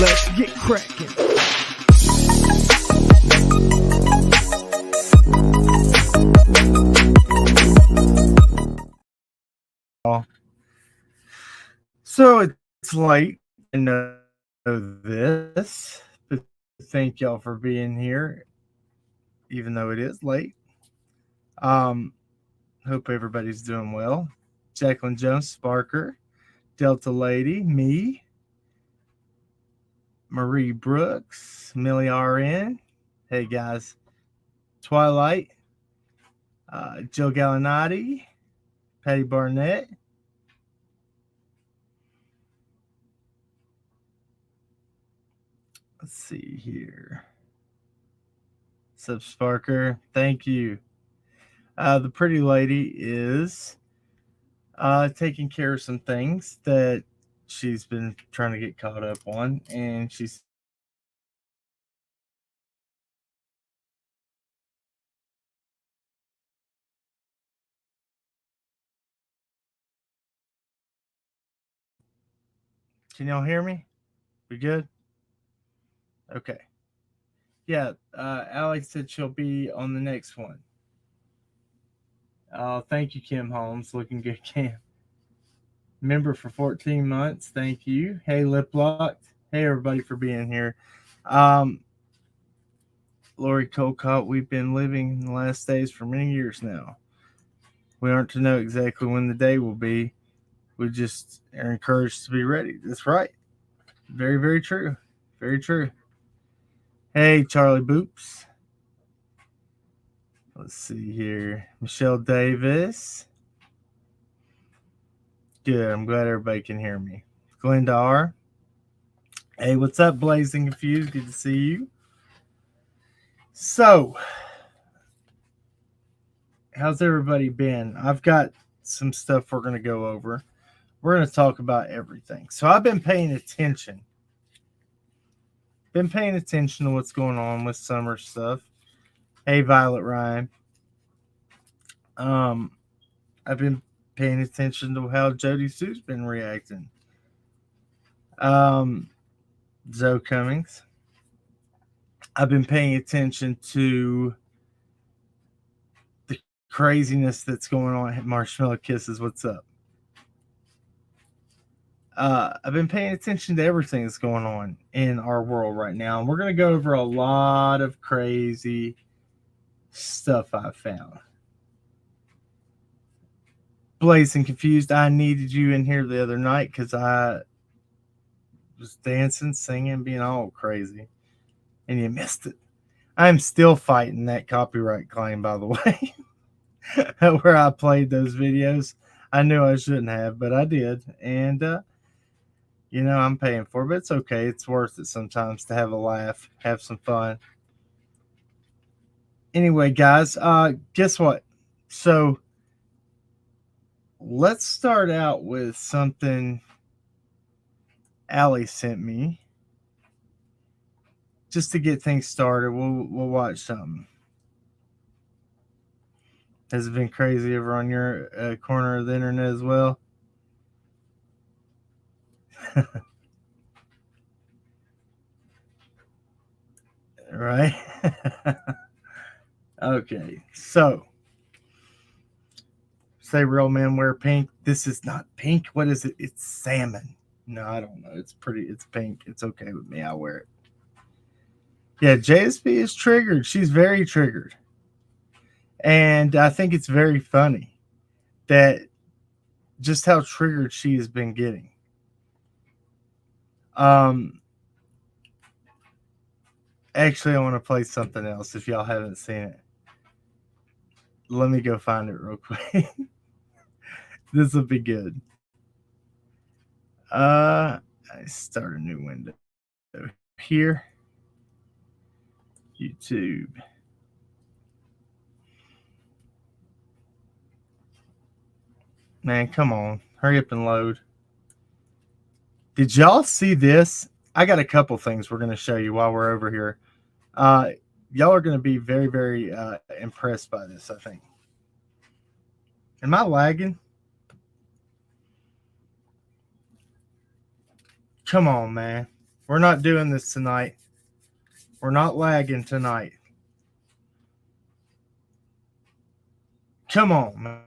let's get cracking. So it's late. I know this, but thank y'all for being here, even though it is late. Um, Hope everybody's doing well. Jacqueline Jones, Sparker, Delta Lady, me, Marie Brooks, Millie RN. Hey guys, Twilight, Joe Gallinati, Patty Barnett. Let's see here. Sub Sparker, thank you. The pretty lady is taking care of some things that she's been trying to get caught up on, and she's can y'all hear me? We good? Okay. Yeah, Alex said she'll be on the next one. Thank you, Kim Holmes. Looking good, Kim. Member for 14 months. Thank you. Hey, Lip Locked. Hey, everybody, for being here. Lori Colcott, we've been living in the last days for many years now. We aren't to know exactly when the day will be. We just are encouraged to be ready. That's right. Very, very true. Very true. Hey, Charlie Boops. Let's see here. Michelle Davis. Good. I'm glad everybody can hear me. Glenda R. Hey, what's up, Blazing Confused? Good to see you. So, how's everybody been? I've got some stuff we're going to go over. We're going to talk about everything. So, I've been paying attention. Been paying attention to what's going on with summer stuff. Hey, Violet Ryan. I've been paying attention to how Jody Sue's been reacting. Zoe Cummings. I've been paying attention to the craziness that's going on. Marshmallow Kisses, what's up? I've been paying attention to everything that's going on in our world right now. And we're going to go over a lot of crazy stuff I found. Blazing Confused, I needed you in here the other night because I was dancing, singing, being all crazy. And you missed it. I'm still fighting that copyright claim, by the way, where I played those videos. I knew I shouldn't have, but I did. And, I'm paying for it, but it's okay. It's worth it sometimes to have a laugh, have some fun. Anyway, guys, guess what? So let's start out with something Allie sent me. Just to get things started, we'll watch something. Has it been crazy over on your corner of the internet as well? Right? Okay, so say real men wear pink. This is not pink. What is it? It's salmon. No, I don't know. It's pretty. It's pink. It's okay with me. I'll wear it. Yeah, JSB is triggered. She's very triggered. And I think it's very funny that just how triggered she has been getting. Actually, I want to play something else if y'all haven't seen it. Let me go find it real quick. This will be good. I start a new window here. YouTube. Man, come on. Hurry up and load. Did y'all see this? I got a couple things we're going to show you while we're over here. Y'all are going to be very, very impressed by this, I think. Am I lagging? Come on, man. We're not doing this tonight. We're not lagging tonight. Come on, man.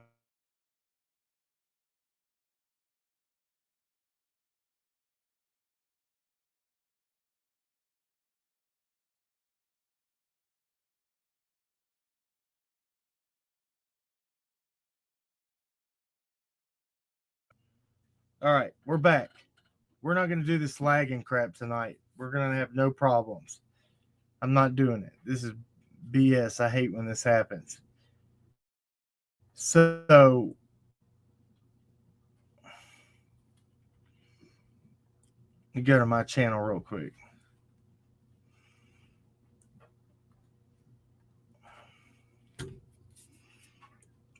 All right, we're back. We're not going to do this lagging crap tonight. We're going to have no problems. I'm not doing it. This is BS. I hate when this happens. So, you go to my channel real quick.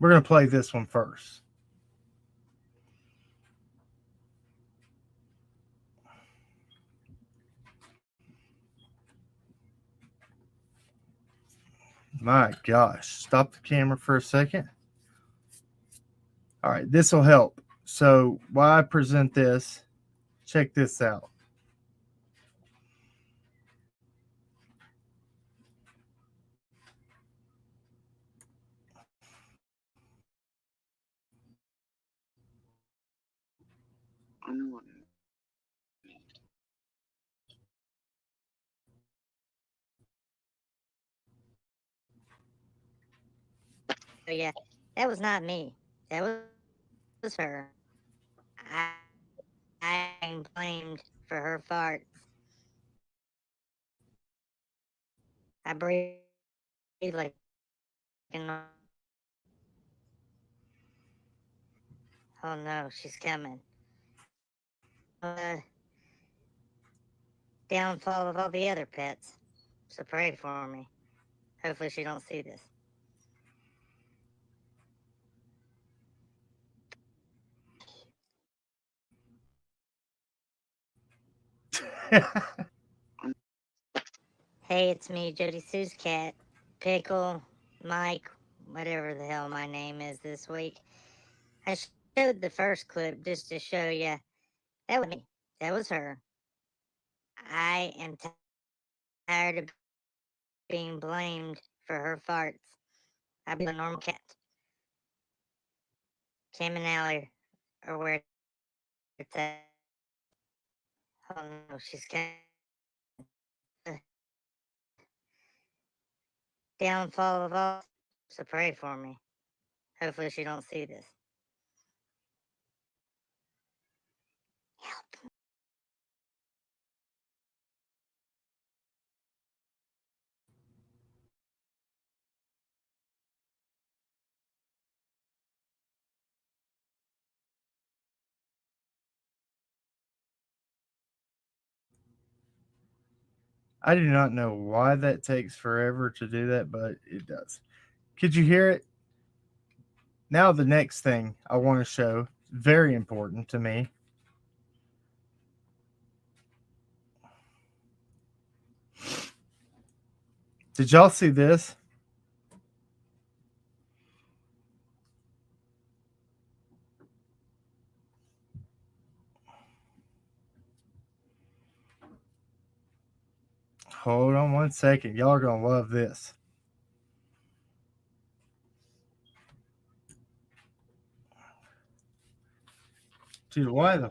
We're going to play this one first. My gosh. Stop the camera for a second. All right, this will help. So, while I present this, check this out. So yeah, that was not me. That was her. I am blamed for her farts. I breathe like a normal cat. Oh no, she's coming. Downfall of all the other pets. So pray for me. Hopefully she don't see this. Hey, it's me, Jody Sue's cat. Pickle, Mike, whatever the hell my name is this week. I showed the first clip just to show you that was me. That was her. I am tired of being blamed for her farts. I breathe like a normal cat. Kim and Allie are where it's at. Oh no, she's coming. Downfall of all. So pray for me. Hopefully she don't see this. Help. I do not know why that takes forever to do that, but it does. Could you hear it? Now, the next thing I want to show, very important to me. Did y'all see this? Hold on one second. Y'all are going to love this. Dude, why the.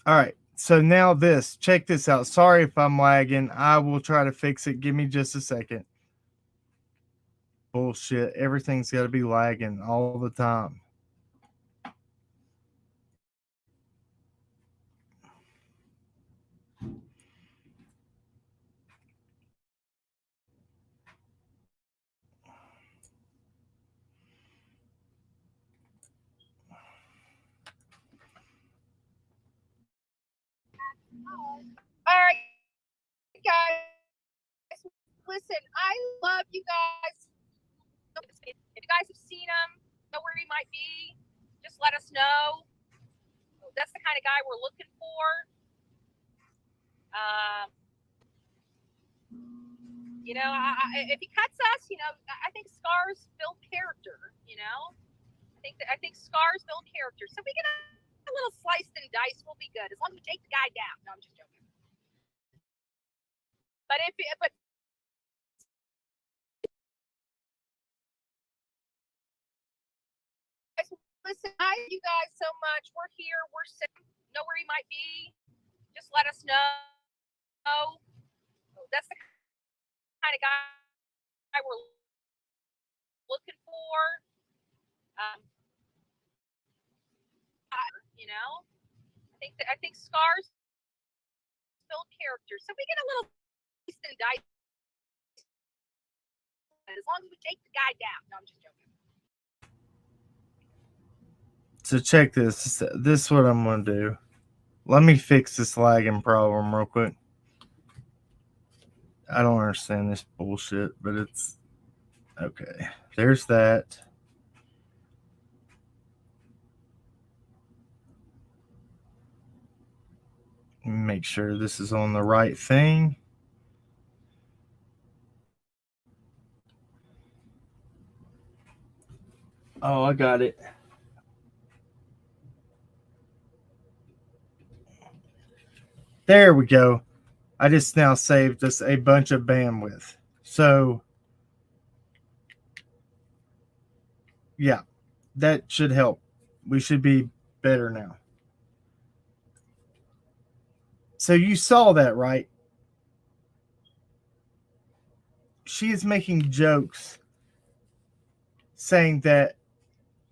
All right. So now this. Check this out. Sorry if I'm lagging. I will try to fix it. Give me just a second. Bullshit. Everything's got to be lagging all the time. All right, guys. Listen, I love you guys. If you guys have seen him, know where he might be, just let us know. That's the kind of guy we're looking for. Um, If he cuts us, I think scars build character. I think scars build character. So we get a little sliced and diced, we'll be good as long as we take the guy down. No, I'm just joking. But listen, I thank you guys so much. We're here. We're sick. Know where he might be. Just let us know. That's the kind of guy we're looking for. I think scars build character. So we get a little sliced and diced as long as we take the guy down. No, I'm just joking. So check this. This is what I'm going to do. Let me fix this lagging problem real quick. I don't understand this bullshit, but it's okay. There's that. Make sure this is on the right thing. Oh, I got it. There we go. I just now saved us a bunch of bandwidth. So, yeah, that should help. We should be better now. So you saw that, right? She is making jokes saying that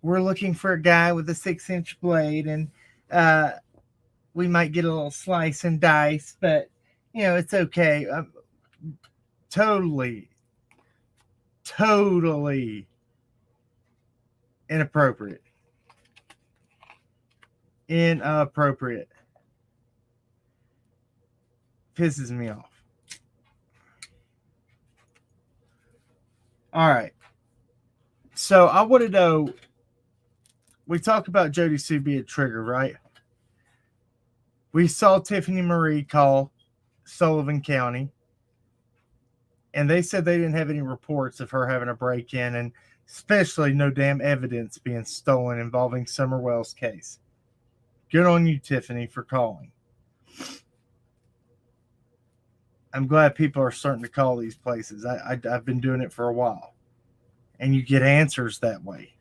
we're looking for a guy with a 6-inch blade and we might get a little slice and dice, but it's okay. Totally inappropriate. Pisses me off. All right. So I want to know, we talk about Jody Sue being triggered, right? We saw Tiffany Marie call Sullivan County, and they said they didn't have any reports of her having a break-in, and especially no damn evidence being stolen involving Summer Wells' case. Good on you, Tiffany, for calling. I'm glad people are starting to call these places. I've been doing it for a while, and you get answers that way.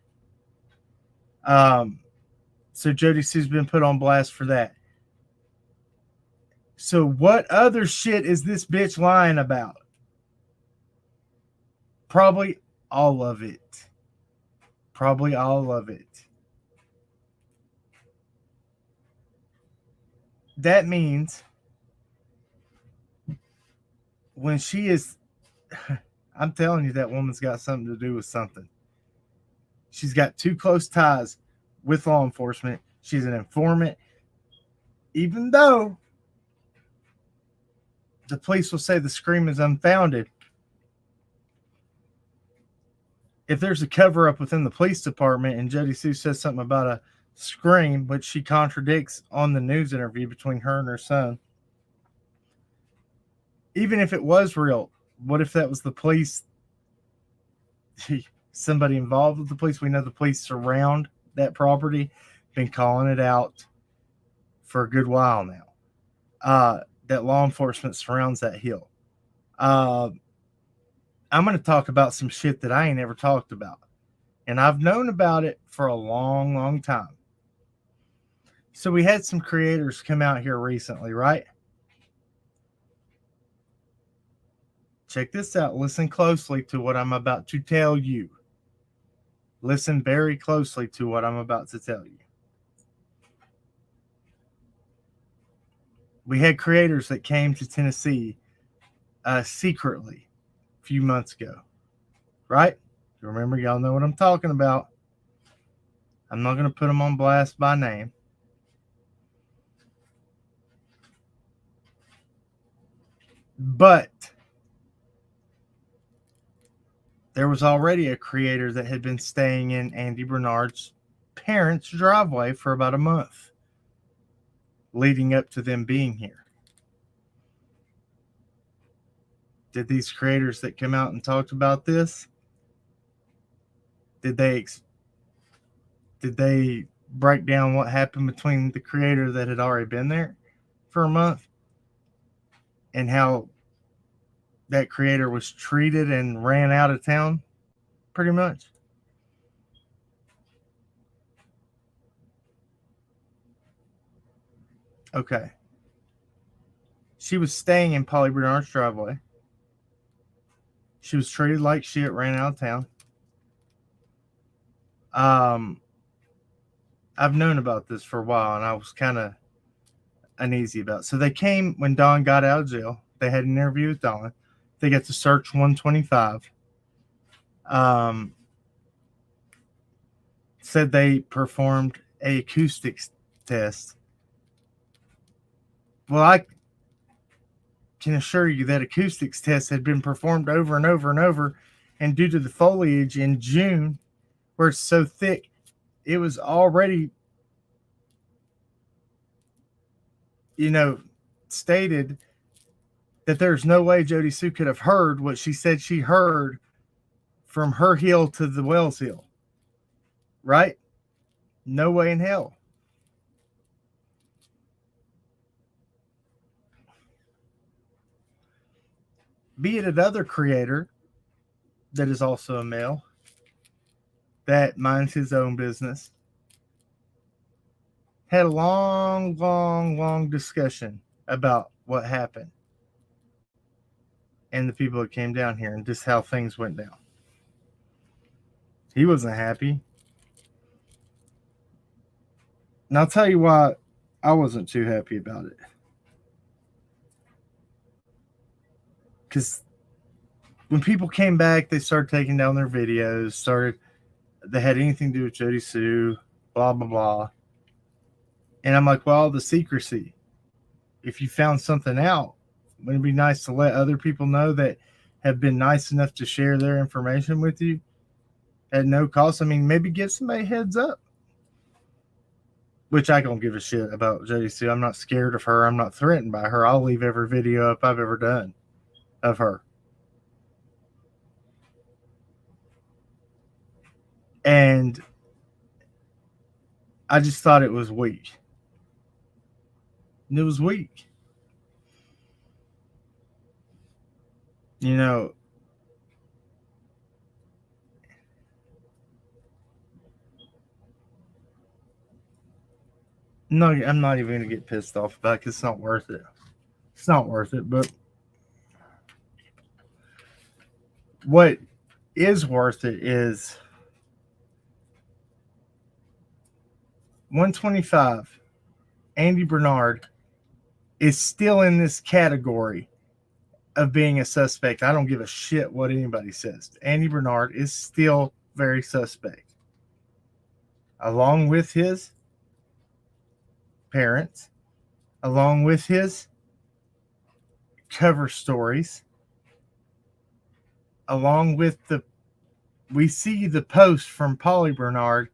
So Jody Sue's been put on blast for that. So what other shit is this bitch lying about? Probably all of it. That means when she is, I'm telling you, that woman's got something to do with something. She's got too close ties with law enforcement. She's an informant. Even though the police will say the scream is unfounded, if there's a cover up within the police department and Jody Sue says something about a scream, which she contradicts on the news interview between her and her son, even if it was real, what if that was the police? Somebody involved with the police. We know the police surround that property, been calling it out for a good while now. That law enforcement surrounds that hill. I'm going to talk about some shit that I ain't ever talked about. And I've known about it for a long, long time. So we had some creators come out here recently, right? Check this out. Listen closely to what I'm about to tell you. Listen very closely to what I'm about to tell you. We had creators that came to Tennessee secretly a few months ago, right? You remember, y'all know what I'm talking about. I'm not going to put them on blast by name. But there was already a creator that had been staying in Andy Bernard's parents' driveway for about a month leading up to them being here. did these creators that come out and talked about this, did they break down what happened between the creator that had already been there for a month and how that creator was treated and ran out of town, pretty much? Okay. She was staying in Polly Bernard's driveway. She was treated like shit, ran out of town. I've known about this for a while, and I was kind of uneasy about it. So they came when Dawn got out of jail. They had an interview with Dawn. They got to search 125. Said they performed a acoustics test. Well, I can assure you that acoustics tests had been performed over and over and over, and due to the foliage in June, where it's so thick, it was already, stated that there's no way Jody Sue could have heard what she said she heard from her hill to the Wells Hill. Right? No way in hell. Be it another creator that is also a male that minds his own business, had a long discussion about what happened and the people that came down here and just how things went down. He wasn't happy. And I'll tell you why I wasn't too happy about it. Because when people came back, they started taking down their videos, they had anything to do with Jody Sue, blah, blah, blah. And I'm like, well, the secrecy. If you found something out, wouldn't it be nice to let other people know that have been nice enough to share their information with you at no cost? I mean, maybe give somebody a heads up. Which I don't give a shit about Jody Sue. I'm not scared of her. I'm not threatened by her. I'll leave every video up I've ever done of her. And I just thought it was weak. And it was weak. No, I'm not even going to get pissed off about it because it's not worth it. It's not worth it. But what is worth it is 125. Andy Bernard is still in this category of being a suspect. I don't give a shit what anybody says. Andy Bernard is still very suspect. Along with his parents, along with his cover stories, along with we see the post from Polly Bernard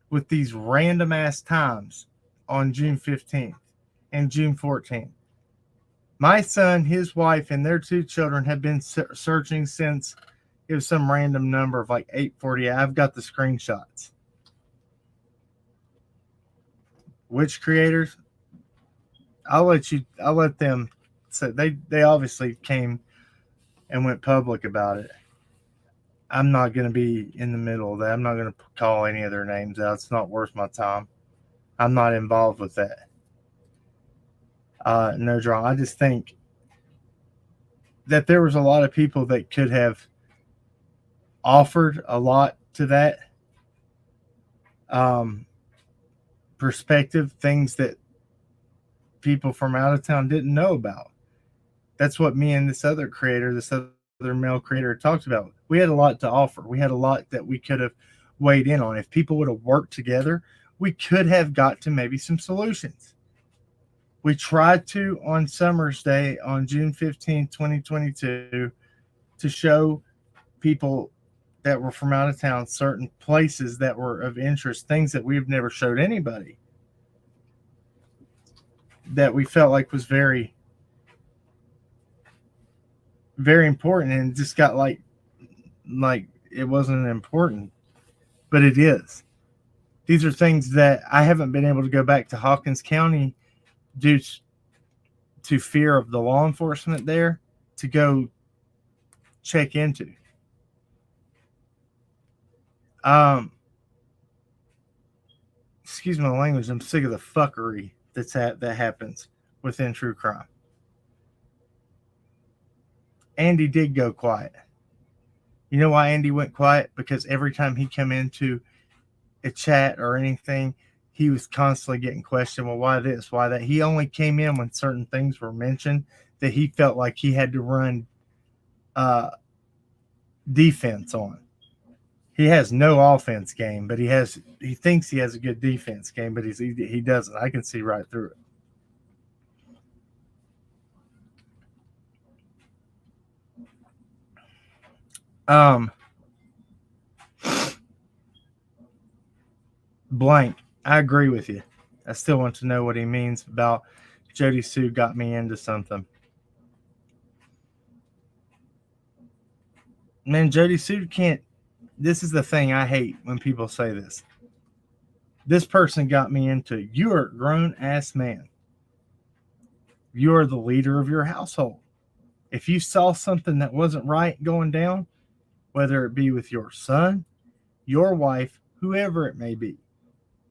with these random ass times on June 15th and June 14th. My son, his wife, and their 2 children have been searching since it was some random number of like 8:40. I've got the screenshots. Which creators? I'll let them say. They obviously came and went public about it. I'm not going to be in the middle of that. I'm not going to call any of their names out. It's not worth my time. I'm not involved with that. No drama. I just think that there was a lot of people that could have offered a lot to that perspective, things that people from out of town didn't know about. That's what me and this other male creator talked about. We had a lot to offer. We had a lot that we could have weighed in on. If people would have worked together, we could have got to maybe some solutions. We tried to on Summer's Day on June 15, 2022, to show people that were from out of town certain places that were of interest, things that we've never showed anybody, that we felt like was very, very important, and just got like it wasn't important, but it is. These are things that I haven't been able to go back to Hawkins County due to fear of the law enforcement there to go check into. Um, excuse my language. I'm sick of the fuckery that happens within true crime. Andy did go quiet. You know why Andy went quiet? Because every time he come into a chat or anything, he was constantly getting questioned. Well, why this? Why that? He only came in when certain things were mentioned that he felt like he had to run uh, defense on. He has no offense game, but he thinks he has a good defense game, but he doesn't. I can see right through it. Um, blank. I agree with you. I still want to know what he means about Jody Sue got me into something. Man, Jody Sue can't. This is the thing I hate when people say this. This person got me into. You are a grown ass man. You are the leader of your household. If you saw something that wasn't right going down, whether it be with your son, your wife, whoever it may be,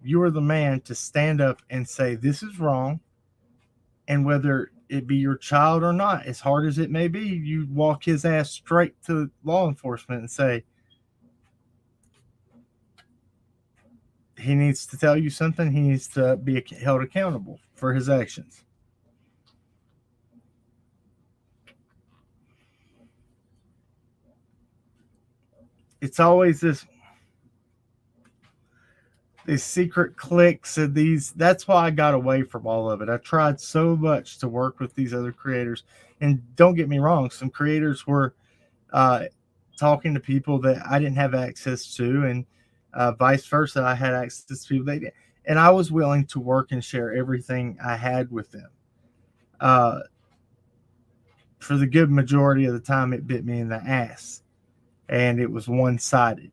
you are the man to stand up and say, this is wrong. And whether it be your child or not, as hard as it may be, you walk his ass straight to law enforcement and say, he needs to tell you something. He needs to be held accountable for his actions. It's always these secret cliques and these. That's why I got away from all of it. I tried so much to work with these other creators, and don't get me wrong, some creators were uh, talking to people that I didn't have access to, and vice versa. I had access to people they did, and I was willing to work and share everything I had with them. Uh, for the good majority of the time, it bit me in the ass, and it was one sided.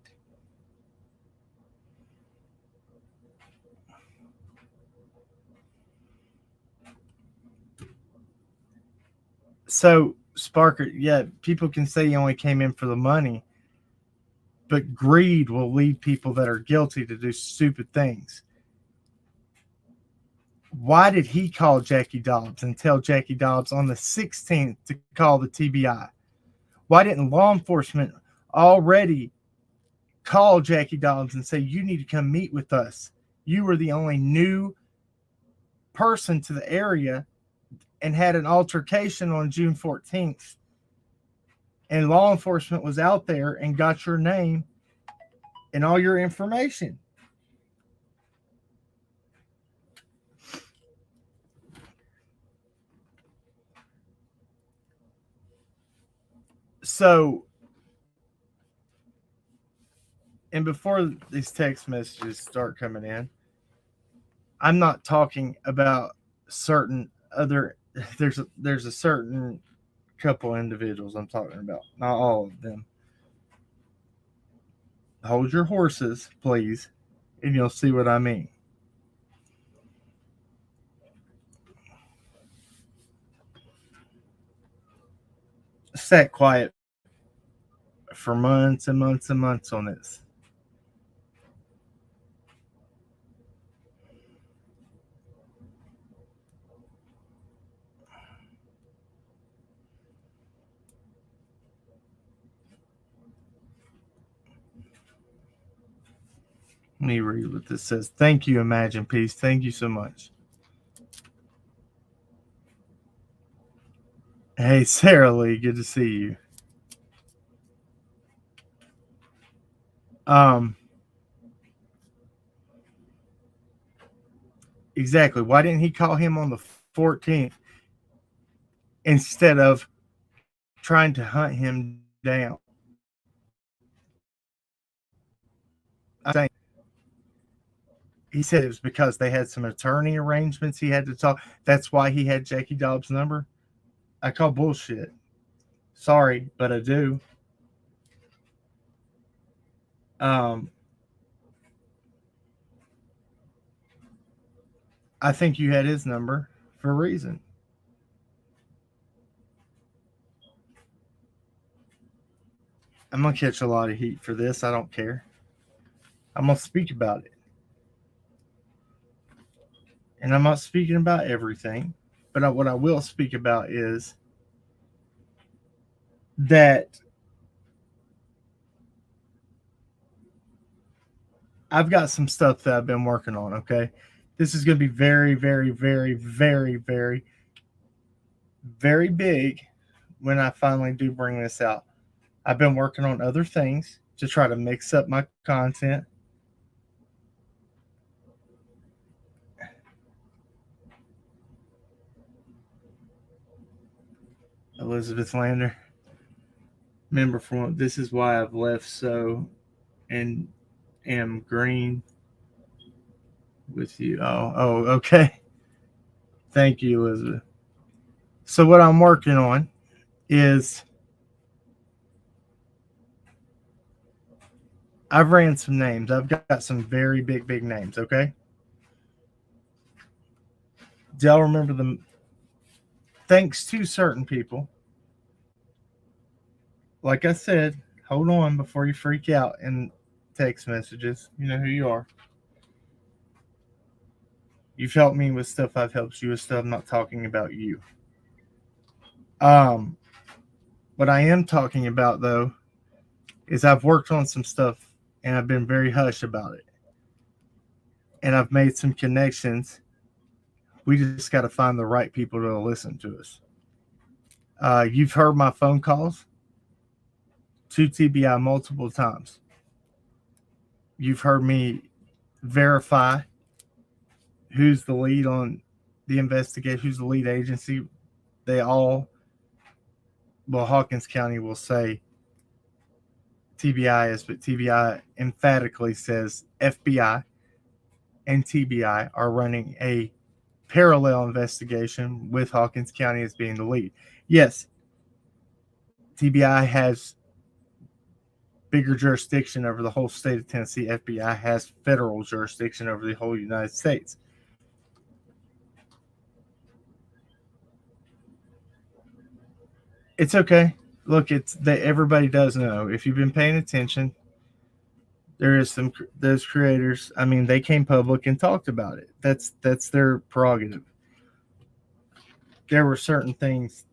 So, Sparker, yeah, people can say you only came in for the money, but greed will lead people that are guilty to do stupid things. Why did he call Jackie Dobbs and tell Jackie Dobbs on the 16th to call the TBI? Why didn't law enforcement already call Jackie Dobbs and say, you need to come meet with us? You were the only new person to the area and had an altercation on June 14th. And law enforcement was out there and got your name and all your information. So, and before these text messages start coming in, I'm not talking about certain other. There's a certain couple individuals I'm talking about, not all of them. Hold your horses, please, and you'll see what I mean. Sat quiet for months and months and months on this. Let me read what this says. Thank you, Imagine Peace. Thank you so much. Hey, Sarah Lee, good to see you. Um, exactly. Why didn't he call him on the 14th instead of trying to hunt him down? I'm saying he said it was because they had some attorney arrangements he had to talk. That's why he had Jackie Dobbs' number. I call bullshit. Sorry, but I do. Um, I think you had his number for a reason. I'm gonna catch a lot of heat for this. I don't care. I'm gonna speak about it, and I'm not speaking about everything. But what I will speak about is that I've got some stuff that I've been working on. Okay, this is going to be very, very, very, very, very, very big when I finally do bring this out. I've been working on other things to try to mix up my content. Elizabeth Lander, member from this is why I've left so and am green with you. Okay. Thank you, Elizabeth. So what I'm working on is I've ran some names. I've got some very big names. Okay. Do y'all remember them? Thanks to certain people. Like I said, hold on before you freak out in text messages. You know who you are. You've helped me with stuff. I've helped you with stuff. I'm not talking about you. Um, what I am talking about though is I've worked on some stuff and I've been very hush about it. And I've made some connections. We just got to find the right people to listen to us. You've heard my phone calls to TBI multiple times. You've heard me verify who's the lead on the investigation, who's the lead agency. They all, well, Hawkins County will say TBI is, but TBI emphatically says FBI and TBI are running a parallel investigation with Hawkins County as being the lead. Yes, TBI has bigger jurisdiction over the whole state of Tennessee. FBI has federal jurisdiction over the whole United States. It's okay. Look, it's that everybody does know. If you've been paying attention, there is some those creators. I mean, they came public and talked about it. That's their prerogative. There were certain things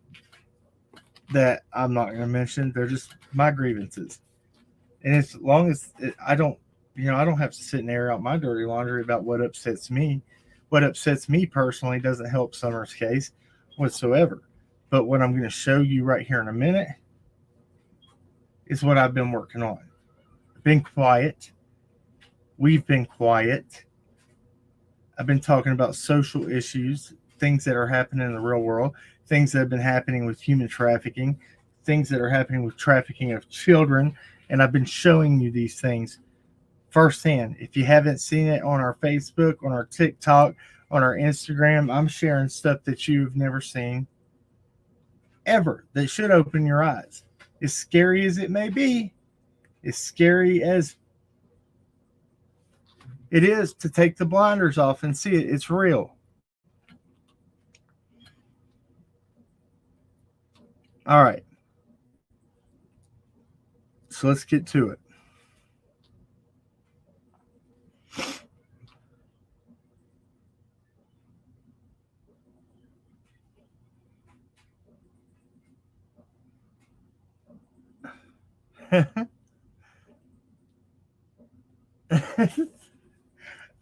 that I'm not going to mention. They're just my grievances, and as long as I don't, I don't have to sit and air out my dirty laundry about what upsets me. What upsets me personally doesn't help Summer's case whatsoever. But what I'm going to show you right here in a minute is what I've been working on. Been quiet. We've been quiet. I've been talking about social issues, things that are happening in the real world, things that have been happening with human trafficking, things that are happening with trafficking of children, and I've been showing you these things firsthand. If you haven't seen it on our Facebook, on our TikTok, on our Instagram, I'm sharing stuff that you've never seen ever that should open your eyes. As scary as it may be, as scary as it is to take the blinders off and see it, it's real. All right. So let's get to it.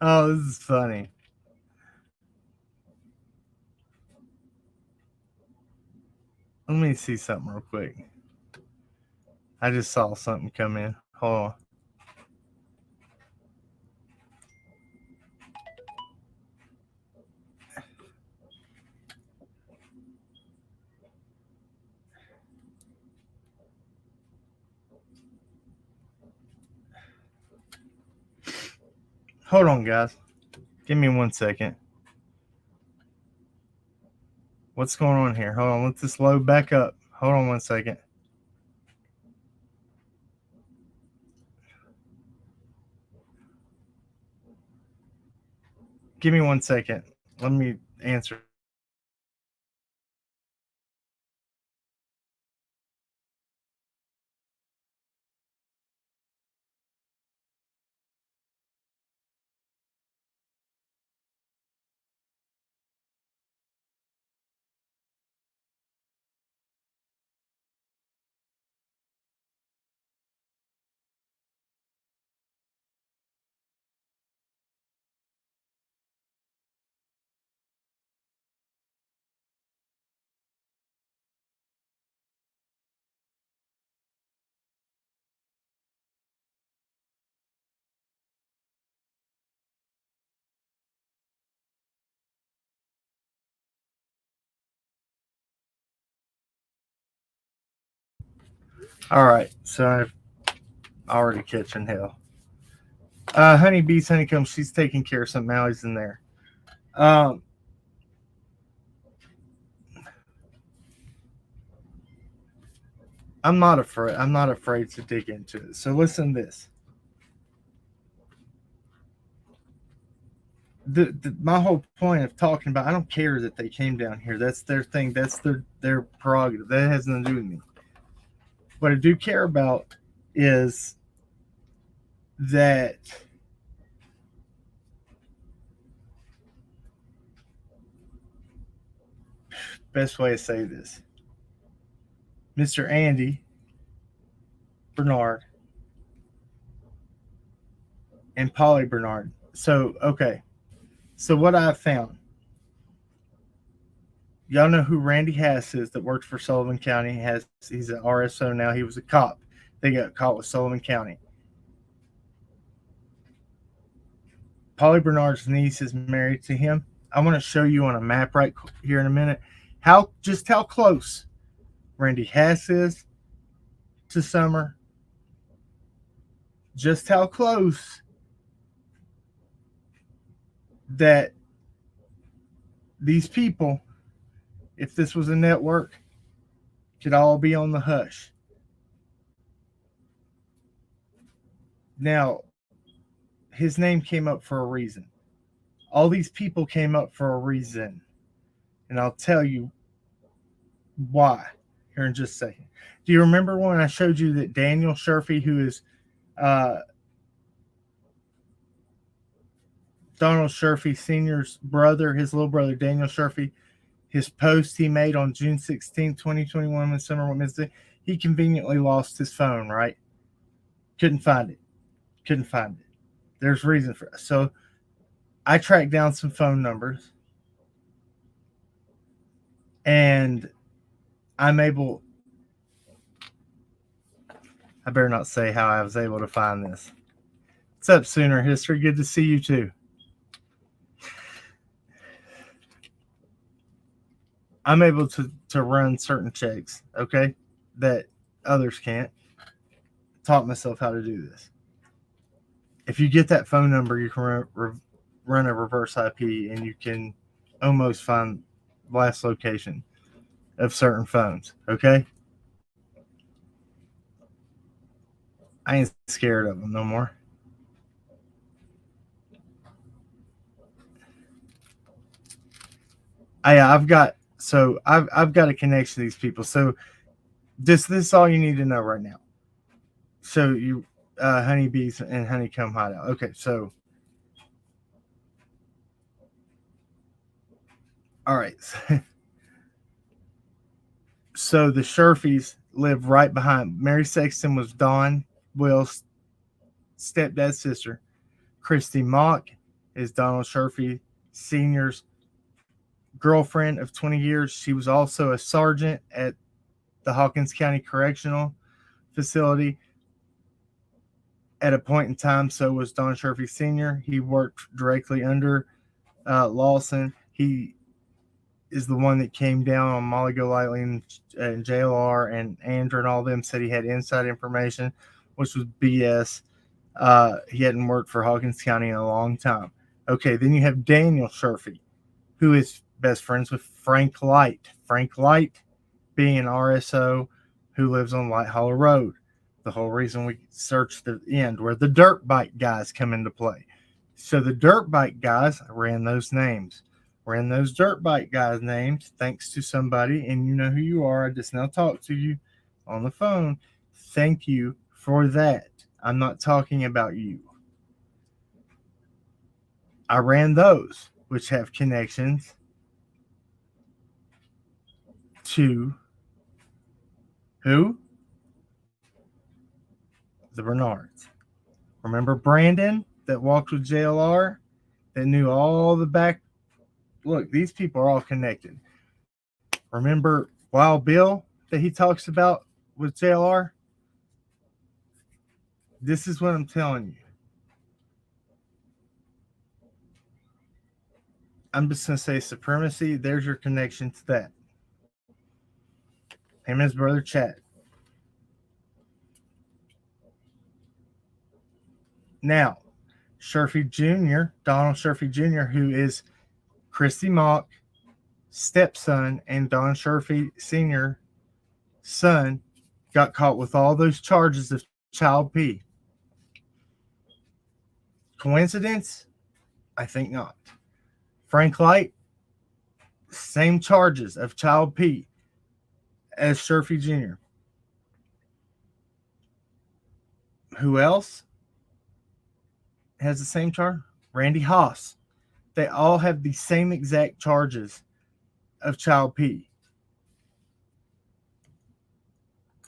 Oh, this is funny. Let me see something real quick. I just saw something come in. Hold on. Hold on, guys. Give me 1 second. What's going on here? Hold on. Let this load back up. Hold on 1 second. Give me 1 second. Let me answer. All right, so I've already catching hell. Honeybees, honeycomb. She's taking care of some mallees in there. Um, I'm not afraid. I'm not afraid to dig into it. So listen to this. My whole point of talking about, I don't care that they came down here. That's their thing. That's their prerogative. That has nothing to do with me. What I do care about is that best way to say this. Mr. Andy Bernard and Polly Bernard. So okay. So what I found, y'all know who Randy Hass is that works for Sullivan County. He's an RSO now. He was a cop. They got caught with Sullivan County. Polly Bernard's niece is married to him. I want to show you on a map right here in a minute how close Randy Hass is to Summer. Just how close that these people, if this was a network, could all be on the hush. Now, his name came up for a reason. All these people came up for a reason. And I'll tell you why here in just a second. Do you remember when I showed you that Daniel Sherfy, who is Donald Sherfy Sr.'s brother, his little brother, Daniel Sherfy, his post he made on June 16, 2021, when Summer went missing, he conveniently lost his phone, right? Couldn't find it. There's reason for it. So I tracked down some phone numbers and I'm able, I better not say how I was able to find this. What's up, Sooner History? Good to see you too. I'm able to run certain checks, okay, that others can't. Taught myself how to do this. If you get that phone number, you can run a reverse IP and you can almost find last location of certain phones, okay? I ain't scared of them no more. I've got a connection to these people. So this is all you need to know right now. So you honeybees and honeycomb hideout. Okay, so all right. So the Sherfys live right behind. Mary Sexton was Don Will's stepdad's sister. Christy Mock is Donald Sherfy Sr.'s girlfriend of 20 years. She was also a sergeant at the Hawkins County Correctional Facility at a point in time. So was Don Sherfy Sr. He worked directly under Lawson. He is the one that came down on Molly Golightly and JLR, and Andrew and all them said he had inside information, which was BS. He hadn't worked for Hawkins County in a long time. Okay, then you have Daniel Sherfy, who is best friends with Frank Light. Frank Light being an RSO who lives on Light Hollow Road. The whole reason we searched the end where the dirt bike guys come into play. So the dirt bike guys ran those names. Ran those dirt bike guys' names thanks to somebody, and you know who you are. I just now talked to you on the phone. Thank you for that. I'm not talking about you. I ran those, which have connections to who? The Bernards. Remember Brandon that walked with JLR? That knew all the back. Look, these people are all connected. Remember Wild Bill that he talks about with JLR? This is what I'm telling you. I'm just going to say supremacy. There's your connection to that. Him and his brother Chad. Now, Sherfy Jr., Donald Sherfy Jr., who is Christy Mock, stepson, and Don Sherfy Sr., son, got caught with all those charges of child P. Coincidence? I think not. Frank Light, same charges of child P as Sherfy Jr. Who else has the same charge? Randy Haas. They all have the same exact charges of child P.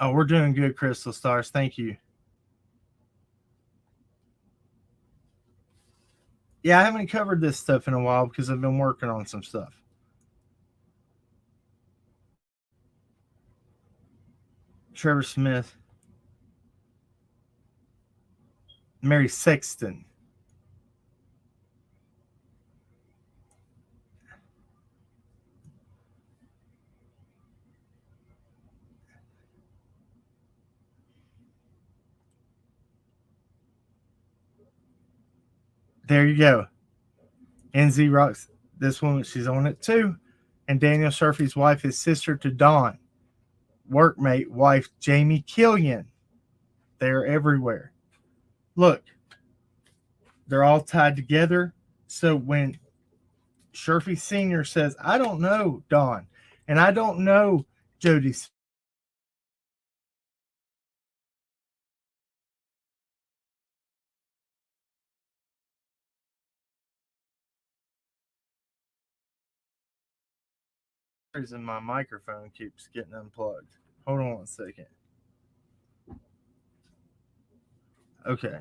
Oh, we're doing good, Crystal Stars. Thank you. Yeah, I haven't covered this stuff in a while because I've been working on some stuff. Trevor Smith. Mary Sexton. There you go. NZ Rocks. This woman, she's on it too. And Daniel Sherfy's wife is sister to Dawn. Workmate wife Jamie Killian. They're everywhere. Look, they're all tied together. So when Sherfy Sr. says, I don't know Dawn, and I don't know Jody and my microphone keeps getting unplugged. Hold on 1 second. Okay.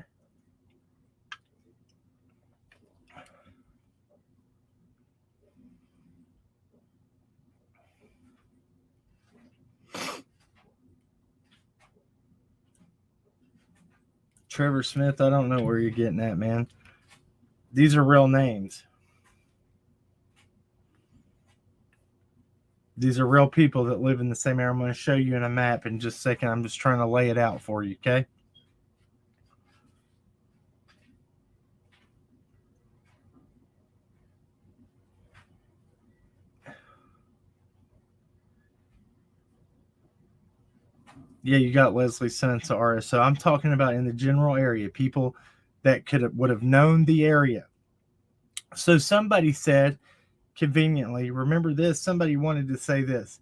Trevor Smith, I don't know where you're getting at, man. These are real names. These are real people that live in the same area. I'm going to show you in a map in just a second. I'm just trying to lay it out for you, okay? Yeah, you got Leslie's son to RSO. I'm talking about in the general area, people that would have known the area. So somebody said, conveniently, remember this, somebody wanted to say this.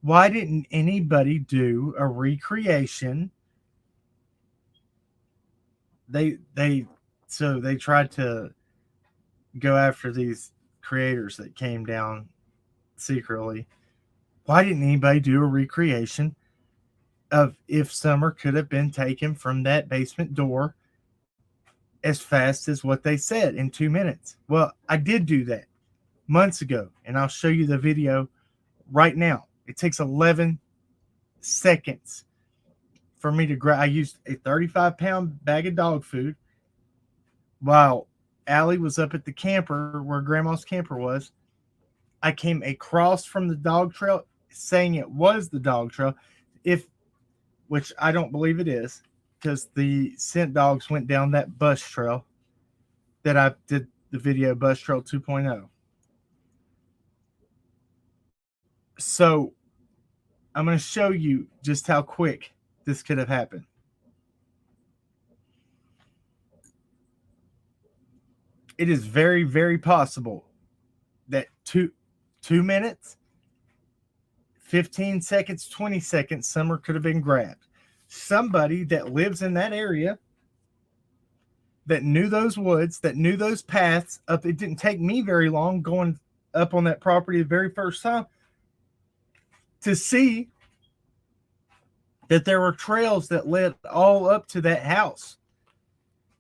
Why didn't anybody do a recreation? They tried to go after these creators that came down secretly. Why didn't anybody do a recreation of if Summer could have been taken from that basement door as fast as what they said in 2 minutes? Well, I did do that months ago, and I'll show you the video right now. It takes 11 seconds for me to grab. I used a 35-pound bag of dog food while Allie was up at the camper where Grandma's camper was. I came across from the dog trail saying it was the dog trail, which I don't believe it is, because the scent dogs went down that bus trail that I did the video, Bus Trail 2.0. So I'm going to show you just how quick this could have happened. it is very, very possible that 2 minutes, 15 seconds, 20 seconds, Summer could have been grabbed. Somebody that lives in that area, that knew those woods, that knew those paths up. It didn't take me very long going up on that property the very first time to see that there were trails that led all up to that house.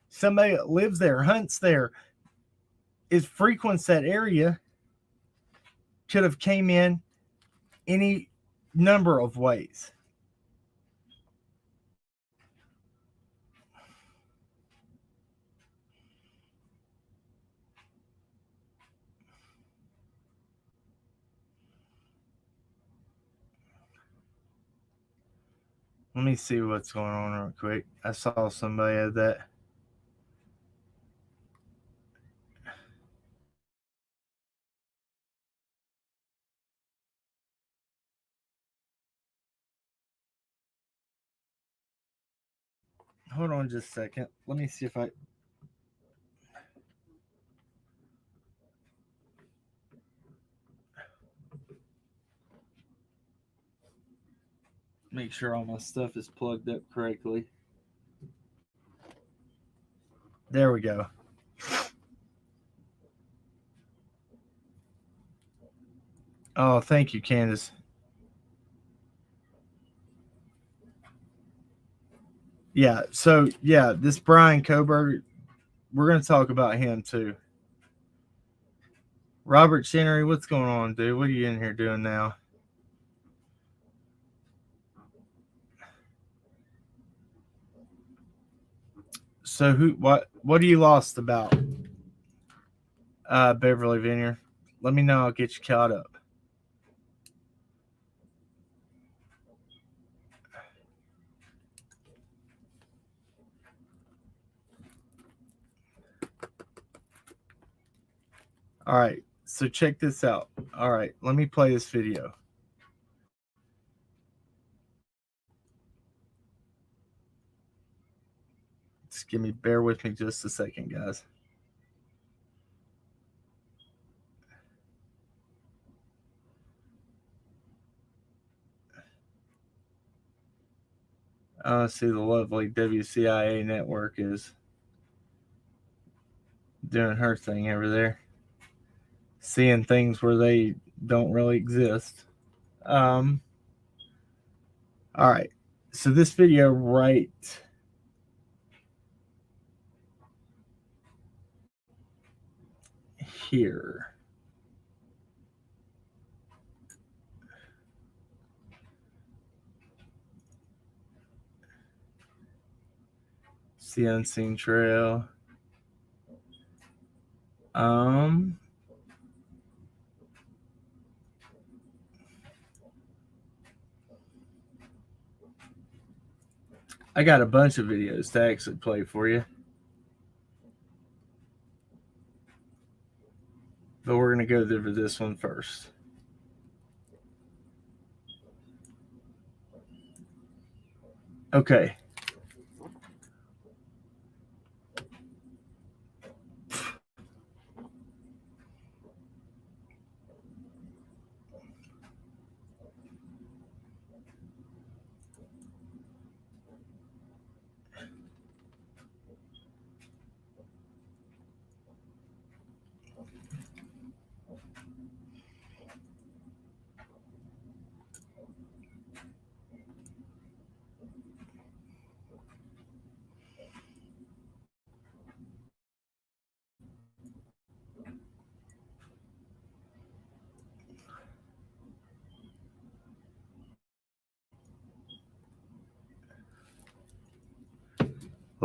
Somebody that lives there, hunts there, is frequents that area, could have came in any number of ways. Let me see what's going on real quick. I saw somebody that. Hold on just a second. Let me see if I. Make sure all my stuff is plugged up correctly. There we go. Oh, thank you, Candace. Yeah, so yeah, this Brian Coburg, we're gonna talk about him too. Robert Chenery, what's going on, dude? What are you in here doing now? So what are you lost about? Beverly Vineyard. Let me know, I'll get you caught up. All right, so check this out. All right, let me play this video. Just bear with me just a second, guys. See, the lovely WCIA network is doing her thing over there, seeing things where they don't really exist. Um, all right, so this video right here. See Unseen Trail. Um, I got a bunch of videos to actually play for you, but we're gonna go over this one first. Okay.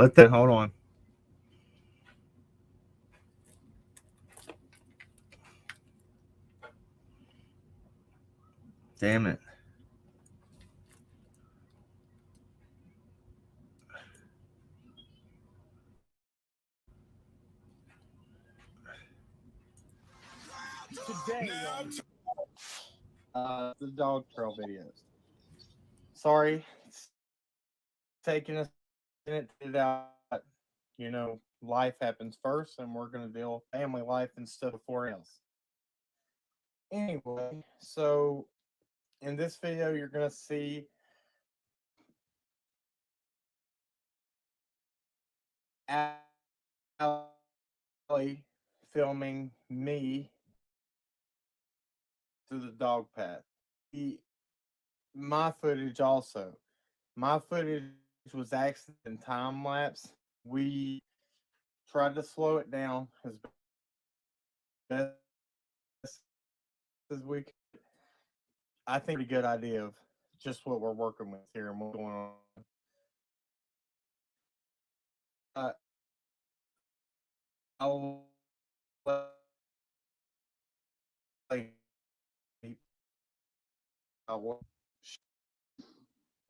Let that hold on. Damn it. Today, the dog trail videos. Sorry, it's taking us a minute to get it out. You know, life happens first, and we're going to deal with family life and stuff before else. Anyway, so in this video, you're going to see Allie filming me through the dog path. My footage also. My footage was actually in time lapse. We tried to slow it down as best as we could. I think a good idea of just what we're working with here and what's going on. I'll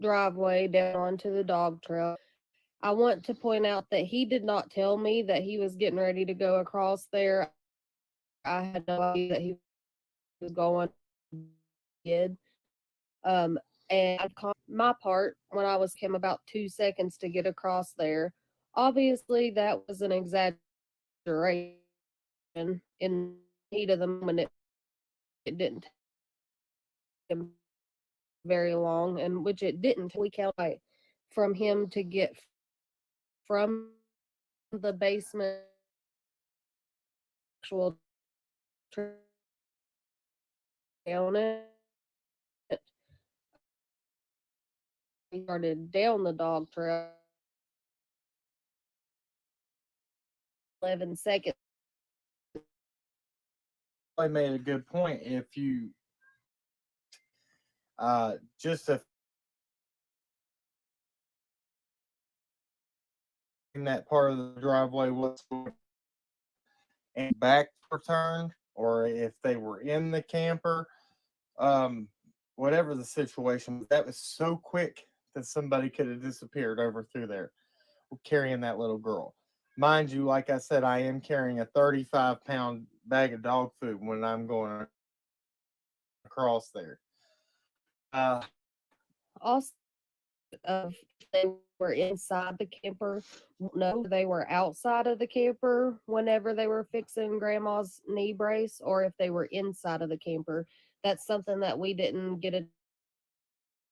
driveway down onto the dog trail. I want to point out that he did not tell me that he was getting ready to go across there. I had no idea that he was going. Did and my part when I was him about 2 seconds to get across there. Obviously, that was an exaggeration. In the heat of the moment, it didn't take him very long, and which it didn't. We count from him to get from the basement actual down it. We started down the dog trail. 11 seconds. I made a good point. If you just in that part of the driveway was and back returned, or if they were in the camper, whatever the situation was, that was so quick that somebody could have disappeared over through there carrying that little girl. Mind you, like I said, I am carrying a 35-pound bag of dog food when I'm going across there. Also, they were inside the camper. No, they were outside of the camper whenever they were fixing grandma's knee brace, or if they were inside of the camper. That's something that we didn't get a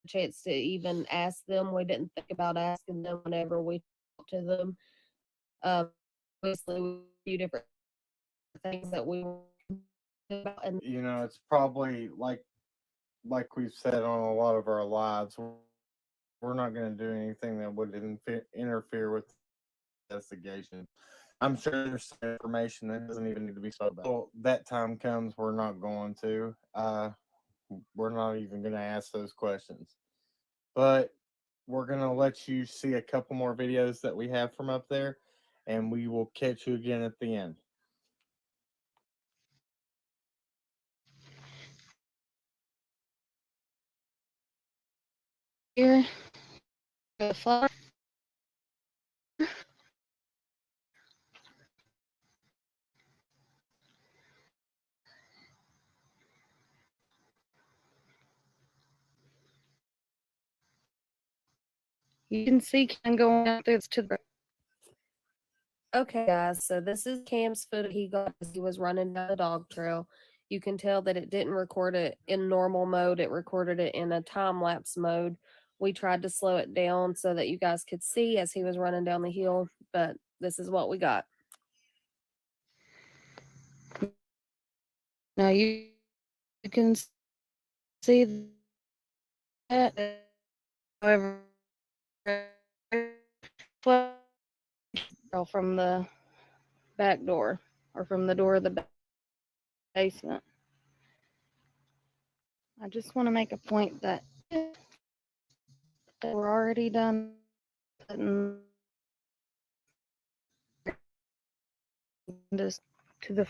chance to even ask them. We didn't think about asking them whenever we talked to them. Obviously, a few different things that we were about, and it's probably like we've said on a lot of our lives, we're not going to do anything that would interfere with the investigation. I'm sure there's some information that doesn't even need to be spoken about. So that time comes, we're not going to. We're not even going to ask those questions. But we're going to let you see a couple more videos that we have from up there, and we will catch you again at the end. Here, the flower. You can see Ken going out there to the. Okay, guys, so this is Cam's footage he got as he was running down the dog trail. You can tell that it didn't record it in normal mode, it recorded it in a time lapse mode. We tried to slow it down so that you guys could see as he was running down the hill, but this is what we got. Now you can see that. However, from the back door or from the door of the basement. I just want to make a point that we're already done putting this to the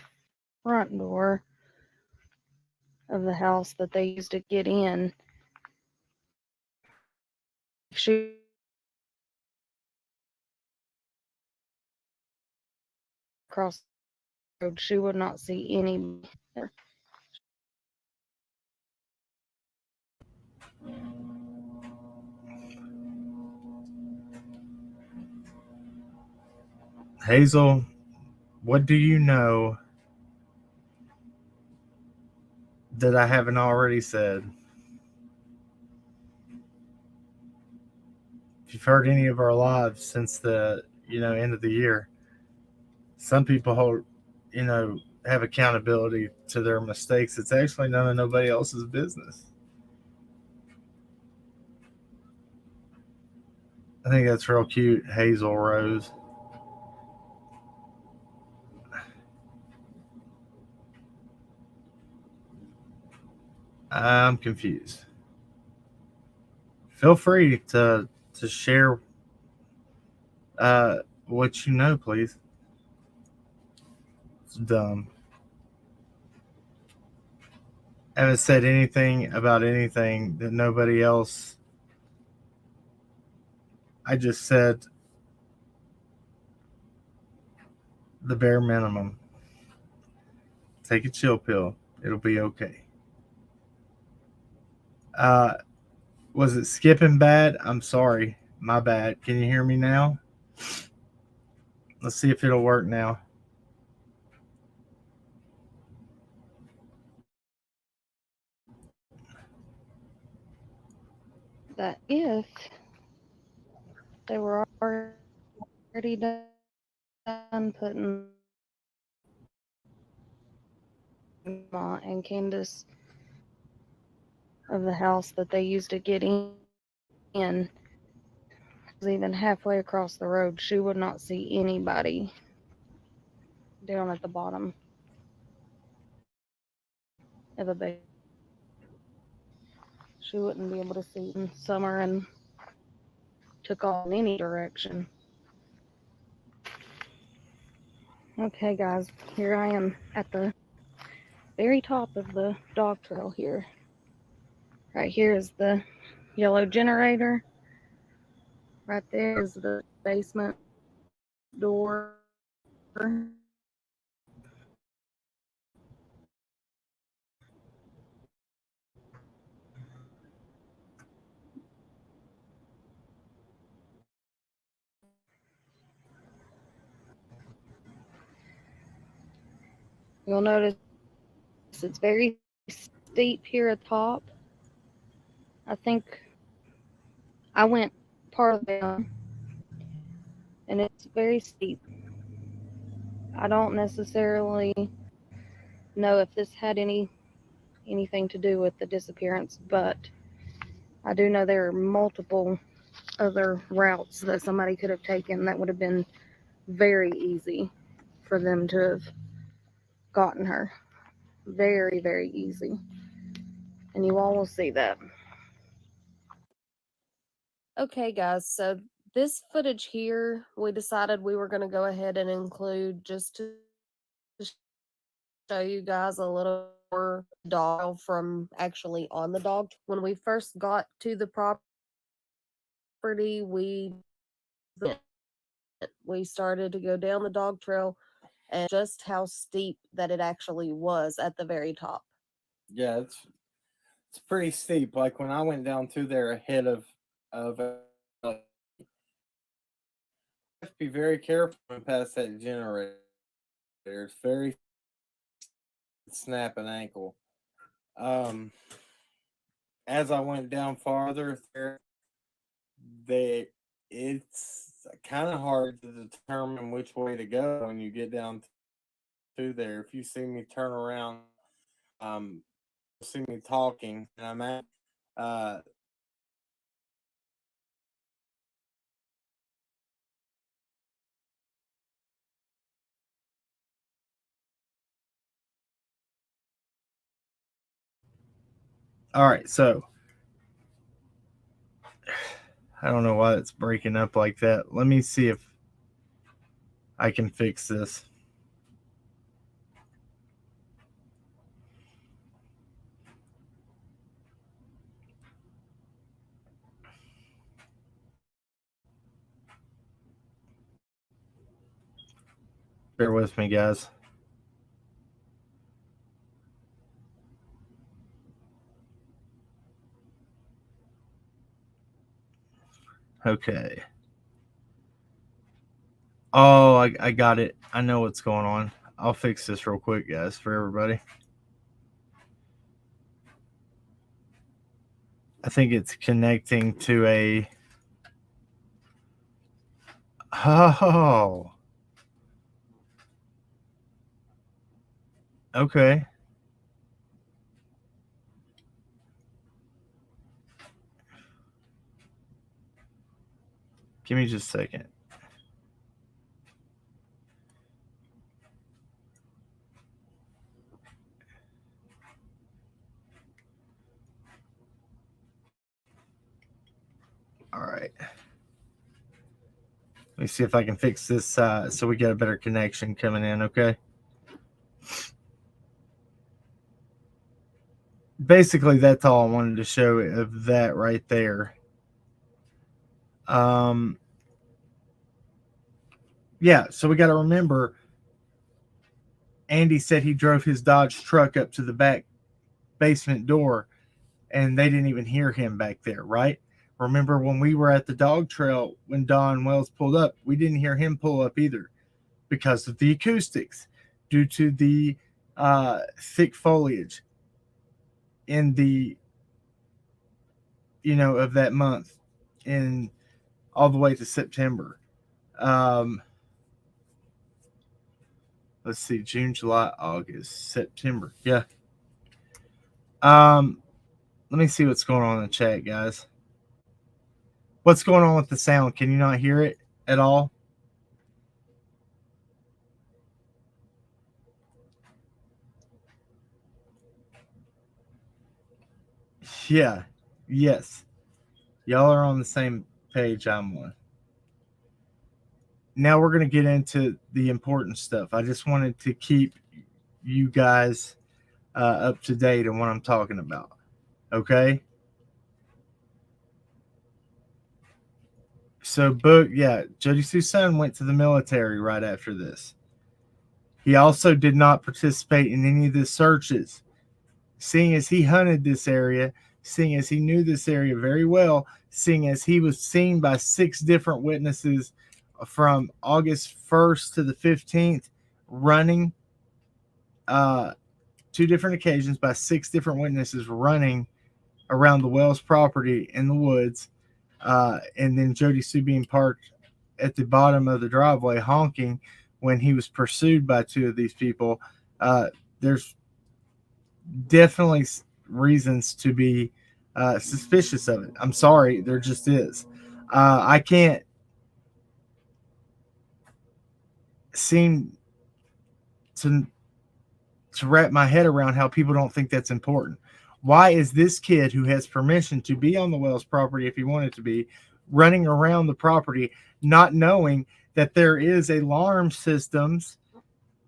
front door of the house that they used to get in. She across the road, she would not see any there. Hazel, what do you know that I haven't already said? If you've heard any of our lives since the end of the year, some people hold have accountability to their mistakes. It's actually none of nobody else's business. I think that's real cute, Hazel Rose. I'm confused. Feel free to share what you know, please. It's dumb. I haven't said anything about anything that nobody else. I just said the bare minimum. Take a chill pill. It'll be okay. Uh, was it skipping bad? I'm sorry. My bad. Can you hear me now? Let's see if it'll work now. That if they were already done putting Ma and Candace of the house that they used to get in was even halfway across the road, she would not see anybody down at the bottom of the bay. She wouldn't be able to see in summer and took off in any direction. Okay, guys, here I am at the very top of the dog trail here. Right here is the yellow generator. Right there is the basement door. You'll notice it's very steep here at the top. I think I went part of it down, and it's very steep. I don't necessarily know if this had anything to do with the disappearance, but I do know there are multiple other routes that somebody could have taken that would have been very easy for them to have gotten her. Very, very easy. And you all will see that. Okay, guys, so this footage here, we decided we were going to go ahead and include just to show you guys a little more dog from actually on the dog. When we first got to the property, we started to go down the dog trail and just how steep that it actually was at the very top. Yeah, it's pretty steep. Like when I went down through there ahead of have to be very careful when past that generator. It's very snap an ankle. As I went down farther there, it's kind of hard to determine which way to go when you get down through there. If you see me turn around, you'll see me talking, and I'm at all right, so I don't know why it's breaking up like that. Let me see if I can fix this. Bear with me, guys. Okay. Oh, I got it. I know what's going on. I'll fix this real quick, guys, for everybody. I think it's connecting to a. Oh. Okay. Give me just a second. All right. Let me see if I can fix this so we get a better connection coming in, okay? Basically, that's all I wanted to show of that right there. Yeah, so we got to remember Andy said he drove his Dodge truck up to the back basement door and they didn't even hear him back there, right? Remember when we were at the dog trail when Don Wells pulled up, we didn't hear him pull up either because of the acoustics, due to the thick foliage in the, of that month, in all the way to September. Let's see, June, July, August, September. Yeah. Let me see what's going on in the chat, guys. What's going on with the sound? Can you not hear it at all? Yeah. Yes. Y'all are on the same page I'm on. Now we're going to get into the important stuff. I just wanted to keep you guys up to date on what I'm talking about. Okay? So, Jody Sue's son went to the military right after this. He also did not participate in any of the searches. Seeing as he hunted this area, seeing as he knew this area very well, seeing as he was seen by 6 different witnesses from August 1st to the 15th, running 2 different occasions by 6 different witnesses running around the Wells property in the woods, and then Jody Sue being parked at the bottom of the driveway honking when he was pursued by 2 of these people. There's definitely reasons to be suspicious of it. I'm sorry, there just is. I can't seem to wrap my head around how people don't think that's important. Why is this kid who has permission to be on the Wells property if he wanted to be, running around the property not knowing that there is alarm systems,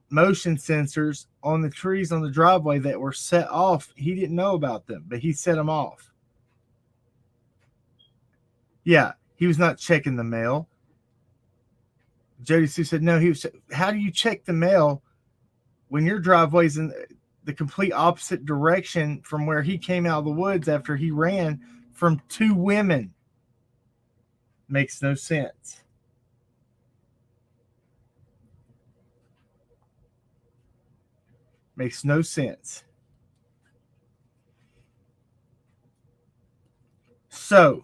motion sensors on the trees on the driveway that were set off? He didn't know about them, but he set them off. Yeah, he was not checking the mail. Jody Sue said, no, he was. How do you check the mail when your driveway's in the complete opposite direction from where he came out of the woods after he ran from 2 women? Makes no sense. Makes no sense. So,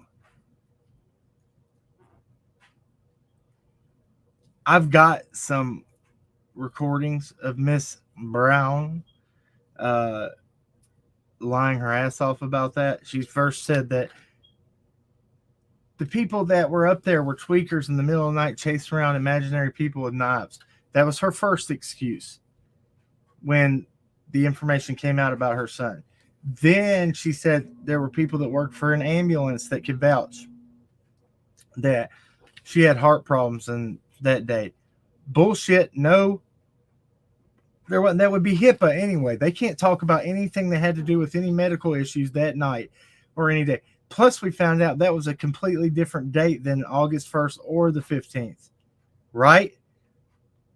I've got some recordings of Miss Brown lying her ass off about that. She first said that the people that were up there were tweakers in the middle of the night chasing around imaginary people with knives. That was her first excuse when the information came out about her son. Then she said there were people that worked for an ambulance that could vouch that she had heart problems and that day. Bullshit. No, there wasn't. That would be HIPAA anyway. They can't talk about anything that had to do with any medical issues that night or any day. Plus, we found out that was a completely different date than August 1st or the 15th. Right?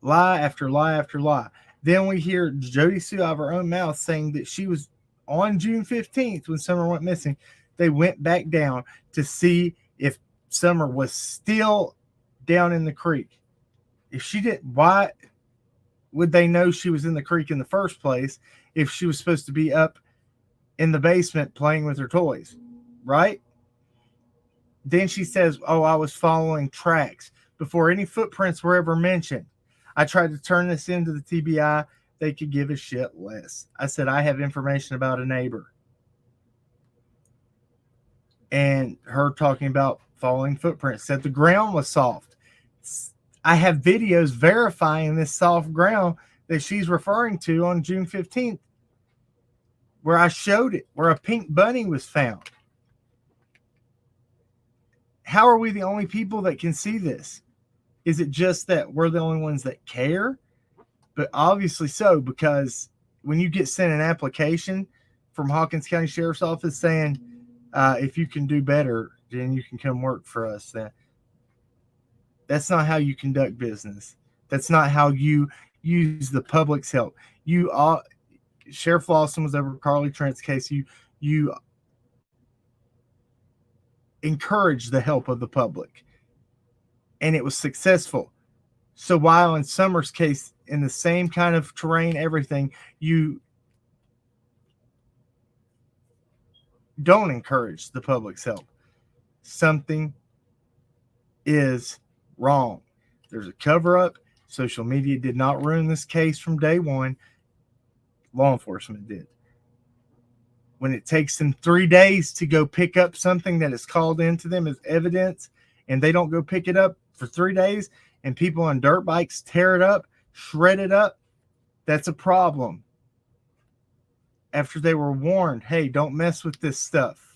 Lie after lie after lie. Then we hear Jody Sue out of her own mouth saying that she was on June 15th when Summer went missing. They went back down to see if Summer was still down in the creek. If she didn't, why would they know she was in the creek in the first place if she was supposed to be up in the basement playing with her toys, right? Then she says, "Oh, I was following tracks before any footprints were ever mentioned. I tried to turn this into the TBI. They could give a shit less. I said, I have information about a neighbor." And her talking about following footprints, said the ground was soft. I have videos verifying this soft ground that she's referring to on June 15th, where I showed it, where a pink bunny was found. How are we the only people that can see this? Is it just that we're the only ones that care? But obviously so, because when you get sent an application from Hawkins County Sheriff's Office saying, if you can do better, then you can come work for us. That's not how you conduct business. That's not how you use the public's help. You all, Sheriff Lawson was over Carly Trent's case. You encourage the help of the public, and it was successful. So while in Summer's case, in the same kind of terrain, everything, you don't encourage the public's help, something is wrong. There's a cover up. Social media did not ruin this case from day one. Law enforcement did. When it takes them 3 days to go pick up something that is called into them as evidence, and they don't go pick it up for 3 days, and people on dirt bikes tear it up, shred it up, that's a problem. After they were warned, hey, don't mess with this stuff.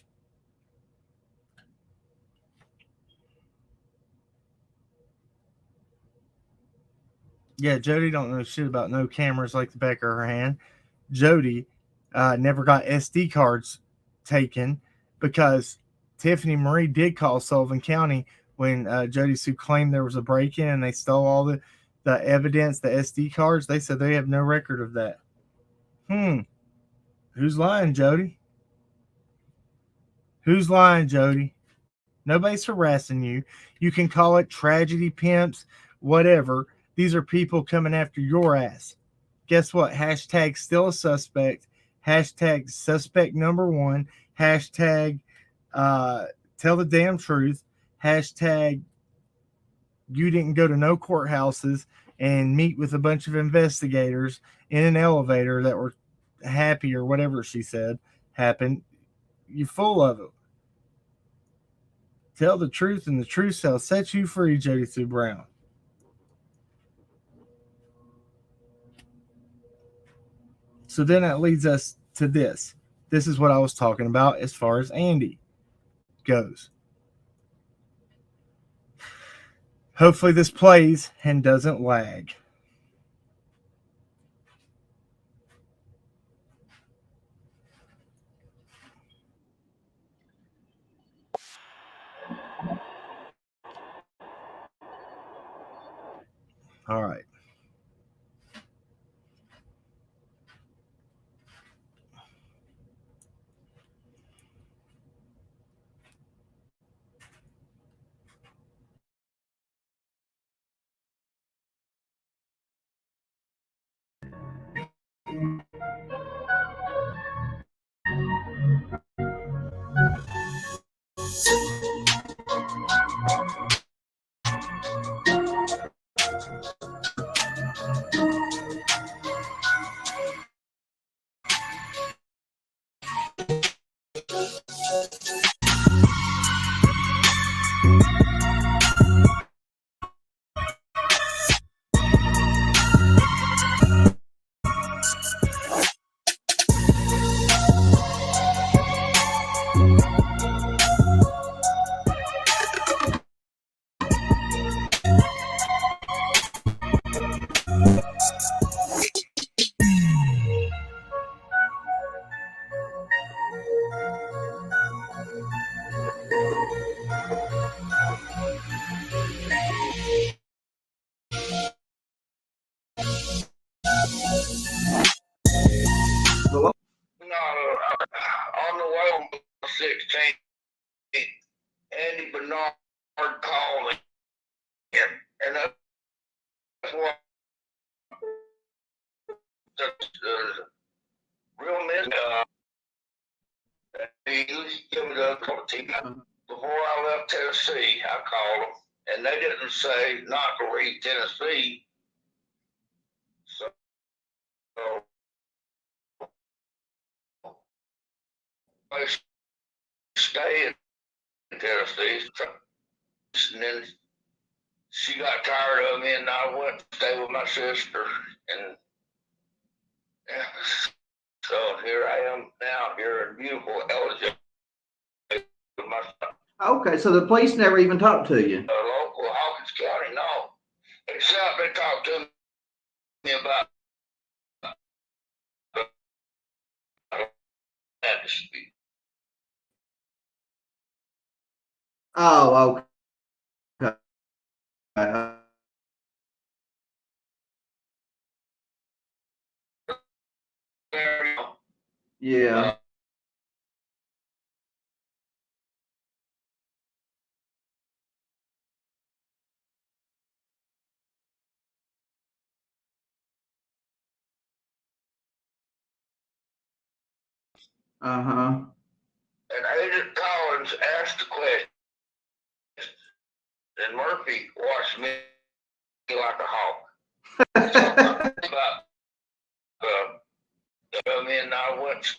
Yeah, Jody don't know shit about no cameras like the back of her hand. Jody never got SD cards taken because Tiffany Marie did call Sullivan County when Jody Sue claimed there was a break-in and they stole all the evidence, the SD cards. They said they have no record of that. Who's lying, Jody? Who's lying, Jody? Nobody's harassing you. You can call it tragedy pimps, whatever. These are people coming after your ass. Guess what? Hashtag still a suspect. Hashtag suspect number one. Hashtag tell the damn truth. Hashtag you didn't go to no courthouses and meet with a bunch of investigators in an elevator that were happy or whatever she said happened. You're full of it. Tell the truth, and the truth shall set you free, Jody Sue Brown. So then that leads us to this. This is what I was talking about as far as Andy goes. Hopefully this plays and doesn't lag. All right. No, on the way on 16, Andy Bernard called and one. Real men. He gave it up on TV. Before I left Tennessee, I called them, and they didn't say not to read Tennessee. So I stayed in Tennessee. And then she got tired of me, and I went to stay with my sister. And so here I am now, here in beautiful Elgin. Okay, so the police never even talked to you. Local Hawkins County, no. Except they talked to me about that dispute. Oh, okay. Yeah. Uh-huh. And Agent Collins asked the question, and Murphy watched me like a hawk. About me, and I went to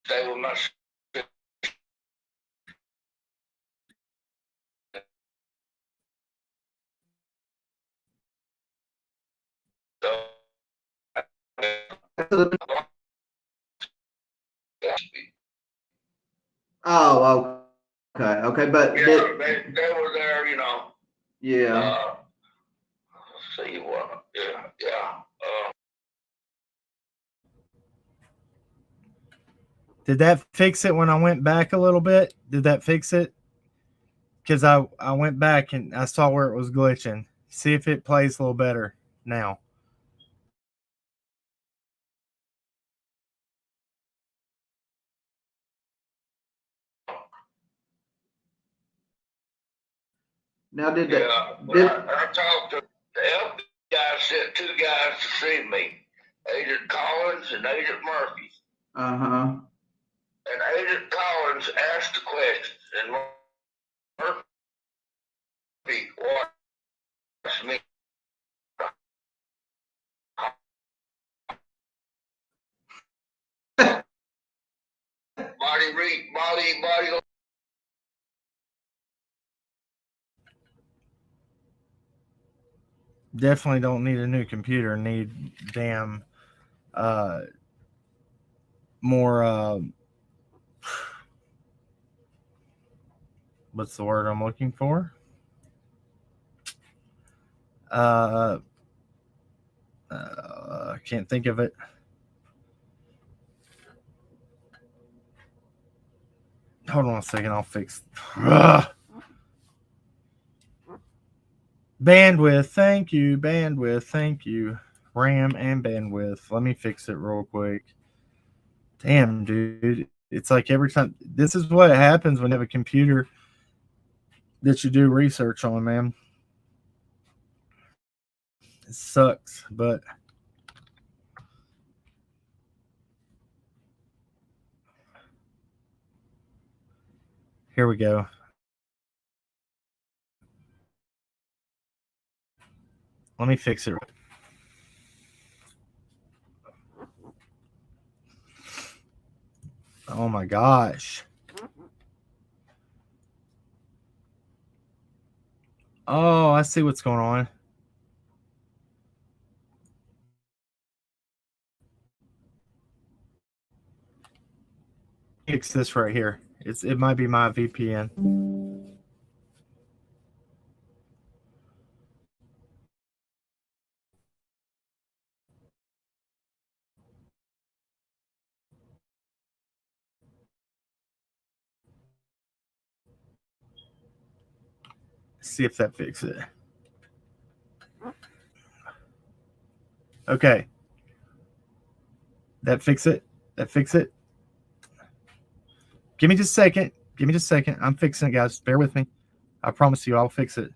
stay with my sister. Oh, okay, but Yeah, they were there, you know. yeah. Let's see what, yeah. Did that fix it when I went back a little bit? Did that fix it? Because I went back and I saw where it was glitching. See if it plays a little better now. Now did Yeah, that I talked to the FBI, sent two guys to see me, Agent Collins and Agent Murphy. uh-huh. And Agent Collins asked the questions, and Murphy watched me. Body. Definitely don't need a new computer. Need damn more what's the word I'm looking for? I can't think of it. Hold on a second, I'll fix. Bandwidth, thank you. Bandwidth, thank you. RAM and bandwidth. Let me fix it real quick. Damn, dude. It's like every time. This is what happens when you have a computer that you do research on, man. It sucks, but here we go. Let me fix it. Oh my gosh. Oh, I see what's going on. Fix this right here. It might be my VPN. See if that fixes it. Okay. That fix it? That fix it? Give me just a second. Give me just a second. I'm fixing it, guys. Bear with me. I promise you I'll fix it.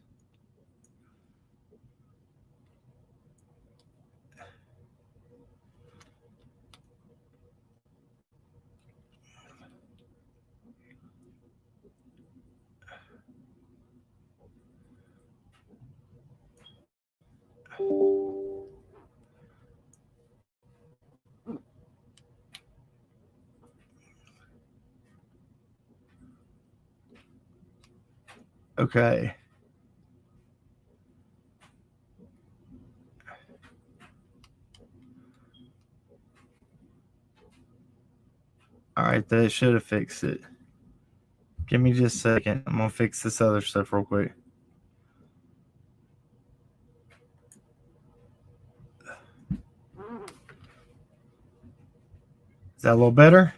Okay. All right, that should have fixed it. Give me just a second. I'm gonna fix this other stuff real quick. Is that a little better?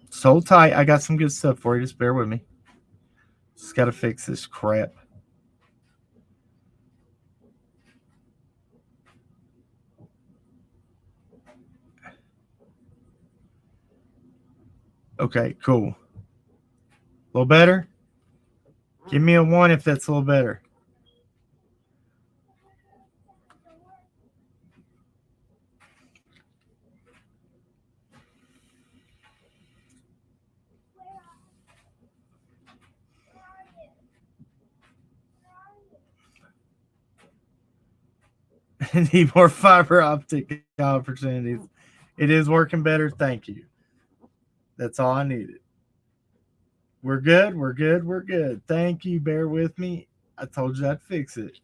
Just hold tight. I got some good stuff for you. Just bear with me. Just gotta fix this crap. Okay, cool. A little better? Give me a 1 if that's a little better. Need more fiber optic opportunities. It is working better. Thank you. That's all I needed. We're good. We're good. We're good. Thank you. Bear with me. I told you I'd fix it.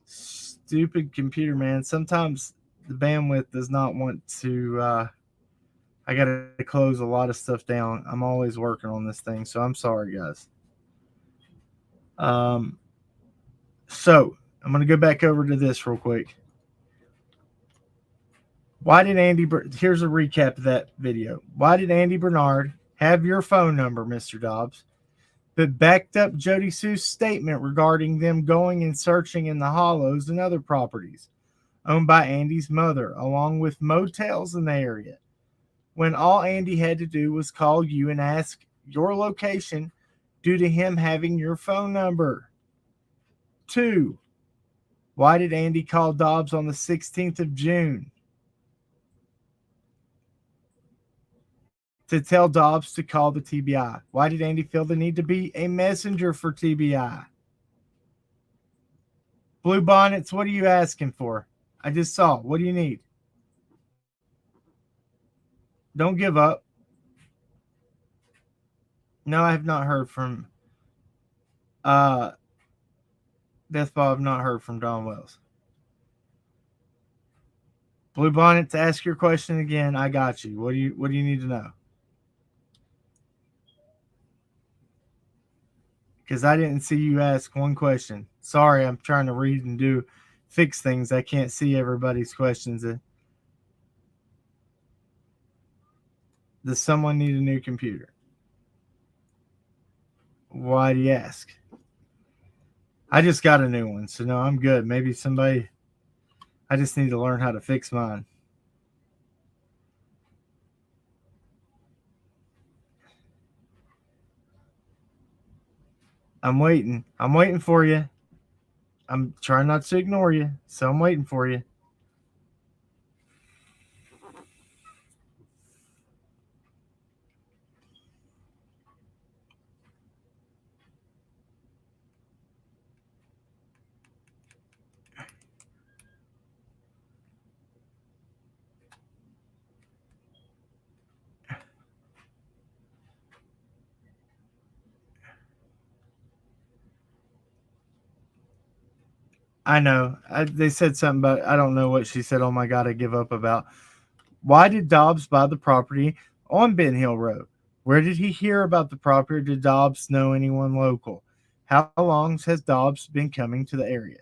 Stupid computer, man. Sometimes the bandwidth does not want to. I got to close a lot of stuff down. I'm always working on this thing, so I'm sorry, guys. So I'm going to go back over to this real quick. Why did here's a recap of that video. Why did Andy Bernard have your phone number, Mr. Dobbs, but backed up Jody Sue's statement regarding them going and searching in the hollows and other properties owned by Andy's mother, along with motels in the area, when all Andy had to do was call you and ask your location due to him having your phone number? 2, why did Andy call Dobbs on the 16th of June to tell Dobbs to call the TBI? Why did Andy feel the need to be a messenger for TBI? Blue Bonnets, what are you asking for? I just saw. What do you need? Don't give up. No, I have not heard from Deathball. I've not heard from Don Wells. Blue Bonnets, ask your question again. I got you. What do you need to know? Because I didn't see you ask one question. Sorry, I'm trying to read and fix things. I can't see everybody's questions. Does someone need a new computer? Why do you ask? I just got a new one, so no, I'm good. Maybe somebody. I just need to learn how to fix mine. I'm waiting. I'm waiting for you. I'm trying not to ignore you, so I'm waiting for you. I know. They said something about, I don't know what she said. Oh my God, I give up about. Why did Dobbs buy the property on Ben Hill Road? Where did he hear about the property? Did Dobbs know anyone local? How long has Dobbs been coming to the area?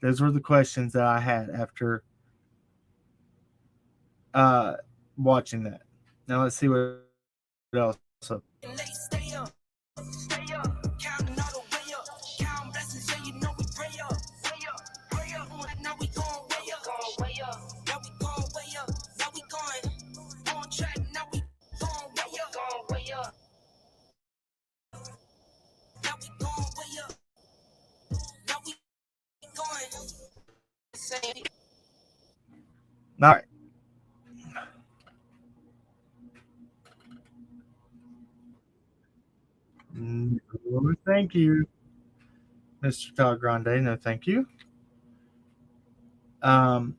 Those were the questions that I had after watching that. Now let's see what else. All right. No, thank you, Mr. Todd Grande. No, thank you. Um,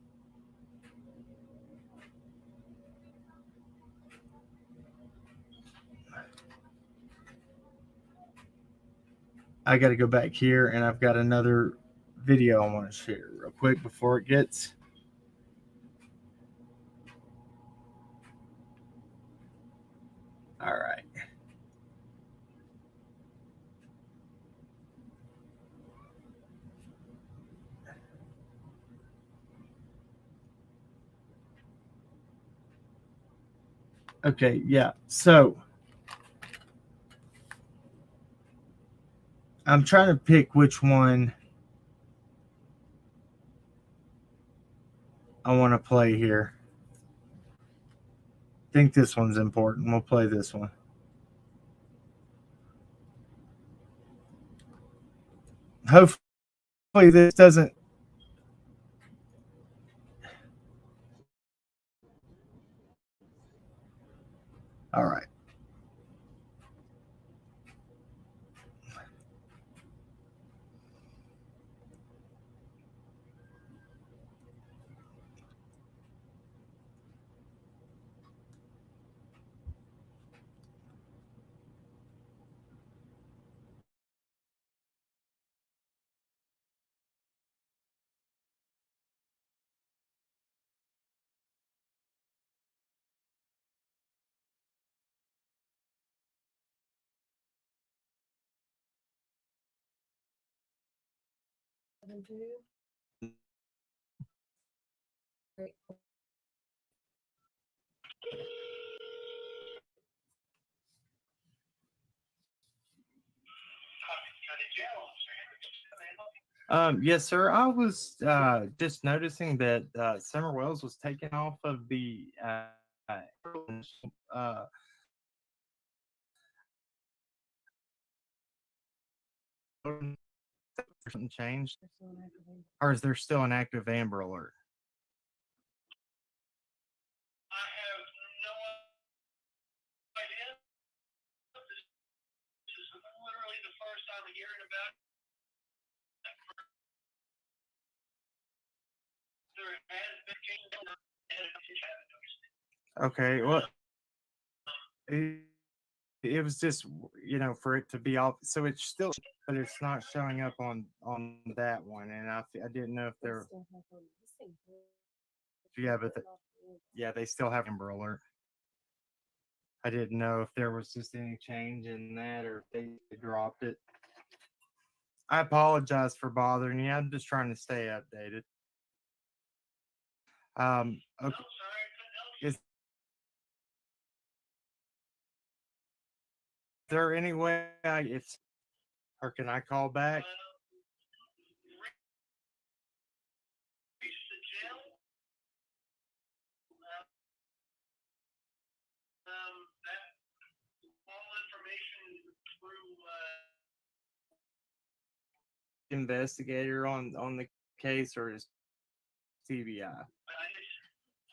I got to go back here, and I've got another video I want to share real quick before it gets. All right. Okay, yeah. So I'm trying to pick which one I want to play here. I think this one's important. We'll play this one. Hopefully, this doesn't. All right. Yes, sir. I was just noticing that Summer Wells was taken off of the uh, something changed, or is there still an active Amber Alert? Okay, well, it, it was just for it to be off, so it's still, but it's not showing up on that one, and I didn't know if there. Yeah, but yeah, they still have Amber Alert. I didn't know if there was just any change in that or if they dropped it. I apologize for bothering you. I'm just trying to stay updated. Okay. Is there any way it's, or can I call back? Investigator on the case, or is TBI?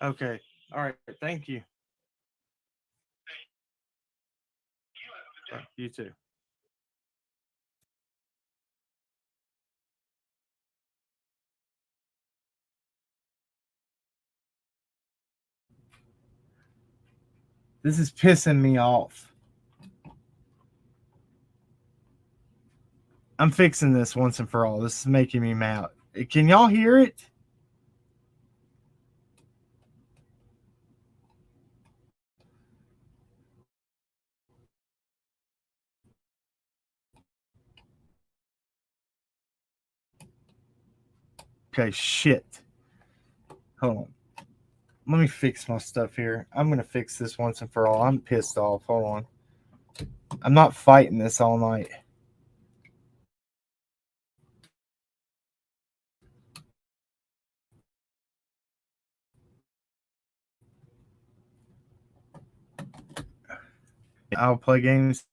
Okay. All right. Thank you. You too. This is pissing me off. I'm fixing this once and for all. This is making me mad. Can y'all hear it? Okay, shit. Hold on. Let me fix my stuff here. I'm going to fix this once and for all. I'm pissed off. Hold on. I'm not fighting this all night. I'll play games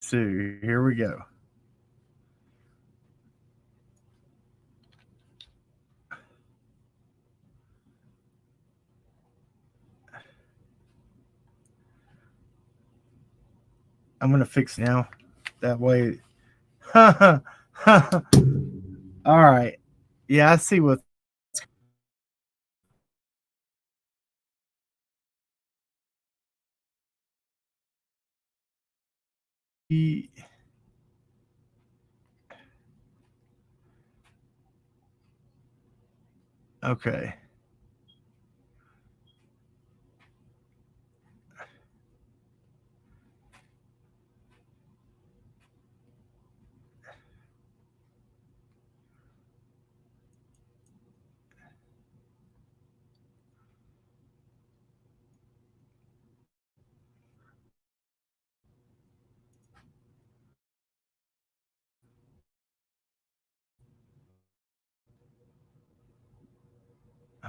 too. Here we go. I'm going to fix now. That way. All right. Yeah, I see what. Okay.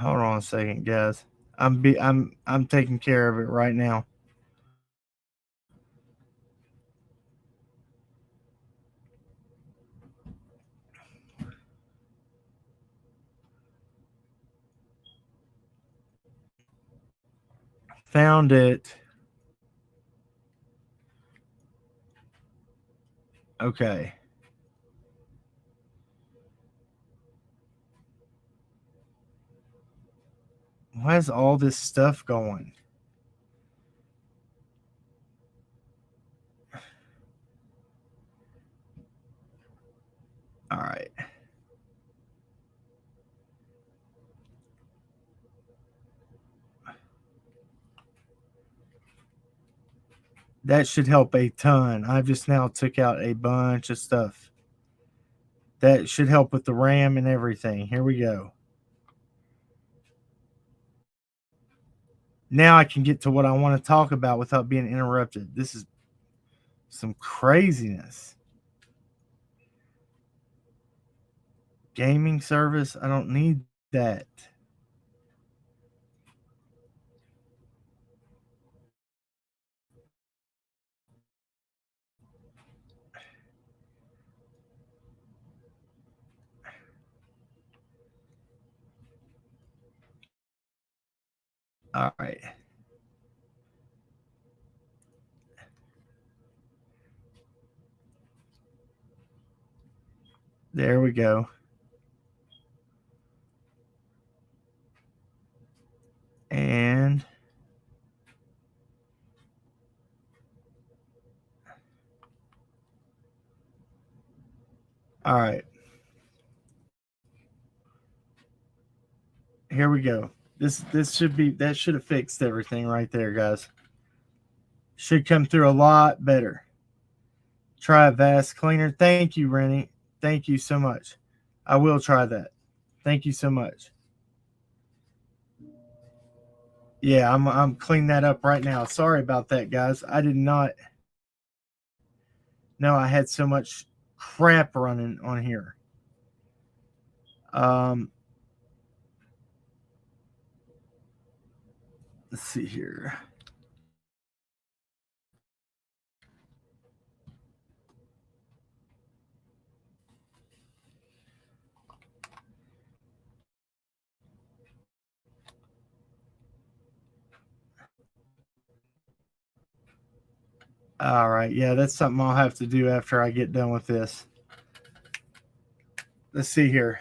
Hold on a second, guys. I'm taking care of it right now. Found it. Okay. Why is all this stuff going? All right. That should help a ton. I've just now took out a bunch of stuff. That should help with the RAM and everything. Here we go. Now I can get to what I want to talk about without being interrupted. This is some craziness. Gaming service, I don't need that. All right. There we go. And all right. Here we go. This should be that should have fixed everything right there, guys. Should come through a lot better. Try a Vast Cleaner. Thank you, Rennie. Thank you so much. I will try that. Thank you so much. Yeah, I'm cleaning that up right now. Sorry about that, guys. I did not know I had so much crap running on here. Um, let's see here. All right, yeah, that's something I'll have to do after I get done with this. Let's see here.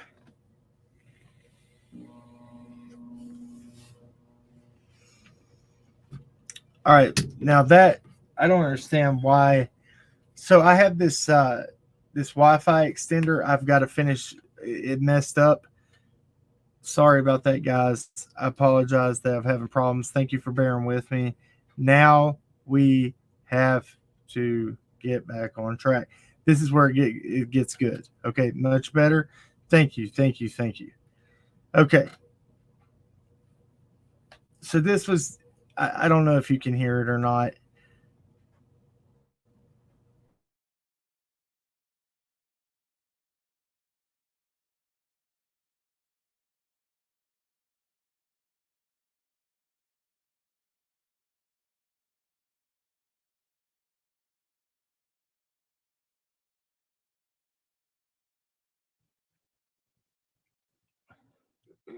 All right, now that I don't understand why. So I have this Wi-Fi extender. I've got to finish. It messed up. Sorry about that, guys. I apologize that I'm having problems. Thank you for bearing with me. Now we have to get back on track. This is where it gets good. Okay, much better. Thank you, thank you, thank you. Okay. So this was, I don't know if you can hear it or not.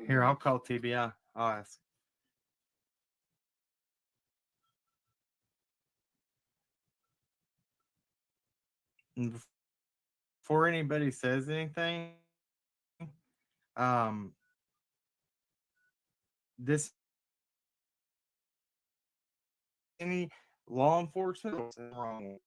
Here, I'll call TBI. I'll ask. And before anybody says anything, um, this any law enforcement wrong.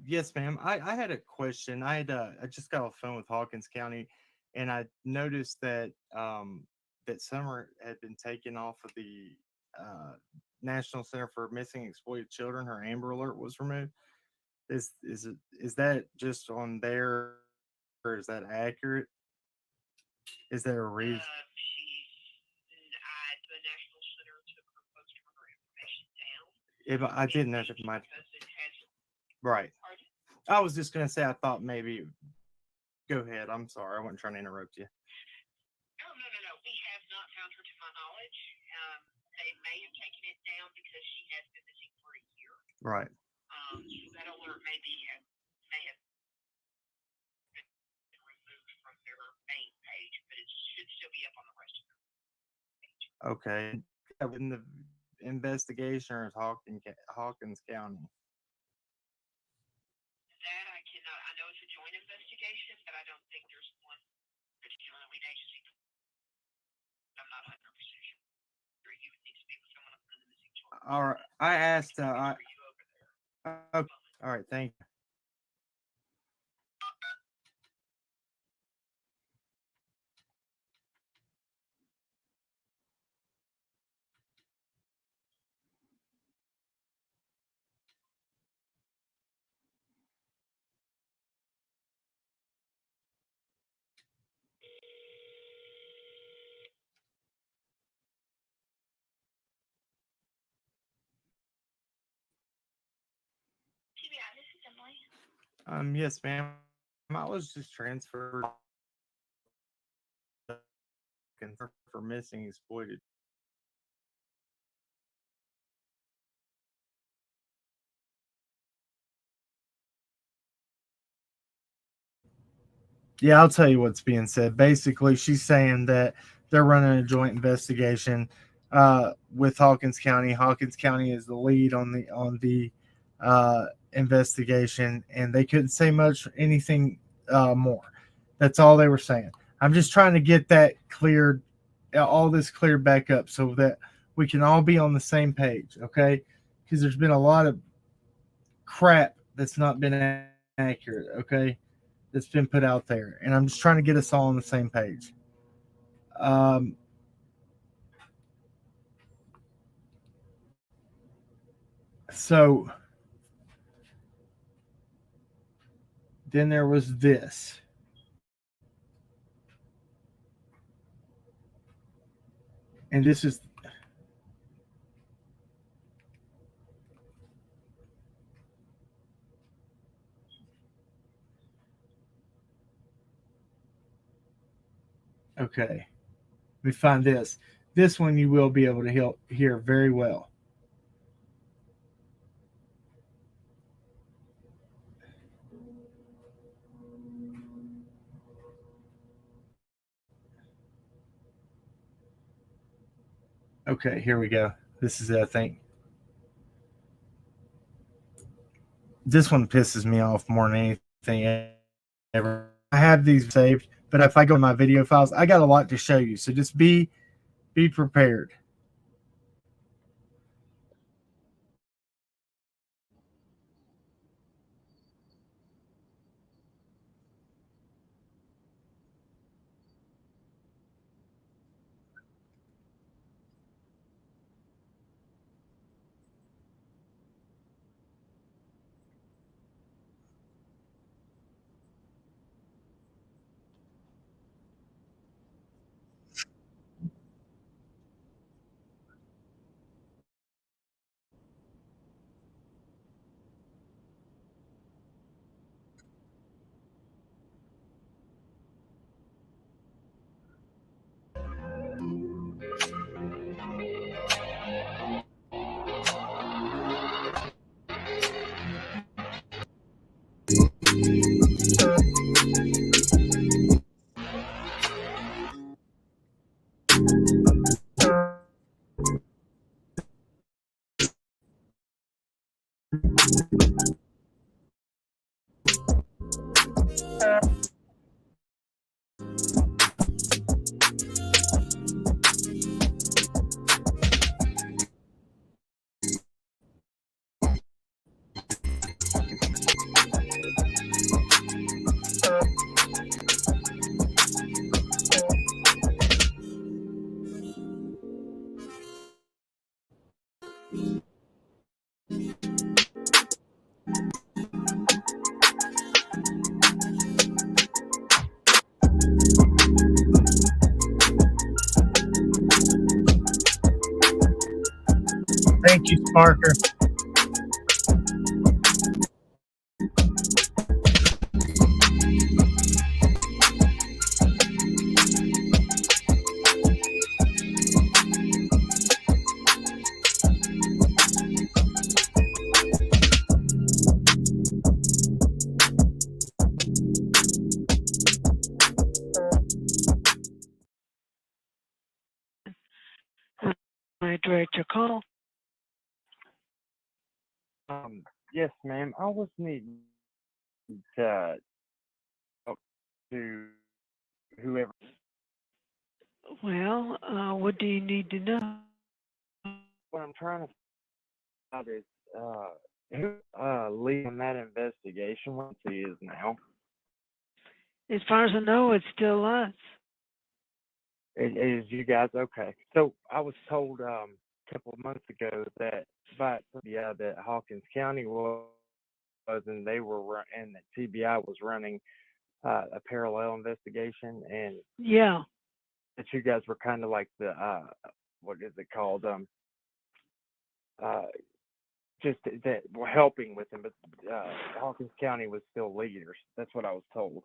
Yes, ma'am. I had a question. I just got off the phone with Hawkins County, and I noticed that that Summer had been taken off of the uh, National Center for Missing and Exploited Children. Her Amber Alert was removed. Is that just on there, or is that accurate? Is there a reason? If I didn't know if it might. Right. I was just gonna say I thought maybe. Go ahead. I'm sorry. I wasn't trying to interrupt you. Right. Okay. In the investigation or is Hawkins County? All right. I asked. Okay. All right. Thank you. Yes, ma'am. I was just transferred for missing exploited. Yeah, I'll tell you what's being said. Basically, she's saying that they're running a joint investigation with Hawkins County. Hawkins County is the lead on the investigation, and they couldn't say much anything more. That's all they were saying. I'm just trying to get that cleared, all this cleared back up, so that we can all be on the same page. Okay, because there's been a lot of crap that's not been accurate. Okay, that's been put out there, and I'm just trying to get us all on the same page. Um, so then there was this. And this is okay. Let me find this. This one you will be able to hear very well. Okay, here we go. This is it, I think. This one pisses me off more than anything ever. I have these saved, but if I go to my video files, I got a lot to show you. So just be prepared. Thank you, Sparker. I direct your call. Yes, ma'am. I was needing to talk to whoever. Well, what do you need to know? What I'm trying to find out is who leading that investigation. What he is now. As far as I know, it's still us. It is you guys okay? So I was told a couple of months ago that that Hawkins County was and they were and that TBI was running a parallel investigation, and Yeah. that you guys were kind of like the what is it called just that were helping with them, but Hawkins County was still leaders. That's what I was told.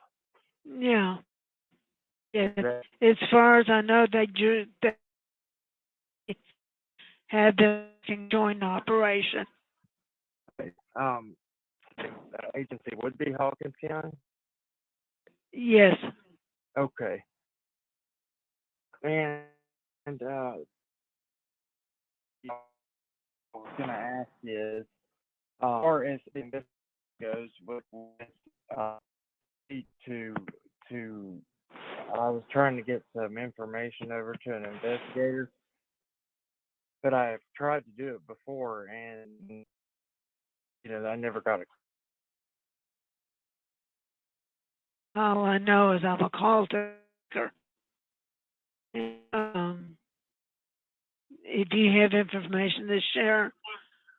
Yeah. Yeah. Right. As far as I know, they had the joint operation. Agency would be Hawkins County. Yes. Okay. And I was gonna ask is, or as the investigation goes, with to I was trying to get some information over to an investigator, but I've tried to do it before, and I never got it. All I know is I'm a call taker. If you have information to share,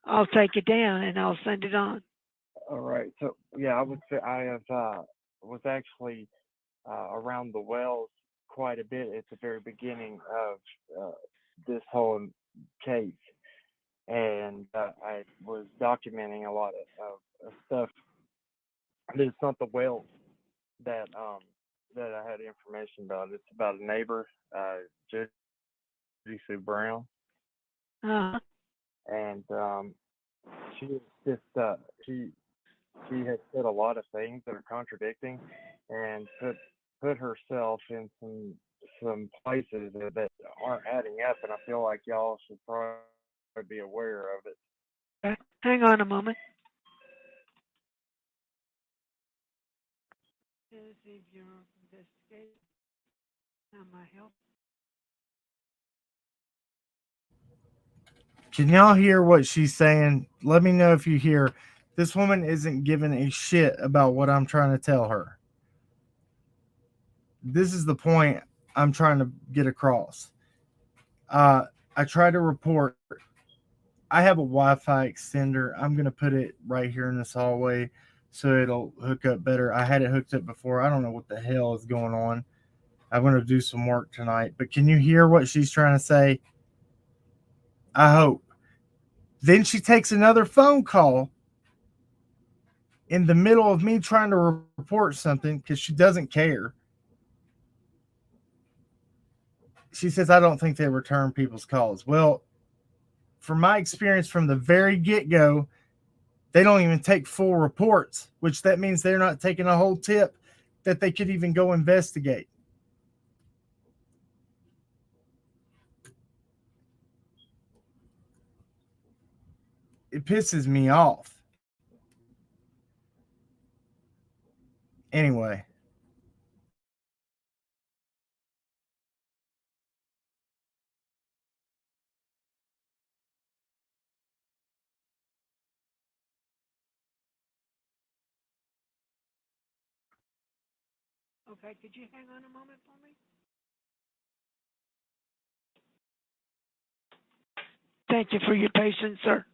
I'll take it down and I'll send it on. All right. So yeah, was actually around the wells quite a bit at the very beginning of this whole case, and I was documenting a lot of stuff. But it's not the wells that I had information about. It's about a neighbor, Judy Sue Brown, and she was just she had said a lot of things that are contradicting, and put herself in some places that aren't adding up, and I feel like y'all should probably be aware of it. Okay. Hang on a moment. Can y'all hear what she's saying? Let me know if you hear. This woman isn't giving a shit about what I'm trying to tell her. This is the point I'm trying to get across. I try to report. I have a Wi-Fi extender. I'm gonna put it right here in this hallway so it'll hook up better. I had it hooked up before. I don't know what the hell is going on. I'm gonna do some work tonight. But can you hear what she's trying to say? I hope. Then she takes another phone call in the middle of me trying to report something because she doesn't care. She says, I don't think they return people's calls. Well, from my experience from the very get-go, they don't even take full reports, which that means they're not taking a whole tip that they could even go investigate. It pisses me off. Anyway. Okay, could you hang on a moment for me? Thank you for your patience, sir.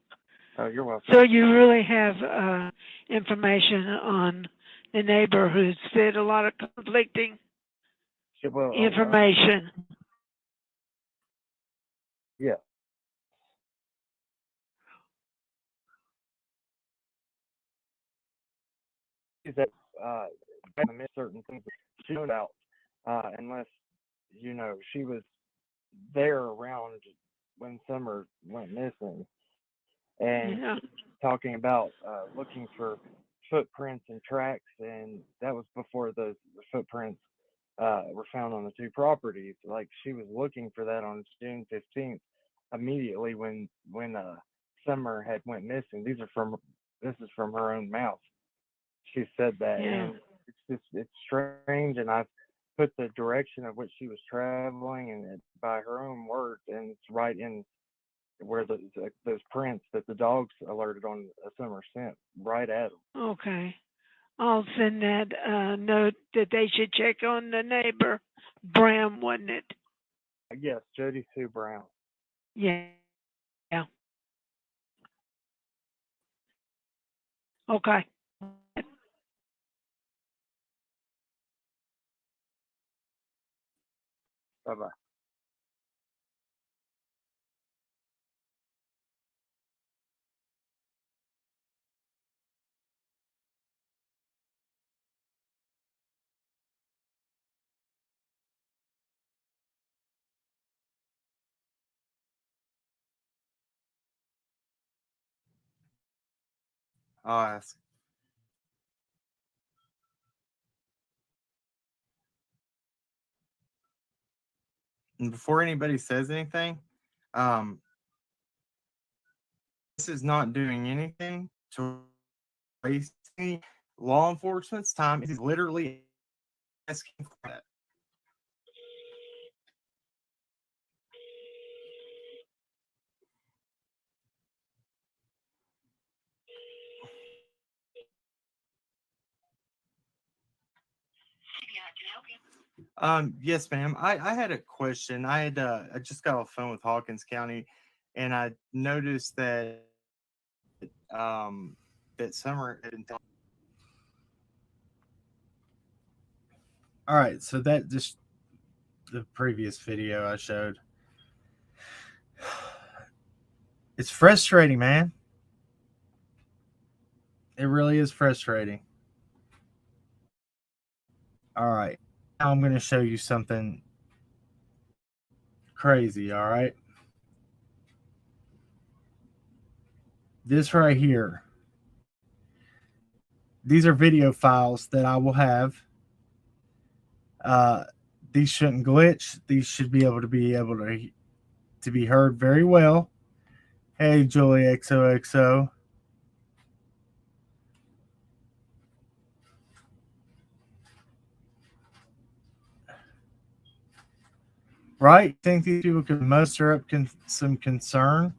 You're welcome. So you really have information on the neighbor who's said a lot of conflicting information. Yeah. that miss certain things she found out unless she was there around when Summer went missing, and Yeah. talking about looking for footprints and tracks, and that was before the footprints were found on the two properties. Like, she was looking for that on June 15th, immediately when Summer had went missing. This is from her own mouth. She said that, Yeah. and it's strange. And I've put the direction of which she was traveling, and by her own words, and it's right in where those prints that the dogs alerted on a Summer scent, right at them. Okay. I'll send that note that they should check on the neighbor. Bram, wasn't it? Yes, Jody Sue Brown. Yeah. Yeah. Okay. Bye bye. I'll ask. And before anybody says anything, this is not doing anything to waste any law enforcement's time. It is literally asking for that. Yes, ma'am. I had a question. I just got off the phone with Hawkins County, and I noticed that that Summer had been telling. All right, so that just the previous video I showed. It's frustrating, man. It really is frustrating. All right, now I'm going to show you something crazy. All right, this right here. These are video files that I will have. These shouldn't glitch. These should be able to be heard very well. Hey, Julie XOXO. Right? Think these people can muster up some concern?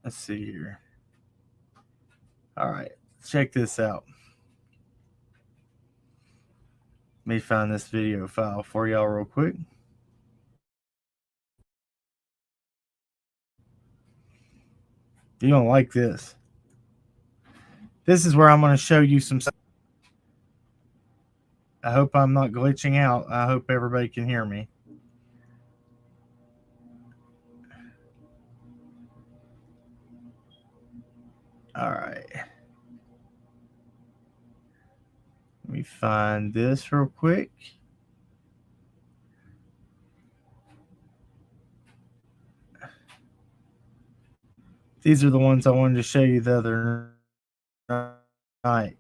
Let's see here. All right, check this out. Let me find this video file for y'all real quick. You don't like this. This is where I'm going to show you some. I hope I'm not glitching out. I hope everybody can hear me. All right. Let me find this real quick. These are the ones I wanted to show you the other night.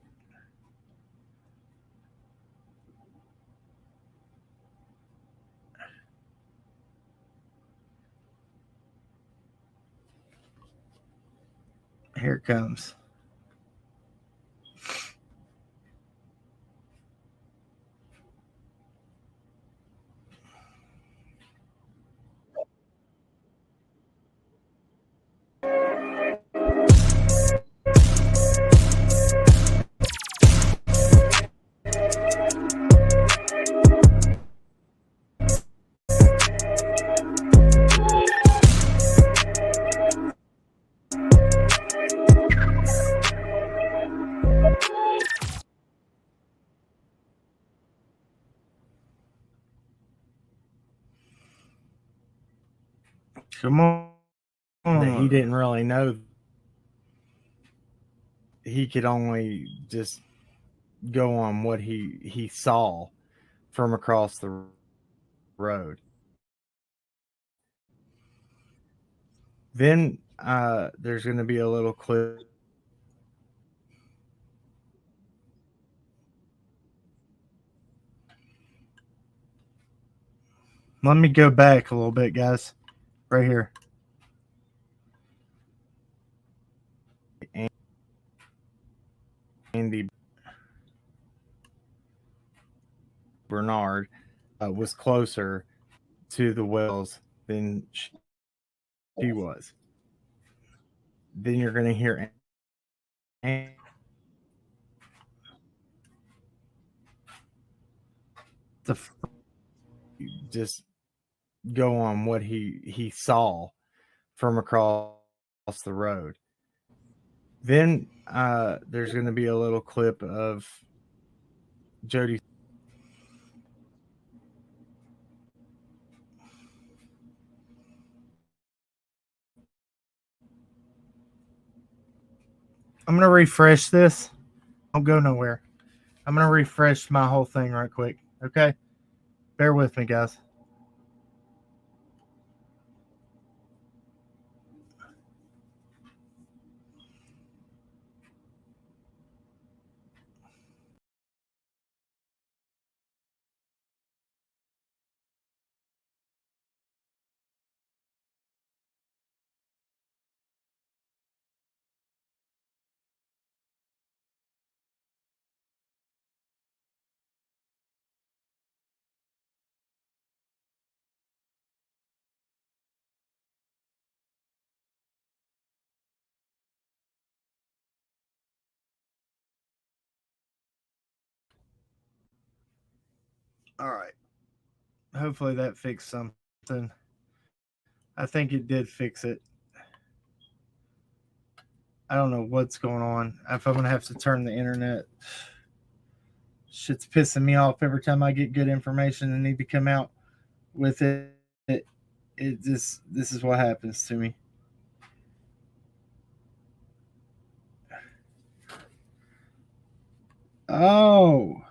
Here it comes. Come on. that he didn't really know. He could only just go on what he saw from across the road. Then there's going to be a little clip. Let me go back a little bit, guys. Right here. Andy Bernard was closer to the Wells than she was. Then you're going to hear the just go on what he saw from across the road. Then there's going to be a little clip of Jody. I'm going to refresh this. Don't go nowhere. I'm going to refresh my whole thing right quick. Okay? Bear with me, guys. All right. Hopefully that fixed something. I think it did fix it. I don't know what's going on. If I'm going to have to turn the internet. Shit's pissing me off every time I get good information and need to come out with it. This is what happens to me. Oh.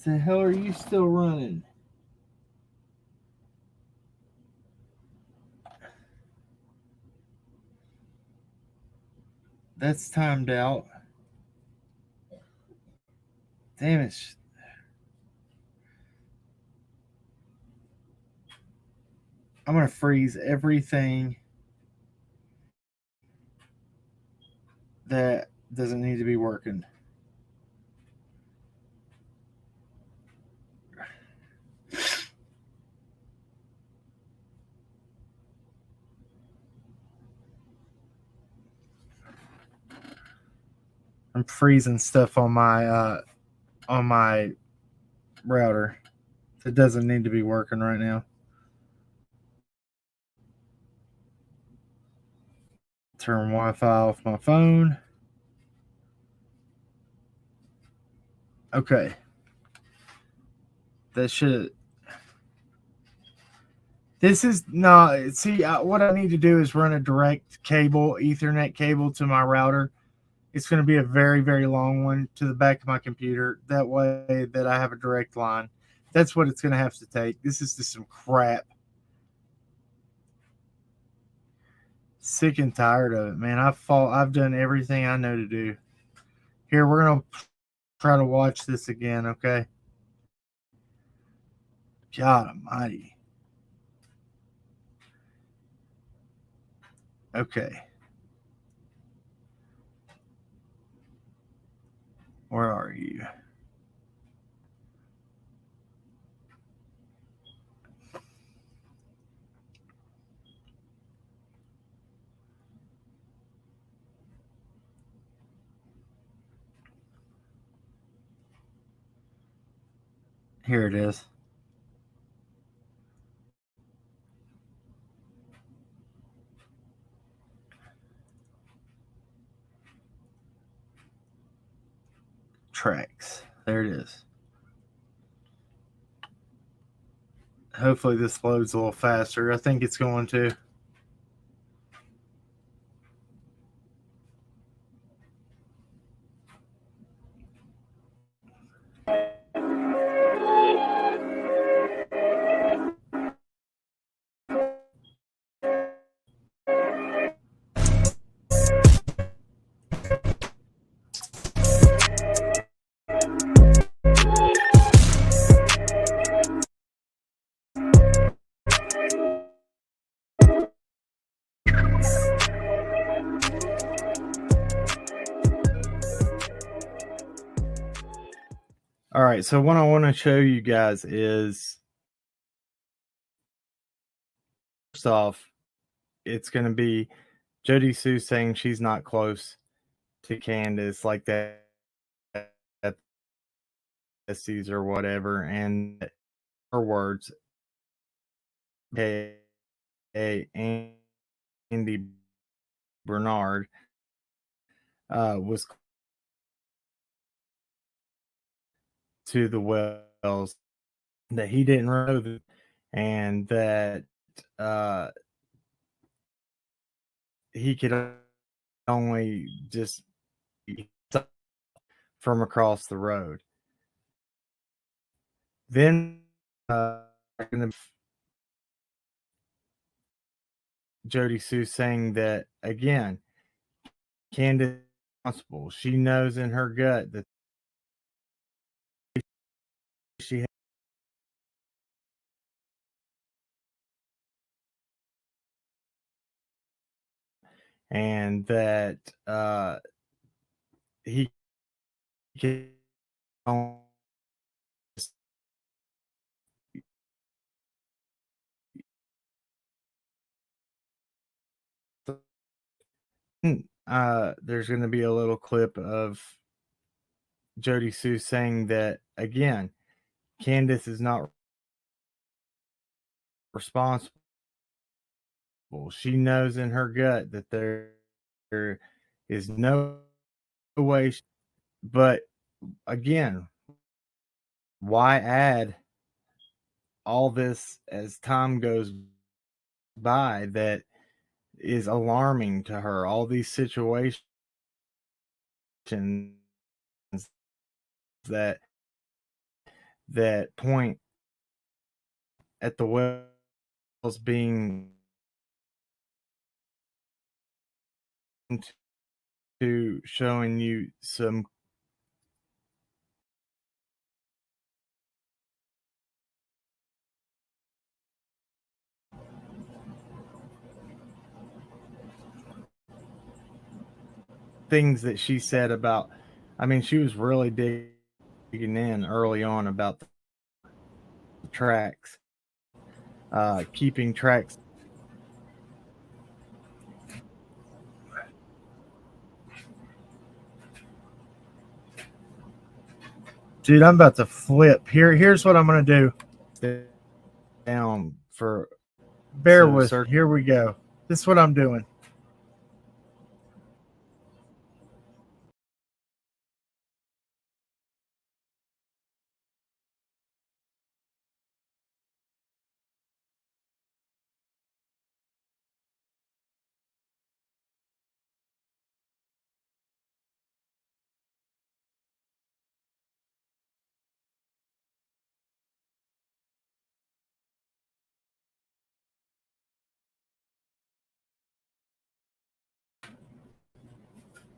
The hell are you still running? That's timed out. Damn it. I'm going to freeze everything that doesn't need to be working. I'm freezing stuff on my router that doesn't need to be working right now. Turn Wi-Fi off my phone. Okay. That should. This is no. See, what I need to do is run a direct cable, Ethernet cable to my router. It's going to be a very, very long one to the back of my computer. That way, that I have a direct line. That's what it's going to have to take. This is just some crap. Sick and tired of it, man. I've done everything I know to do. Here, we're going to try to watch this again, okay? God almighty. Okay. Where are you? Here it is. Tracks. There it is. Hopefully this loads a little faster. I think it's going to. All right, so what I want to show you guys is, first off, it's going to be Jody Sue saying she's not close to Candace like that at Caesar or whatever, and her words, okay, Andy Bernard was to the wells, that he didn't know them, and that he could only just from across the road. Then Jody Sue saying that again, Candace is responsible. She knows in her gut that she and that he can there's going to be a little clip of Jody Sue saying that again, Candace is not responsible. She knows in her gut that there is no way, but again, why add all this as time goes by that is alarming to her? All these situations that point at the wells being to showing you some things that she said about, I mean, she was really digging in early on about the tracks, keeping tracks. Dude, I'm about to flip. Here's what I'm going to do. Down for, bear with. Here we go. This is what I'm doing.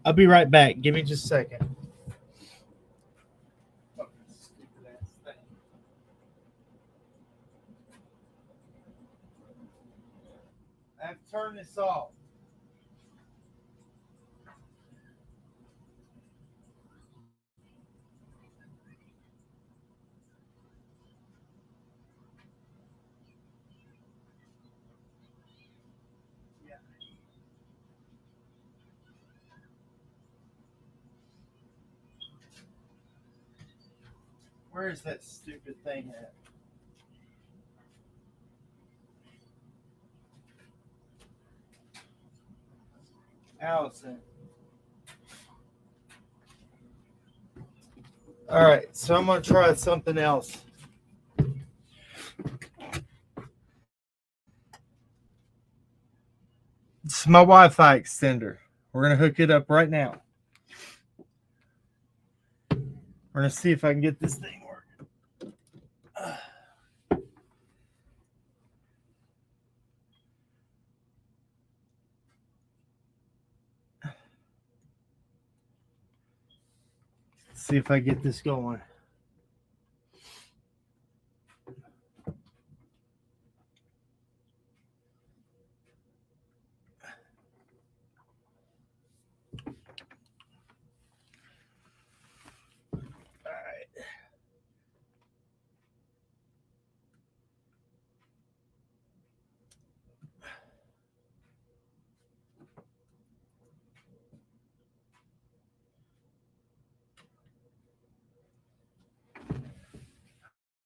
I'll be right back. Give me just a second. I have to turn this off. Where is that stupid thing at? Allison. All right, so I'm going to try something else. my Wi-Fi extender. We're gonna hook it up right now. We're gonna see if I can get this thing working. See if I get this going.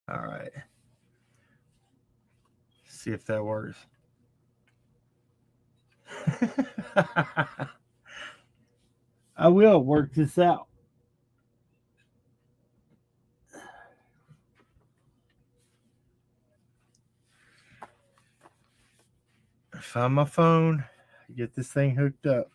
All right. See if that works. I will work this out. Find my phone, get this thing hooked up.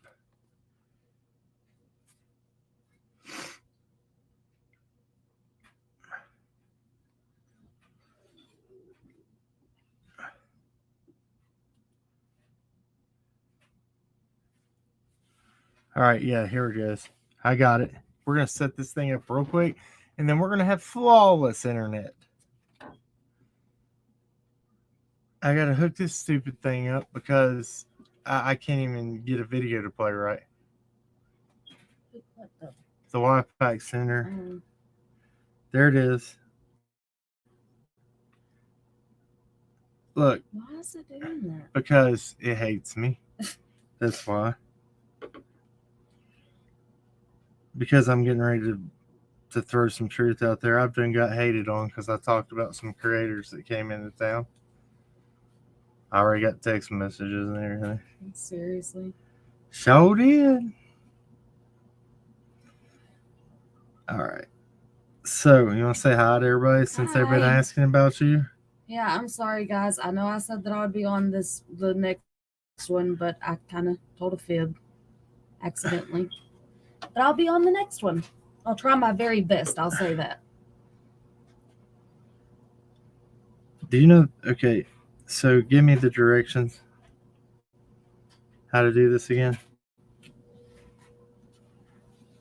All right, yeah, here it goes. I got it. We're going to set this thing up real quick, and then we're going to have flawless internet. I got to hook this stupid thing up because I can't even get a video to play right. The Wi-Fi extender. There it is. Look. Why is it doing that? Because it hates me. That's why. Because I'm getting ready to throw some truth out there. I've been got hated on because I talked about some creators that came into town. I already got text messages and everything. Seriously? Sure did. All right. So, you want to say hi to everybody since they've been asking about you? Yeah, I'm sorry, guys. I know I said that I would be on the next one, but I kind of told a fib accidentally. But I'll be on the next one. I'll try my very best. I'll say that. Do you know? Okay, so give me the directions. How to do this again?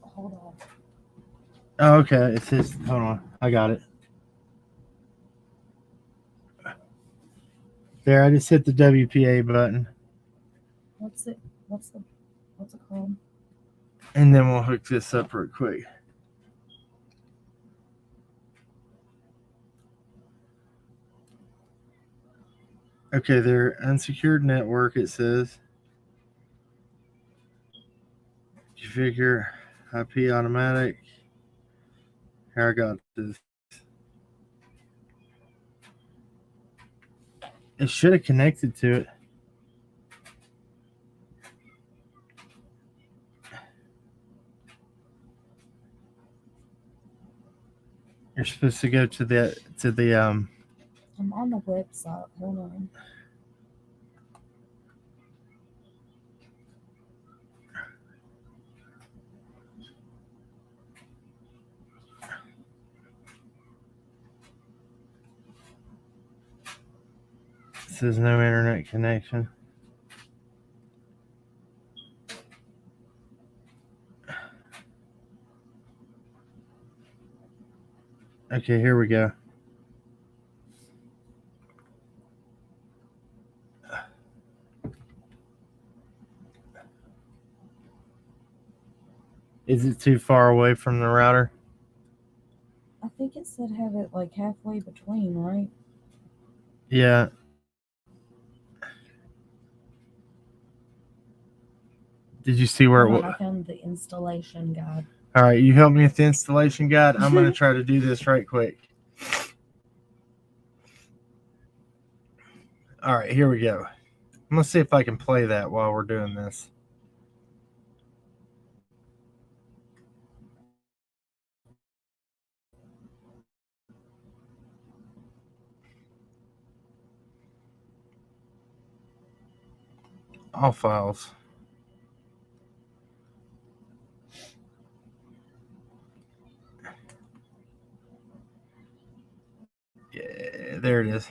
Hold on. Oh, okay. It says, hold on. I got it. There, I just hit the WPA button. What's it called? And then we'll hook this up real quick. Okay, there, unsecured network, it says. Configure IP automatic. Here, I got this. It should have connected to it. You're supposed to go to the I'm on the website. Hold on. It says no internet connection. Okay, here we go. Is it too far away from the router? I think it said have it like halfway between, right? Yeah. Did you see where it was? I found the installation guide. All right, you help me with the installation guide. I'm going to try to do this right quick. All right, here we go. I'm going to see if I can play that while we're doing this. All files. There it is.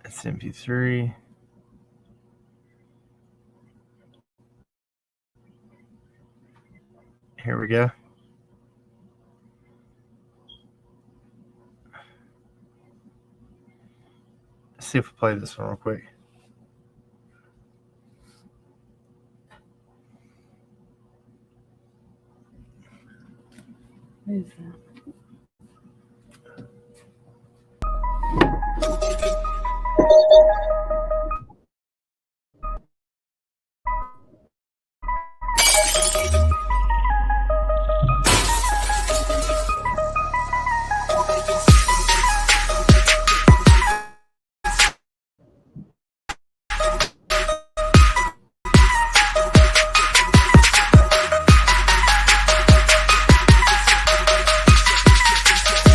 It's MP3. Here we go. Let's see if we play this one real quick. Who's that?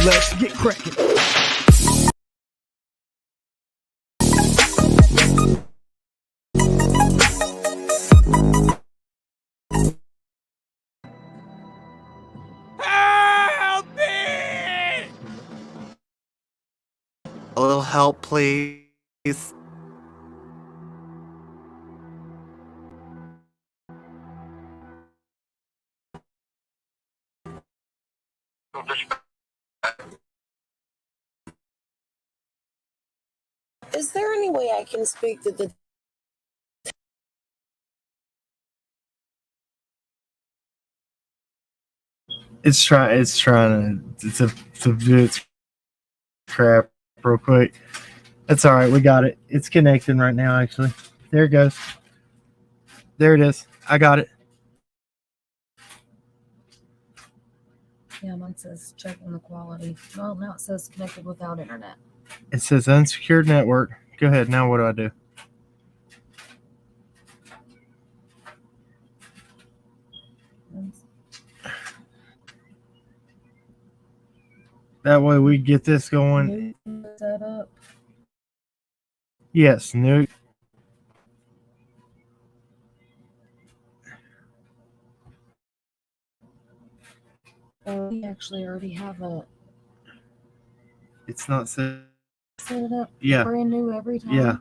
Let's get cracking. Help me! A little help, please. Is there any way I can speak to the It's trying to do its crap real quick. That's all right. We got it. It's connecting right now, actually. There it goes. There it is. I got it. Yeah, mine says checking the quality. Well, now it says connected without internet. It says unsecured network. Go ahead. Now what do I do? That way we get this going. New setup. Yes, new. We actually already have It's not set. set it up. Yeah. Brand new every time. Yeah.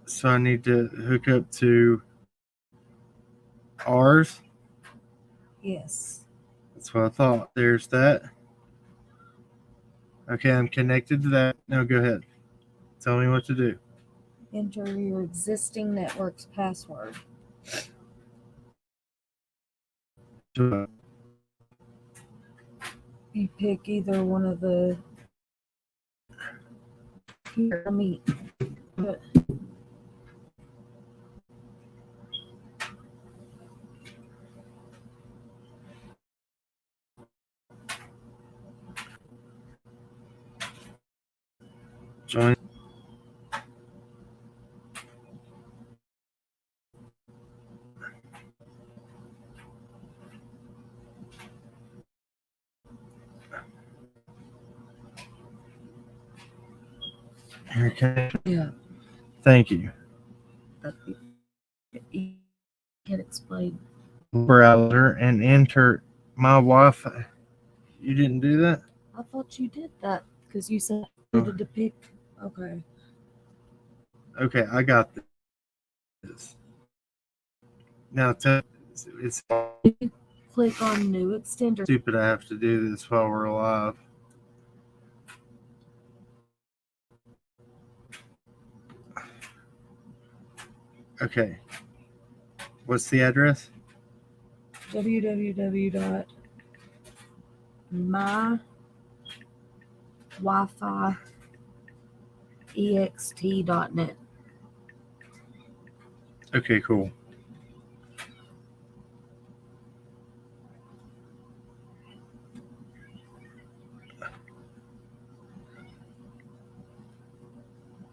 So I need to hook up to ours. Yes. That's what I thought. There's that. Okay, I'm connected to that. Now go ahead. Tell me what to do. Enter your existing network's password. You pick either one of the. Here, let me. Join. Okay. Yeah. Thank you. You can explain. Browser and enter my Wi-Fi. You didn't do that? I thought you did that because you said you needed to pick. Okay. Okay, I got this. Now it's Click on new extender. stupid I have to do this while we're live. Okay. What's the address? www.mywifi.ext.net. Okay, cool.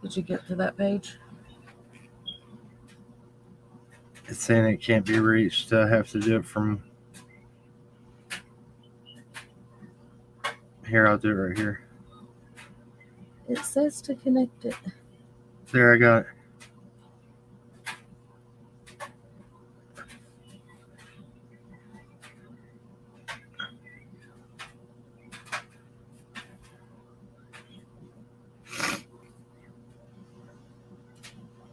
Did you get to that page? It's saying it can't be reached. I have to do it from here. I'll do it right here. It says to connect it. There, I got it.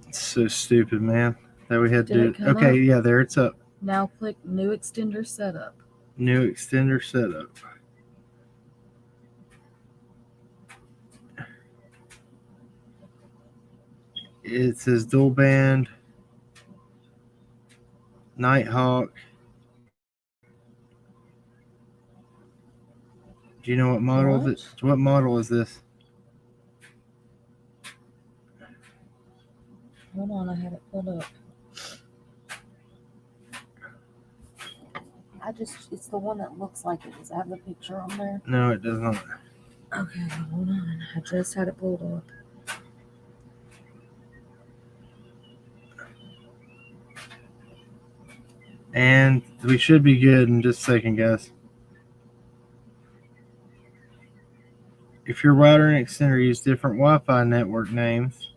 It's so stupid, man. That we had to Did do it come Okay, up? yeah, there it's up. Now click New Extender Setup. New extender setup. It says dual band, Nighthawk. Do you know what model What? is it? What model is this? Hold on, I had it pulled up. It's the one that looks like it. Does it have the picture on there? No, it does not. Okay, hold on. I just had it pulled up. And we should be good in just a second, guys. If your router and extender use different Wi-Fi network names,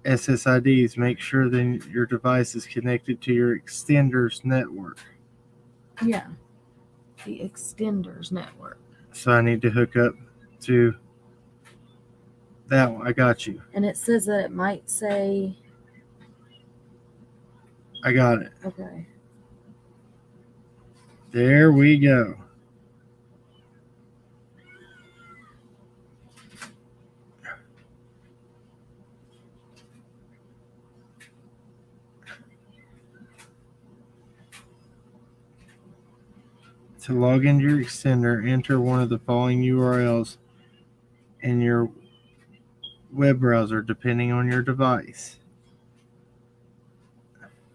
SSIDs, make sure that your device is connected to your extender's network. Yeah. The Extenders Network. So I need to hook up to that one. I got you. And it says that it might say, I got it. okay. There we go. To log into your extender, enter one of the following URLs in your web browser, depending on your device.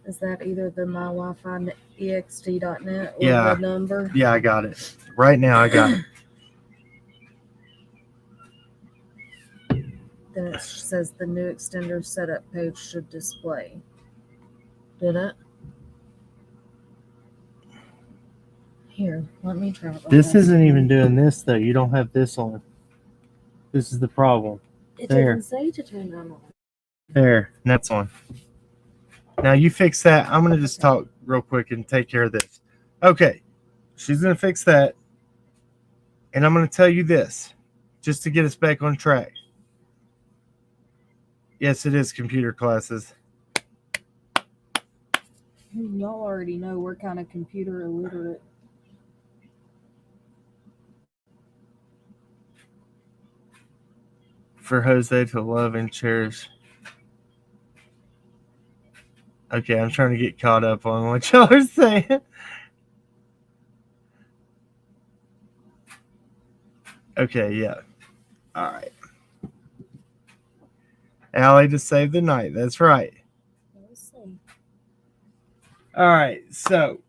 Is that either the mywifi.ext.net or Yeah. the number? Yeah, I got it. Right now, I got it. Then it says the new extender setup page should display. Did it? Here, let me try it. This isn't even doing this, though. You don't have this on. This is the problem. It There. didn't say to turn that on. There. That's on. Now, you fix that. I'm going to just talk real quick and take care of this. Okay. She's going to fix that. And I'm going to tell you this, just to get us back on track. Yes, it is computer classes. Y'all already know we're kind of computer illiterate. For Jose to love and cherish. Okay, I'm trying to get caught up on what y'all are saying. Okay, yeah. All right. Allie to save the night. That's right. Let's see. All right, so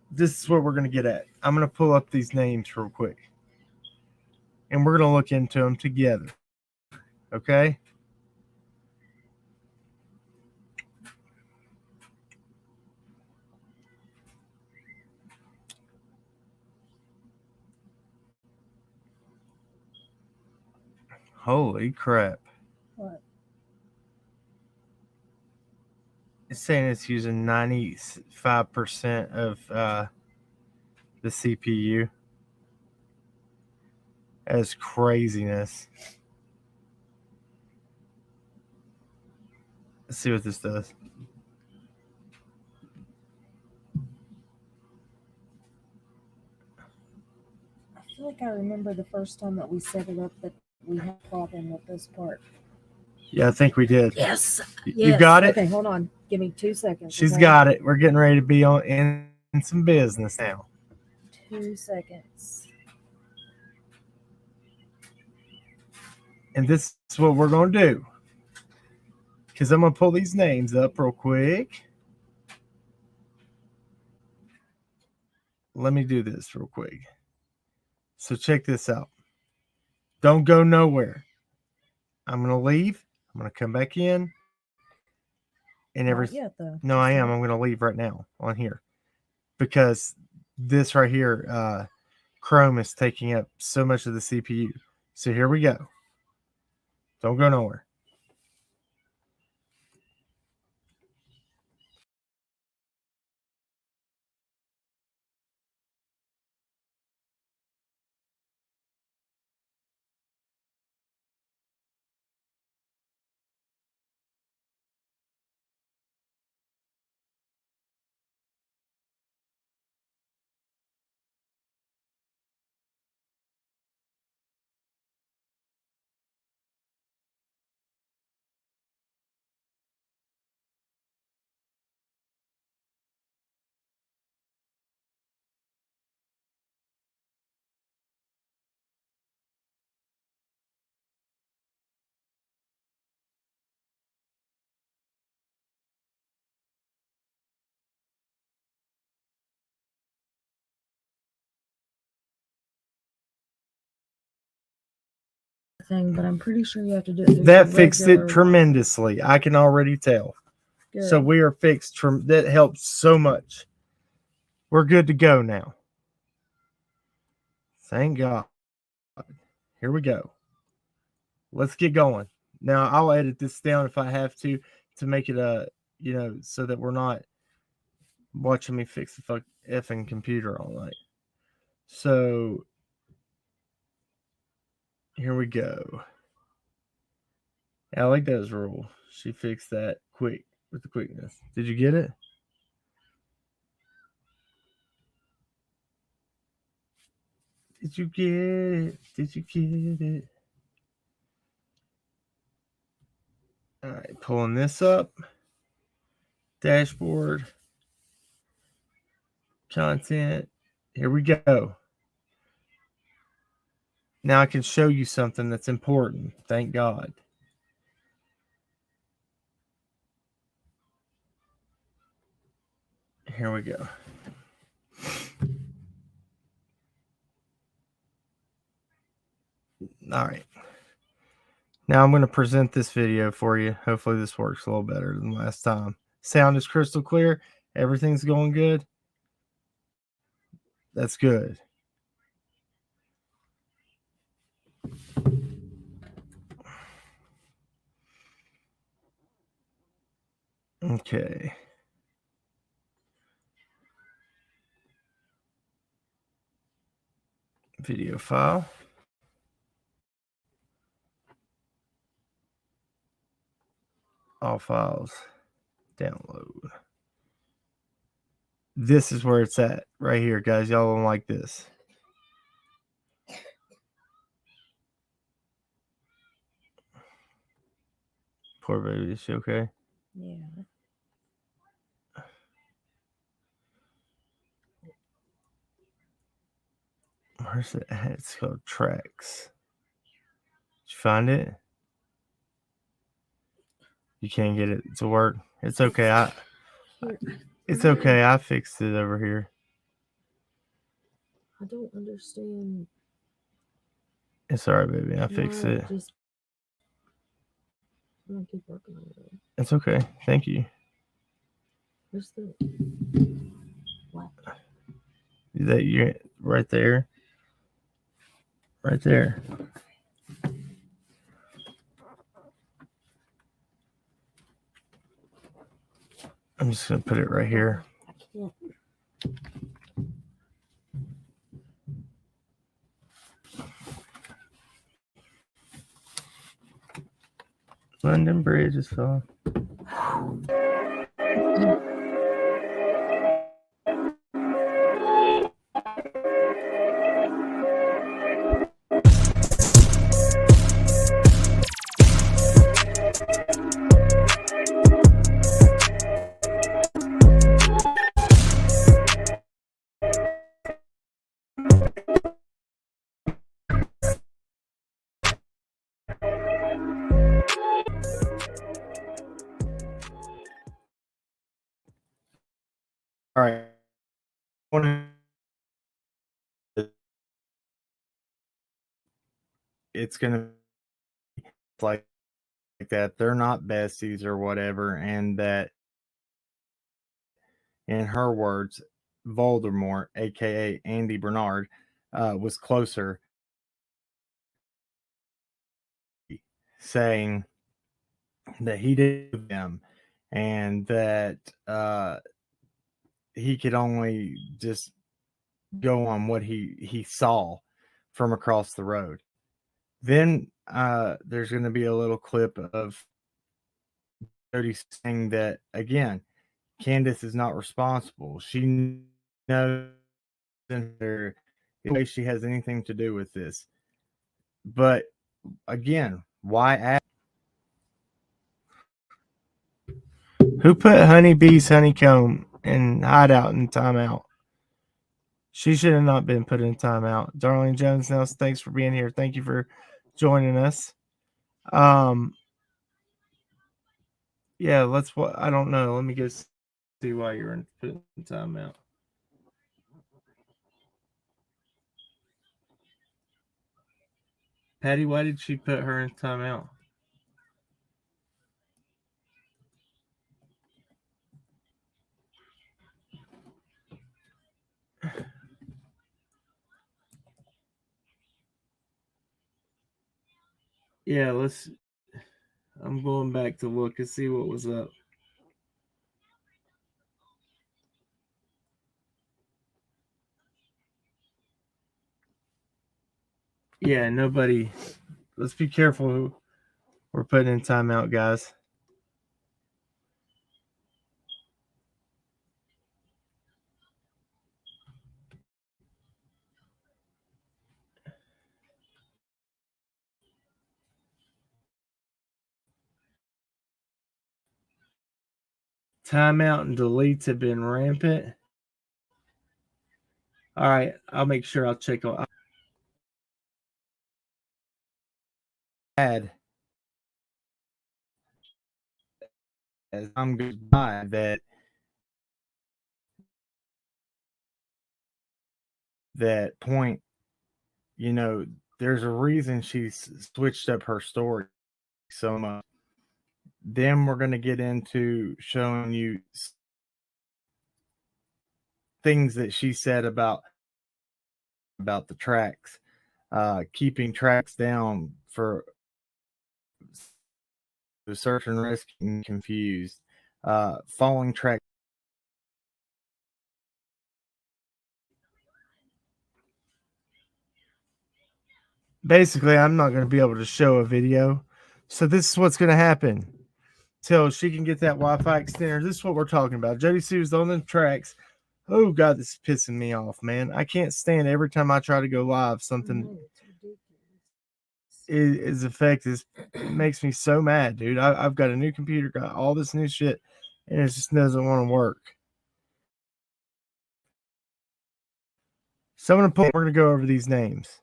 this is what we're going to get at. I'm going to pull up these names real quick. And we're going to look into them together. Okay? Holy crap. What? It's saying it's using 95% of the CPU. That's craziness. Let's see what this does. I feel like I remember the first time that we set it up that we had a problem with this part. Yeah, I think we did. Yes. You got it? Okay, hold on. Give me 2 seconds. She's okay? got it. We're getting ready to be on in some business now. 2 seconds. And this is what we're going to do. Because I'm going to pull these names up real quick. Let me do this real quick. So check this out. Don't go nowhere. I'm going to leave. I'm going to come back in. And Not yet, though. No, I am. I'm going to leave right now on here. Because this right here, Chrome is taking up so much of the CPU. So here we go. Don't go nowhere. Thing, but I'm pretty sure you have to do it through That the fixed regular it one. tremendously. I can already tell. Good. So we are fixed. That helps so much. We're good to go now. Thank God. Here we go. Let's get going. Now I'll edit this down if I have to make it so that we're not watching me fix the effing computer all night. So here we go. I like those rules. She fixed that quick with the quickness. Did you get it? Did you get it? Did you get it? All right, pulling this up. Dashboard. Content. Here we go. Now I can show you something that's important. Thank God. Here we go. All right. Now I'm going to present this video for you. Hopefully this works a little better than last time. Sound is crystal clear. Everything's going good. That's good. Okay. Video file. All files. Download. This is where it's at right here, guys. Y'all don't like this. Poor baby. Is she okay? Yeah. Where's it at? It's called Tracks. Did you find it? You can't get it to work. It's okay. It's okay. I fixed it over here. I don't understand. It's all right, baby. I fixed it. I'm gonna keep working on it. It's okay. Thank you. Where's the what? That you right there. Right there. I'm just gonna put it right here. I can't. London Bridge is fine. All right. It's gonna be like that. They're not besties or whatever, and that, in her words, Voldemort, aka Andy Bernard, was closer. saying that he did them and that he could only just go on what he saw from across the road. Then there's going to be a little clip of Jody saying that again, Candace is not responsible. She knows in her way she has anything to do with this. But again, why ask? Who put Honeybee's honeycomb in hideout and timeout? She should have not been put in timeout. Darlene Jones Nelson, thanks for being here. Thank you for joining us. Yeah, let's what I don't know. Let me go see why you're in put in timeout. Patty, why did she put her in timeout? Yeah, I'm going back to look and see what was up. Yeah, nobody. Let's be careful who we're putting in timeout, guys. Timeout and deletes have been rampant. All right, I'll make sure I'll check on. As time goes by, that point, you know, there's a reason she's switched up her story so much. Then we're going to get into showing you things that she said about the tracks, keeping tracks down for the search and rescue and confused, following track. Basically, I'm not going to be able to show a video. So this is what's going to happen. Till she can get that Wi-Fi extender. This is what we're talking about. Jody Sue's on the tracks. Oh, God, this is pissing me off, man. I can't stand every time I try to go live, something is effective. It makes me so mad, dude. I've got a new computer, got all this new shit, and it just doesn't want to work. So we're going to go over these names.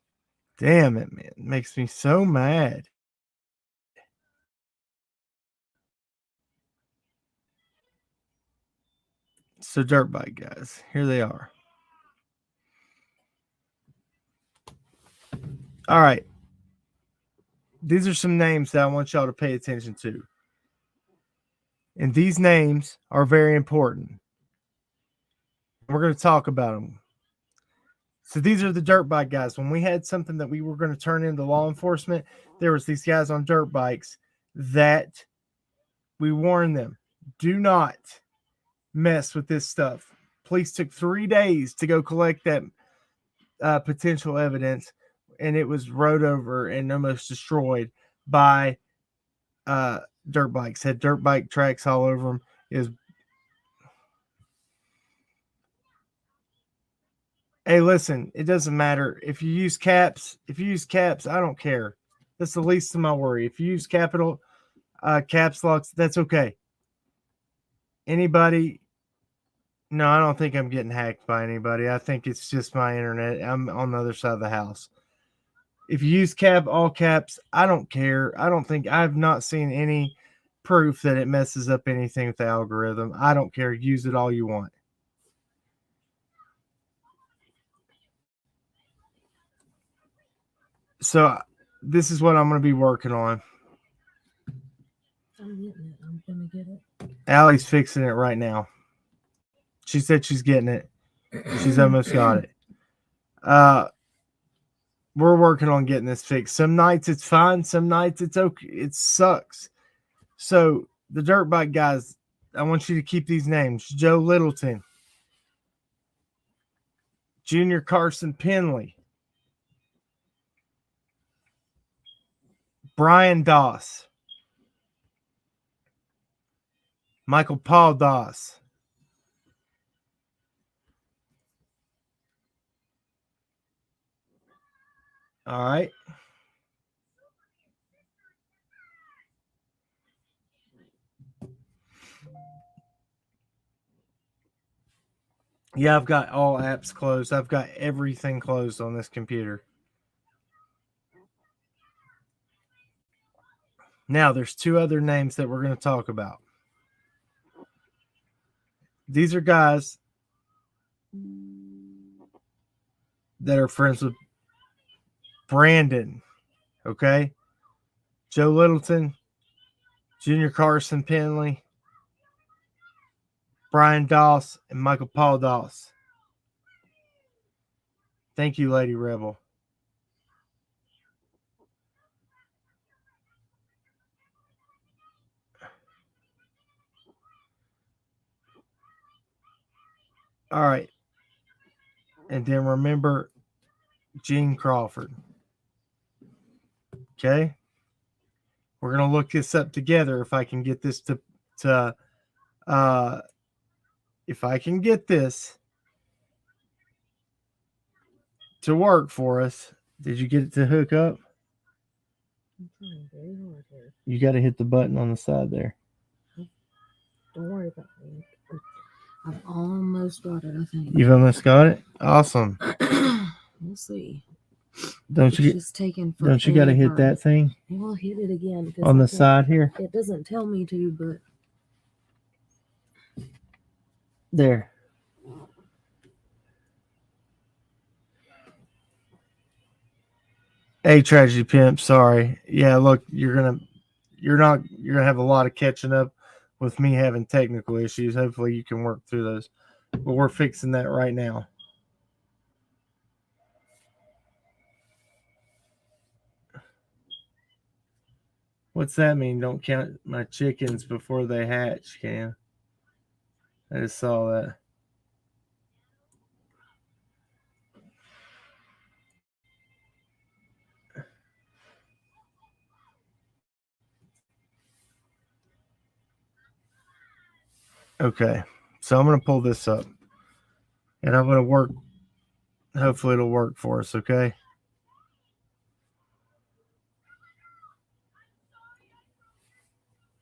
Damn it, man. It makes me so mad. So dirt bike guys, here they are. All right. These are some names that I want y'all to pay attention to. And these names are very important. We're going to talk about them. So these are the dirt bike guys. When we had something that we were going to turn into law enforcement, there was these guys on dirt bikes that we warned them, do not mess with this stuff. Police took 3 days to go collect that potential evidence, and it was rode over and almost destroyed by dirt bikes. Had dirt bike tracks all over them. Hey, listen, it doesn't matter if you use caps. If you use caps, I don't care. That's the least of my worry. If you use capital caps locks, that's okay. Anybody? No, I don't think I'm getting hacked by anybody. I think it's just my internet. I'm on the other side of the house. If you use all caps, I don't care. I've not seen any proof that it messes up anything with the algorithm. I don't care. Use it all you want. So this is what I'm going to be working on. I'm getting it. I'm going to get it. Allie's fixing it right now. She said she's getting it. She's almost got it. we're working on getting this fixed. Some nights it's fine, some nights it's okay. It sucks. So the dirt bike guys, I want you to keep these names: Joe Littleton, Junior Carson Penley, Brian Doss, Michael Paul Doss, all right. Yeah, I've got all apps closed. I've got everything closed on this computer. Now, there's two other names that we're going to talk about. These are guys that are friends with Brandon, okay? Joe Littleton, Junior Carson Penley, Brian Doss, and Michael Paul Doss. Thank you, Lady Rebel. All right. And then remember Gene Crawford. Okay? We're going to look this up together if I can get this to if I can get this to work for us. Did you get it to hook up? I'm trying very hard here. You got to hit the button on the side there. Don't worry about me. I've almost got it, I think. You've almost got it? Awesome. We'll see. Don't It's you just taking don't you got to hit that thing We'll hit it again. Because on the side here? It doesn't tell me to, but There. Hey, Tragedy Pimp, sorry. Yeah, look, you're gonna have a lot of catching up with me having technical issues. Hopefully you can work through those. But we're fixing that right now. What's that mean? Don't count my chickens before they hatch, Cam. I just saw that. Okay, so I'm going to pull this up. And I'm going to work. Hopefully it'll work for us, okay?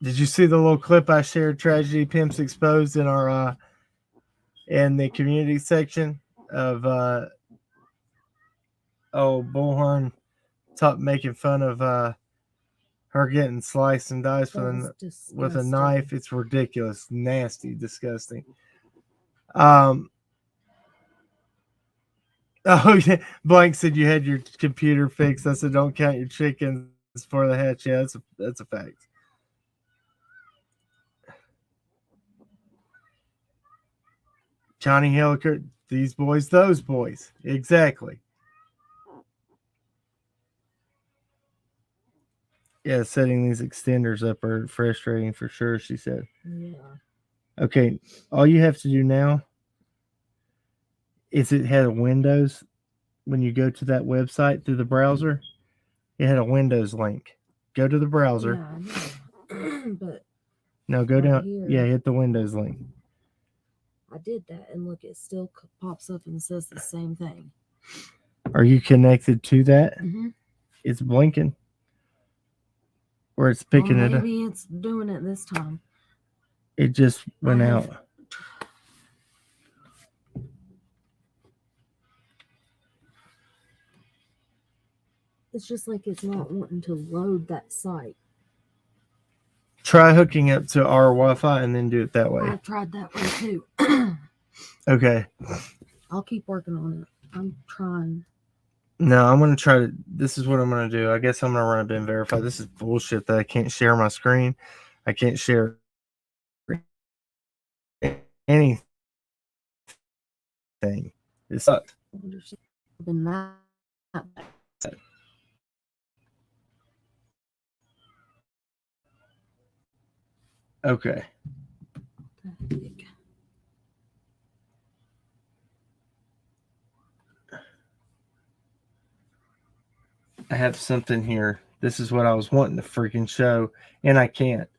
Did you see the little clip I shared, Tragedy Pimps Exposed, in our in the community section of Bullhorn top making fun of her getting sliced and diced with a knife? It's ridiculous, nasty, disgusting. Oh yeah, Blank said you had your computer fixed. I said don't count your chickens for the hatch. Yeah, that's a fact. Johnny Hilliker, these boys, those boys. Exactly. Yeah, setting these extenders up are frustrating for sure, she said. yeah. Okay, all you have to do now is it had a Windows. When you go to that website through the browser, it had a Windows link. Go to the browser. Yeah, I know. But No, go right down. here. Yeah, hit the Windows link. I did that, and look, it still pops up and says the same thing. Are you connected to that? Mm-hmm. It's blinking. Or it's picking it up. Maybe it's doing it this time. It just went out. It's just like it's not wanting to load that site. Try hooking up to our Wi-Fi and then do it that way. I tried that way too. Okay. I'll keep working on it. I'm trying. No, I'm going to try to. This is what I'm going to do. I guess I'm going to run a bin verify. This is bullshit that I can't share my screen. I can't share anything. It sucks. Okay. I have something here. This is what I was wanting to freaking show, and I can't.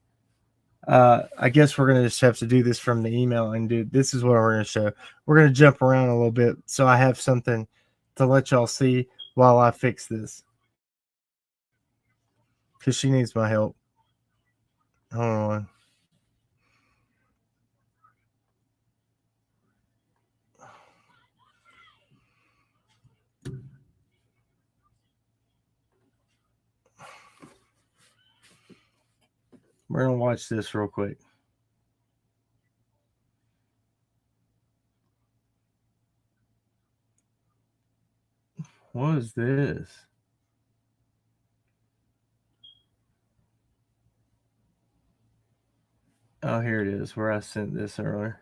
I guess we're gonna just have to do this from the email and do. This is what we're gonna show. We're gonna jump around a little bit, so I have something to let y'all see while I fix this, because she needs my help. Hold on. We're gonna watch this real quick. What is this? Oh, here it is, where I sent this earlier.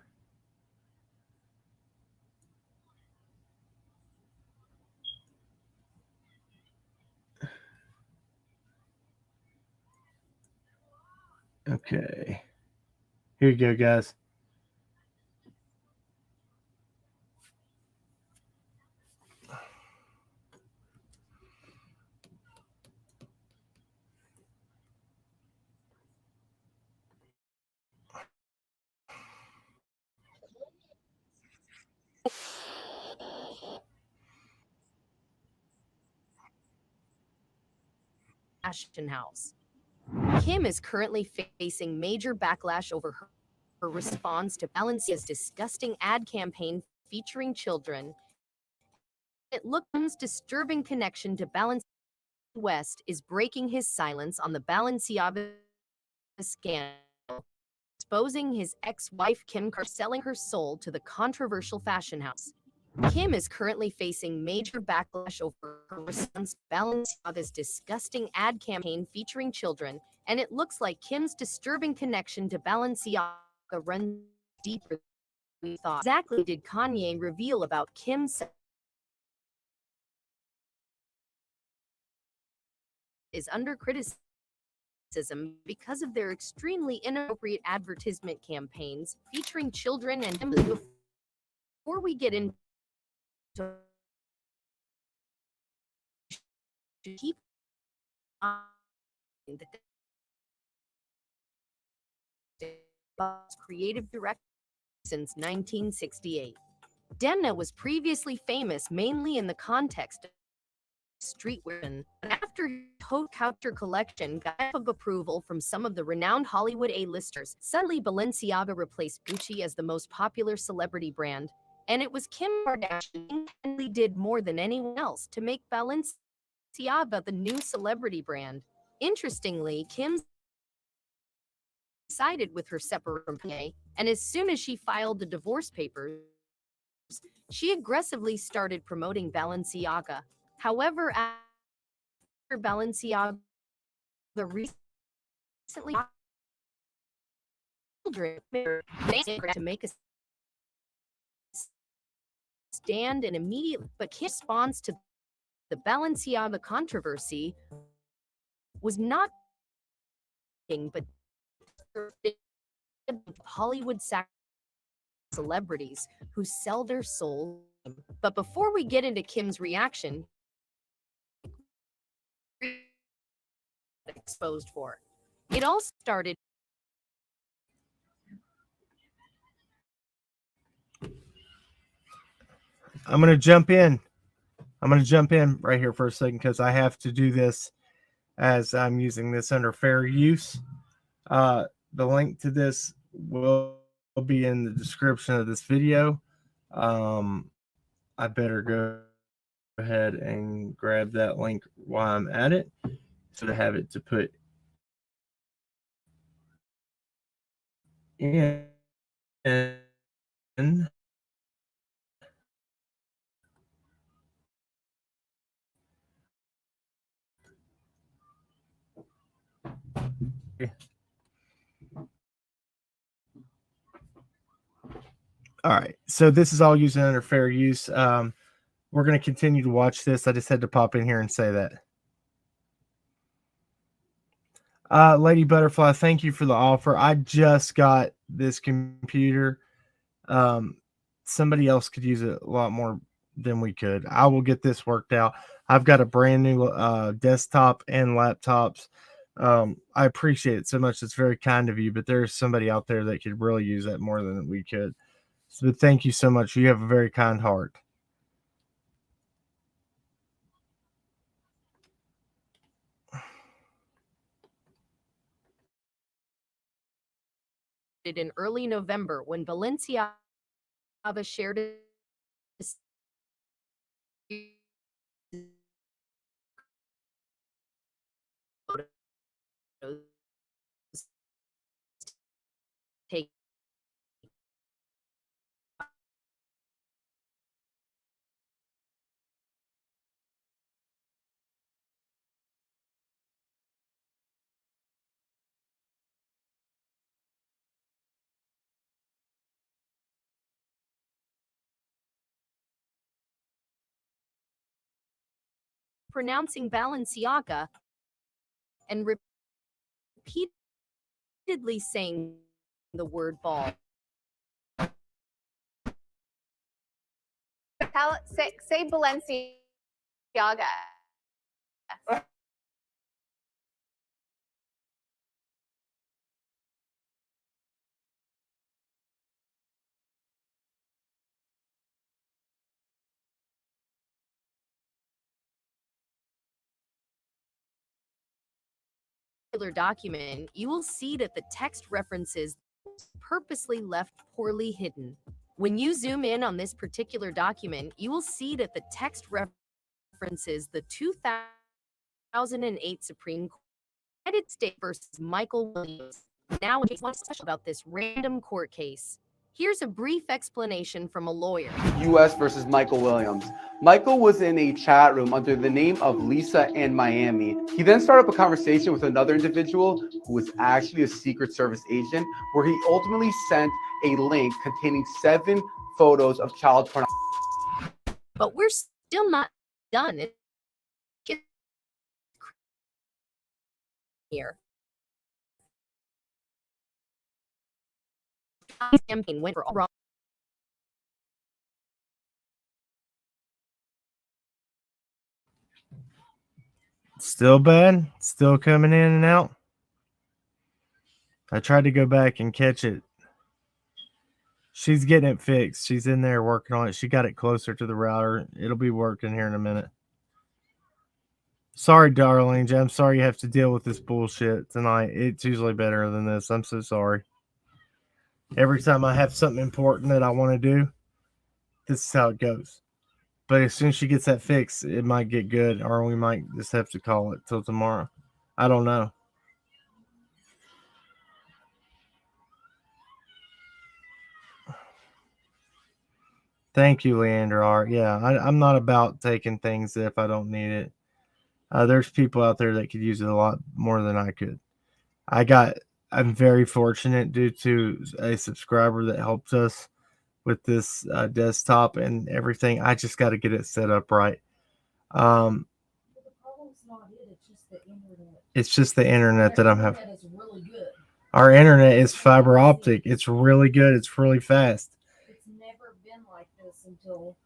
Okay. Here you go, guys. Fashion house. Kim is currently facing major backlash over her response to Balenciaga's disgusting ad campaign featuring children. It looks disturbing connection to Balenciaga. West is breaking his silence on the Balenciaga scandal, exposing his ex-wife Kim Kardashian selling her soul to the controversial fashion house. Kim is currently facing major backlash over her response to Balenciaga's disgusting ad campaign featuring children, and it looks like Kim's disturbing connection to Balenciaga runs deeper than we thought. Exactly did Kanye reveal about Kim's is under criticism because of their extremely inappropriate advertisement campaigns featuring children and before we get into keep creative director since 1968. Demna was previously famous mainly in the context of streetwear, but after haute couture collection got approval from some of the renowned Hollywood A-listers, suddenly Balenciaga replaced Gucci as the most popular celebrity brand, and it was Kim Kardashian who did more than anyone else to make Balenciaga the new celebrity brand. Interestingly, Kim sided with her separate from Kanye, and as soon as she filed the divorce papers, she aggressively started promoting Balenciaga. However, after Balenciaga recently to make a stand and immediately, but Kim's response to the Balenciaga controversy was not but Hollywood celebrities who sell their soul. But before we get into Kim's reaction, exposed for, it all started. I'm gonna jump in. Right here for a second because I have to do this as I'm using this under fair use. The link to this will be in the description of this video. I better go ahead and grab that link while I'm at it, so to have it to put in. All right, so this is all using under fair use. we're going to continue to watch this. I just had to pop in here and say that. Lady Butterfly, thank you for the offer. I just got this computer. Somebody else could use it a lot more than we could. I will get this worked out. I've got a brand new desktop and laptops. I appreciate it so much. It's very kind of you, but there's somebody out there that could really use that more than we could. So thank you so much. You have a very kind heart. In early November when Balenciaga shared a take pronouncing Balenciaga and repeatedly saying the word ball. Say Balenciaga. Document, you will see that the text references purposely left poorly hidden. When you zoom in on this particular document, you will see that the text references the 2008 Supreme Court United States versus Michael Williams. Now, what's special about this random court case? Here's a brief explanation from a lawyer. U.S. versus Michael Williams. Michael was in a chat room under the name of Lisa in Miami. He then started up a conversation with another individual who was actually a Secret Service agent, where he ultimately sent a link containing 7 photos of child pornography. But we're still not done here. Campaign went for all wrong. Still bad? Still coming in and out? I tried to go back and catch it. She's getting it fixed. She's in there working on it. She got it closer to the router. It'll be working here in a minute. Sorry, Darlene. I'm sorry you have to deal with this bullshit tonight. It's usually better than this. I'm so sorry. Every time I have something important that I want to do, this is how it goes. But as soon as she gets that fixed, it might get good, or we might just have to call it till tomorrow. I don't know. Thank you, Leander R. Yeah, I'm not about taking things if I don't need it. There's people out there that could use it a lot more than I could. I'm very fortunate due to a subscriber that helped us with this desktop and everything. I just got to get it set up right. It's just the internet that I'm having. Our internet is fiber optic. It's really good. It's really fast. It's never been like this until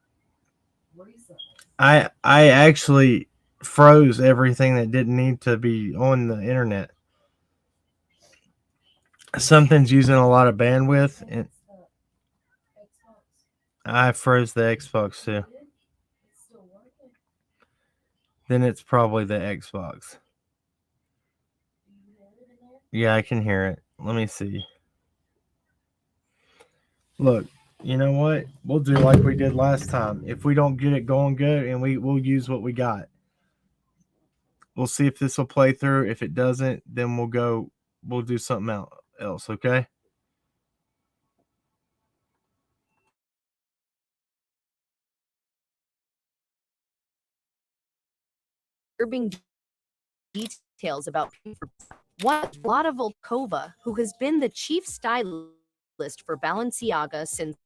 recently. I actually froze everything that didn't need to be on the internet. Something's using a lot of bandwidth, and I froze the Xbox too. Then it's probably the Xbox. Yeah, I can hear it. Let me see. Look, you know what? We'll do like we did last time. If we don't get it going good, and we'll use what we got. We'll see if this will play through. If it doesn't, then we'll do something else, okay? Disturbing details about one Vlada Volkova, who has been the chief stylist for Balenciaga since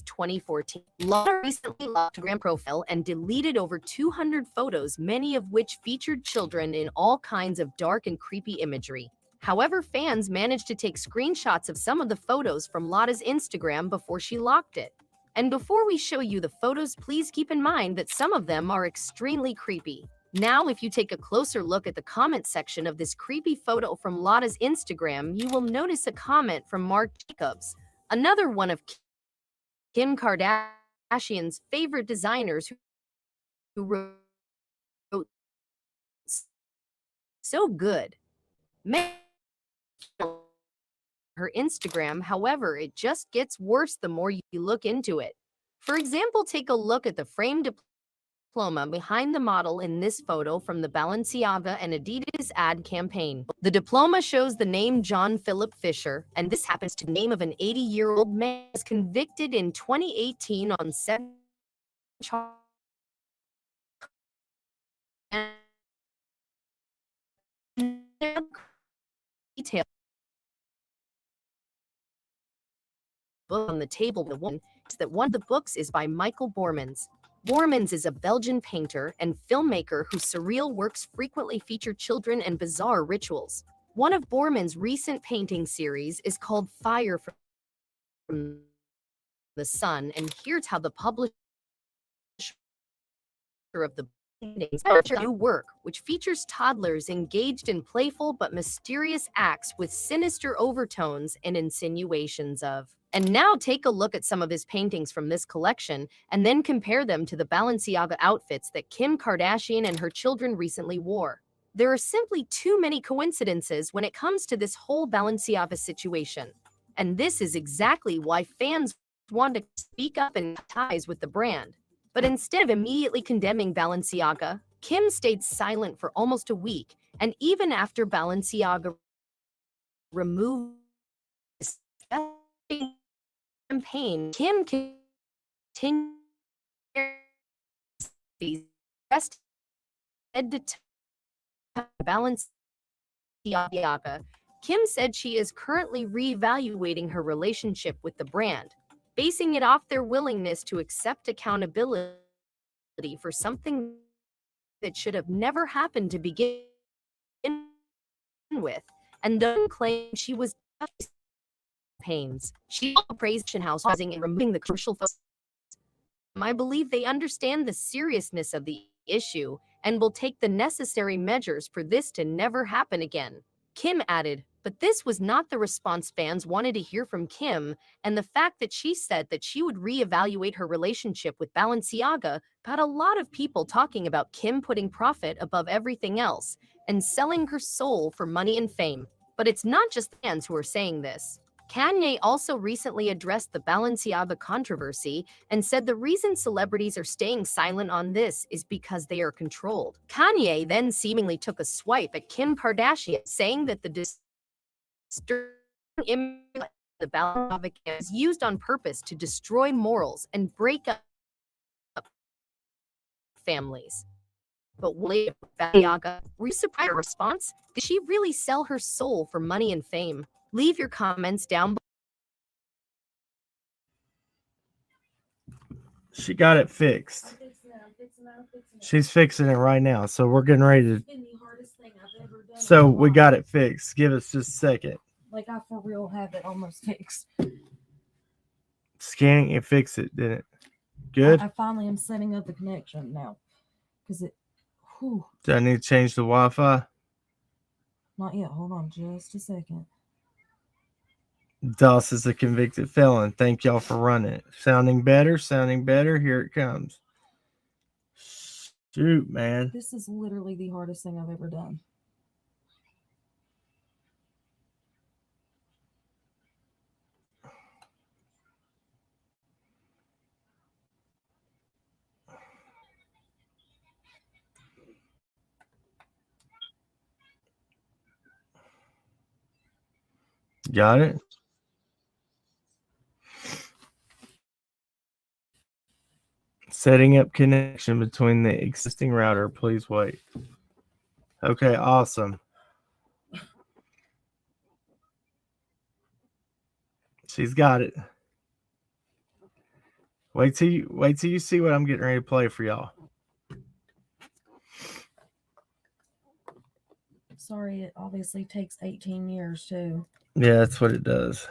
2014. Lana recently locked her Instagram profile and deleted over 200 photos, many of which featured children in all kinds of dark and creepy imagery. However, fans managed to take screenshots of some of the photos from Lana's Instagram before she locked it. And before we show you the photos, please keep in mind that some of them are extremely creepy. Now, if you take a closer look at the comment section of this creepy photo from Lana's Instagram, you will notice a comment from Mark Jacobs, another one of Kim Kardashian's favorite designers, who wrote, "So good." Her Instagram, however, it just gets worse the more you look into it. For example, take a look at the framed diploma behind the model in this photo from the Balenciaga and Adidas ad campaign. The diploma shows the name John Philip Fisher, and this happens to be the name of an 80-year-old man who was convicted in 2018 on 7 charges. Detail book on the table. The one is that one of the books is by Michael Bormans. Bormans is a Belgian painter and filmmaker whose surreal works frequently feature children and bizarre rituals. One of Bormans' recent painting series is called Fire from the Sun, and here's how the publisher of the paintings new work, which features toddlers engaged in playful but mysterious acts with sinister overtones and insinuations of. And now take a look at some of his paintings from this collection and then compare them to the Balenciaga outfits that Kim Kardashian and her children recently wore. There are simply too many coincidences when it comes to this whole Balenciaga situation. And this is exactly why fans want to speak up and cut ties with the brand. But instead of immediately condemning Balenciaga, Kim stayed silent for almost a week, and even after Balenciaga removed this campaign, Kim continued pressed head to toe Balenciaga. Kim said she is currently reevaluating her relationship with the brand, basing it off their willingness to accept accountability for something that should have never happened to begin with, and then claimed she was pains. She also praised House housing and removing the crucial focus. I believe they understand the seriousness of the issue and will take the necessary measures for this to never happen again. Kim added, but this was not the response fans wanted to hear from Kim, and the fact that she said that she would reevaluate her relationship with Balenciaga got a lot of people talking about Kim putting profit above everything else and selling her soul for money and fame. But it's not just fans who are saying this. Kanye also recently addressed the Balenciaga controversy and said the reason celebrities are staying silent on this is because they are controlled. Kanye then seemingly took a swipe at Kim Kardashian, saying that the disturbing image of the Balenciaga is used on purpose to destroy morals and break up families. But later, Balenciaga, were you surprised at her response? Did she really sell her soul for money and fame? Leave your comments down below. She got it fixed. She's fixing it right now. So we're getting ready to. So we got it fixed. Give us just a second. Like I for real have it almost fixed. Scanning it, fix it, didn't it? Good. I finally am setting up the connection now. Because it. Whew. Do I need to change the Wi-Fi? Not yet. Hold on just a second. Doss is a convicted felon. Thank y'all for running it. Sounding better, sounding better. Here it comes. Shoot, man. This is literally the hardest thing I've ever done. Got it? Setting up connection between the existing router. Please wait. Okay, awesome. She's got it. Wait till you see what I'm getting ready to play for y'all. Sorry, it obviously takes 18 years too. Yeah, that's what it does.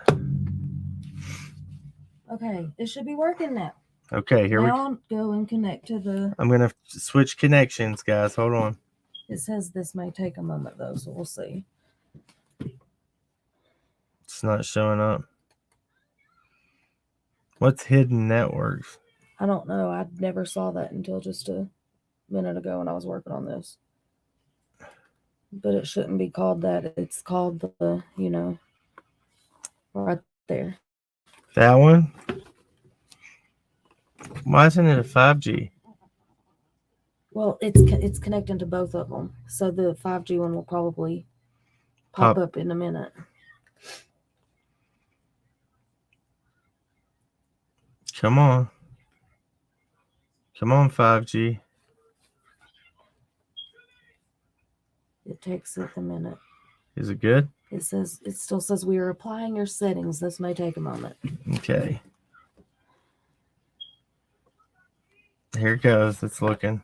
Okay, it should be working now. Okay, here now I'll go and connect to the. I'm gonna switch connections, guys. Hold on. It says this may take a moment though, so we'll see. It's not showing up. What's hidden networks? I don't know. I never saw that until just a minute ago when I was working on this. But it shouldn't be called that. It's called the, right there. That one? Why isn't it a 5G? Well, it's connecting to both of them. So the 5G one will probably pop up in a minute. Come on. Come on, 5G. It takes it a minute. Is it good? It still says we are applying your settings. This may take a moment. Okay. Here it goes. It's looking.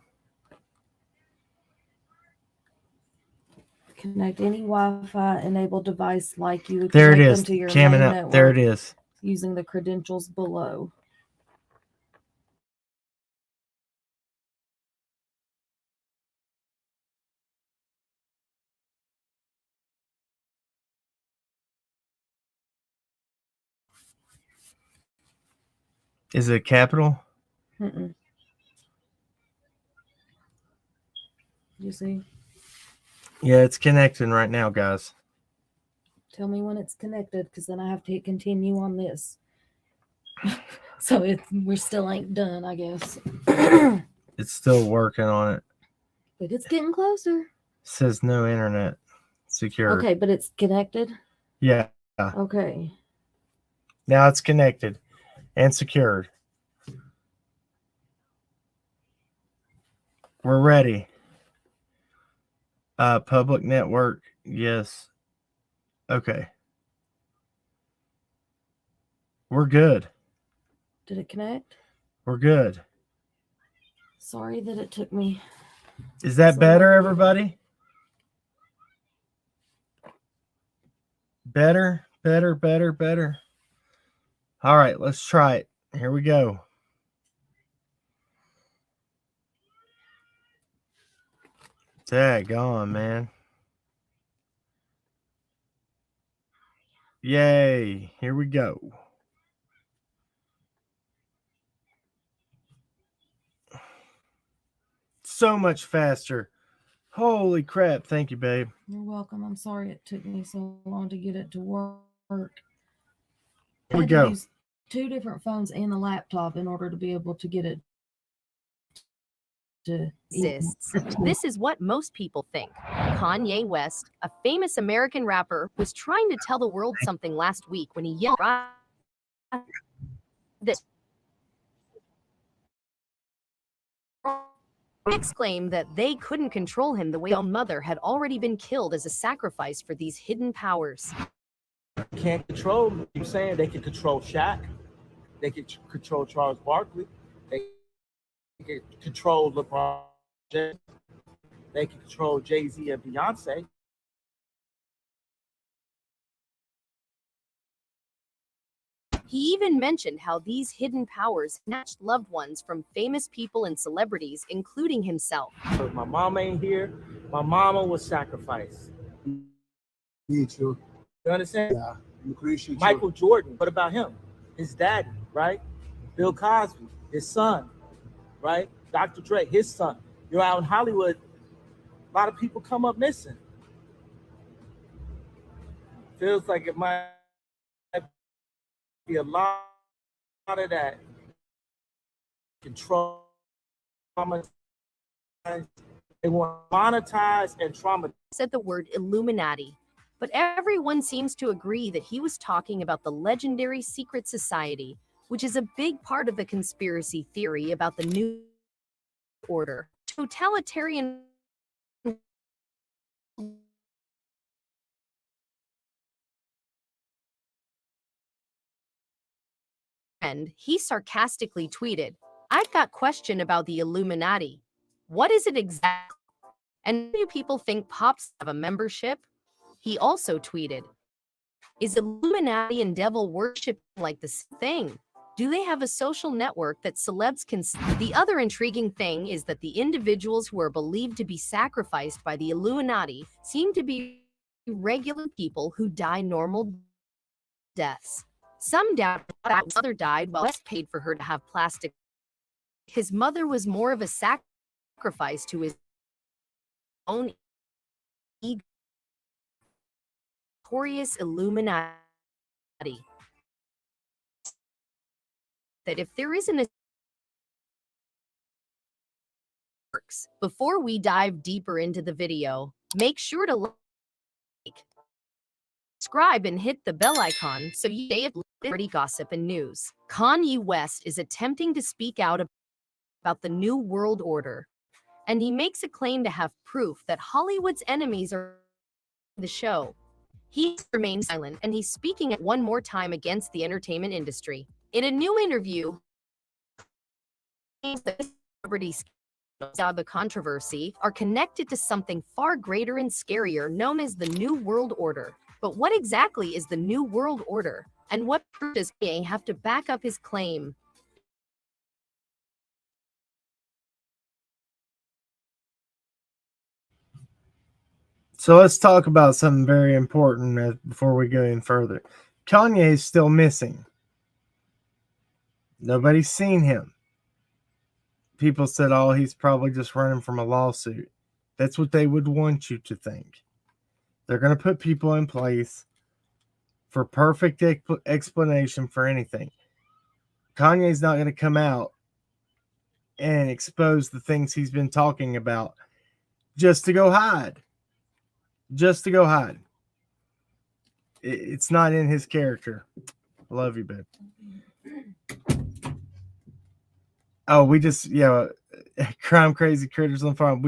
Connect any Wi-Fi enabled device like you would There it connect is. them to your Camming main up. network. There it is. Using the credentials below. Is it capital? Mm-mm. You see? Yeah, it's connecting right now, guys. Tell me when it's connected, because then I have to hit continue on this. So we still ain't done, I guess. It's still working on it. But it's getting closer. It says no internet secure. Okay, but it's connected? Yeah. Okay. Now it's connected and secured. We're ready. Public network. Yes. Okay. We're good. Did it connect? We're good. Sorry that it took me. Is that better, everybody? Better. All right, let's try it. Here we go. Daggone, man. Yay. Here we go. So much faster. Holy crap. Thank you, babe. You're welcome. I'm sorry it took me so long to get it to work. Here we I had go. to use 2 different phones and a laptop in order to be able to get it to exists. This is what most people think. Kanye West, a famous American rapper, was trying to tell the world something last week when he yelled that critics claim that they couldn't control him the way a mother had already been killed as a sacrifice for these hidden powers. Can't control, you're saying they can control Shaq, they can control Charles Barkley, they can control LeBron James, they can control Jay-Z and Beyonce. He even mentioned how these hidden powers snatched loved ones from famous people and celebrities, including himself. If my mom ain't here, my mama was sacrificed. Me too. You understand? Yeah, I appreciate Michael Jordan, what about him? His daddy, right? Bill Cosby, his son, right? Dr. Dre, his son. You're out in Hollywood, a lot of people come up missing. Feels like it might be a lot of that control. They want to monetize and traumatize. Said the word Illuminati, but everyone seems to agree that he was talking about the legendary secret society, which is a big part of the conspiracy theory about the New Order. Totalitarian And he sarcastically tweeted, "I've got question about the Illuminati. What is it exactly? And do people think pops have a membership?" He also tweeted, "Is Illuminati and devil worship like the same thing? Do they have a social network that celebs can?" The other intriguing thing is that the individuals who are believed to be sacrificed by the Illuminati seem to be regular people who die normal deaths. Some doubt that his mother died while West paid for her to have plastic. His mother was more of a sacrifice to his own ego. Notorious Illuminati. That if there isn't a works. Before we dive deeper into the video, make sure to like, subscribe, and hit the bell icon so you stay up to date gossip and news. Kanye West is attempting to speak out about the New World Order, and he makes a claim to have proof that Hollywood's enemies are the show. He remains silent, and he's speaking at one more time against the entertainment industry. In a new interview, the celebrities of the controversy are connected to something far greater and scarier known as the New World Order. But what exactly is the New World Order? And what proof does Kanye have to back up his claim? So let's talk about something very important before we go any further. Kanye is still missing. Nobody's seen him. People said, oh, he's probably just running from a lawsuit. That's what they would want you to think. They're going to put people in place for perfect explanation for anything. Kanye's not going to come out and expose the things he's been talking about just to go hide. Just to go hide. It's not in his character. I love you, babe. Oh, we just, Crime Crazy Critters on Farm.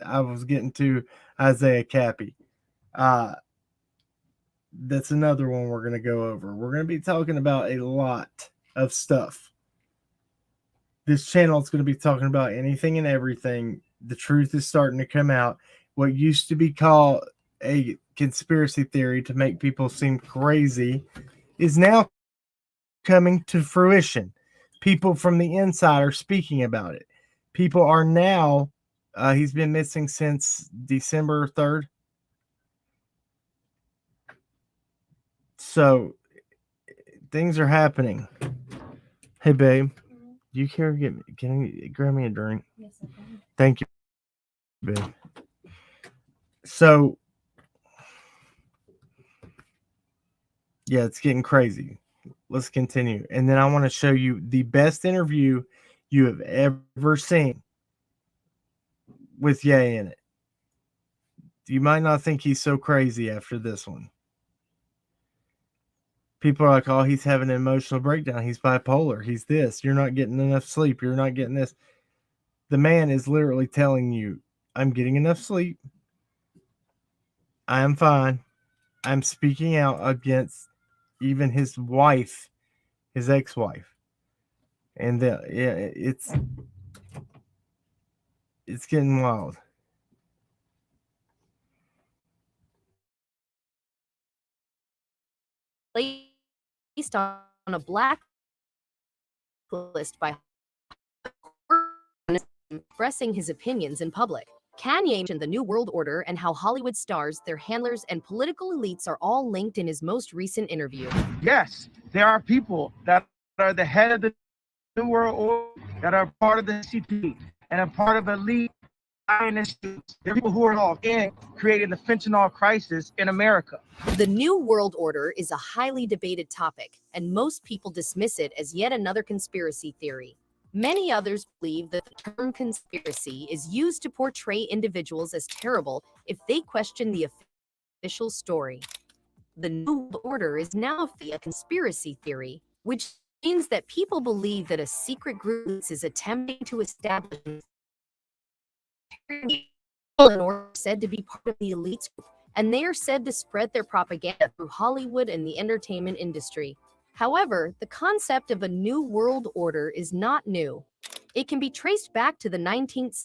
I was getting to Isaiah Cappy. That's another one we're going to go over. We're going to be talking about a lot of stuff. This channel is going to be talking about anything and everything. The truth is starting to come out. What used to be called a conspiracy theory to make people seem crazy is now coming to fruition. People from the inside are speaking about it. People are now, he's been missing since December 3rd. So things are happening. Hey, babe, do you care to can you grab me a drink? Yes, I can. Thank you, babe. So, yeah, it's getting crazy. Let's continue. And then I want to show you the best interview you have ever seen with Ye in it. You might not think he's so crazy after this one. People are like, oh, he's having an emotional breakdown. He's bipolar. He's this. You're not getting enough sleep. You're not getting this. The man is literally telling you, I'm getting enough sleep. I am fine. I'm speaking out against even his wife, his ex-wife. And it's getting wild. Placed on a blacklist by expressing his opinions in public. Kanye mentioned the New World Order and how Hollywood stars, their handlers, and political elites are all linked in his most recent interview. Yes, there are people that are the head of the New World Order, that are part of the CP, and are part of elite institutes. There are people who are involved in creating the fentanyl crisis in America. The New World Order is a highly debated topic, and most people dismiss it as yet another conspiracy theory. Many others believe that the term conspiracy is used to portray individuals as terrible if they question the official story. The New World Order is now a conspiracy theory, which means that people believe that a secret group is attempting to establish or said to be part of the elite group, and they are said to spread their propaganda through Hollywood and the entertainment industry. However, the concept of a new world order is not new. It can be traced back to the 19th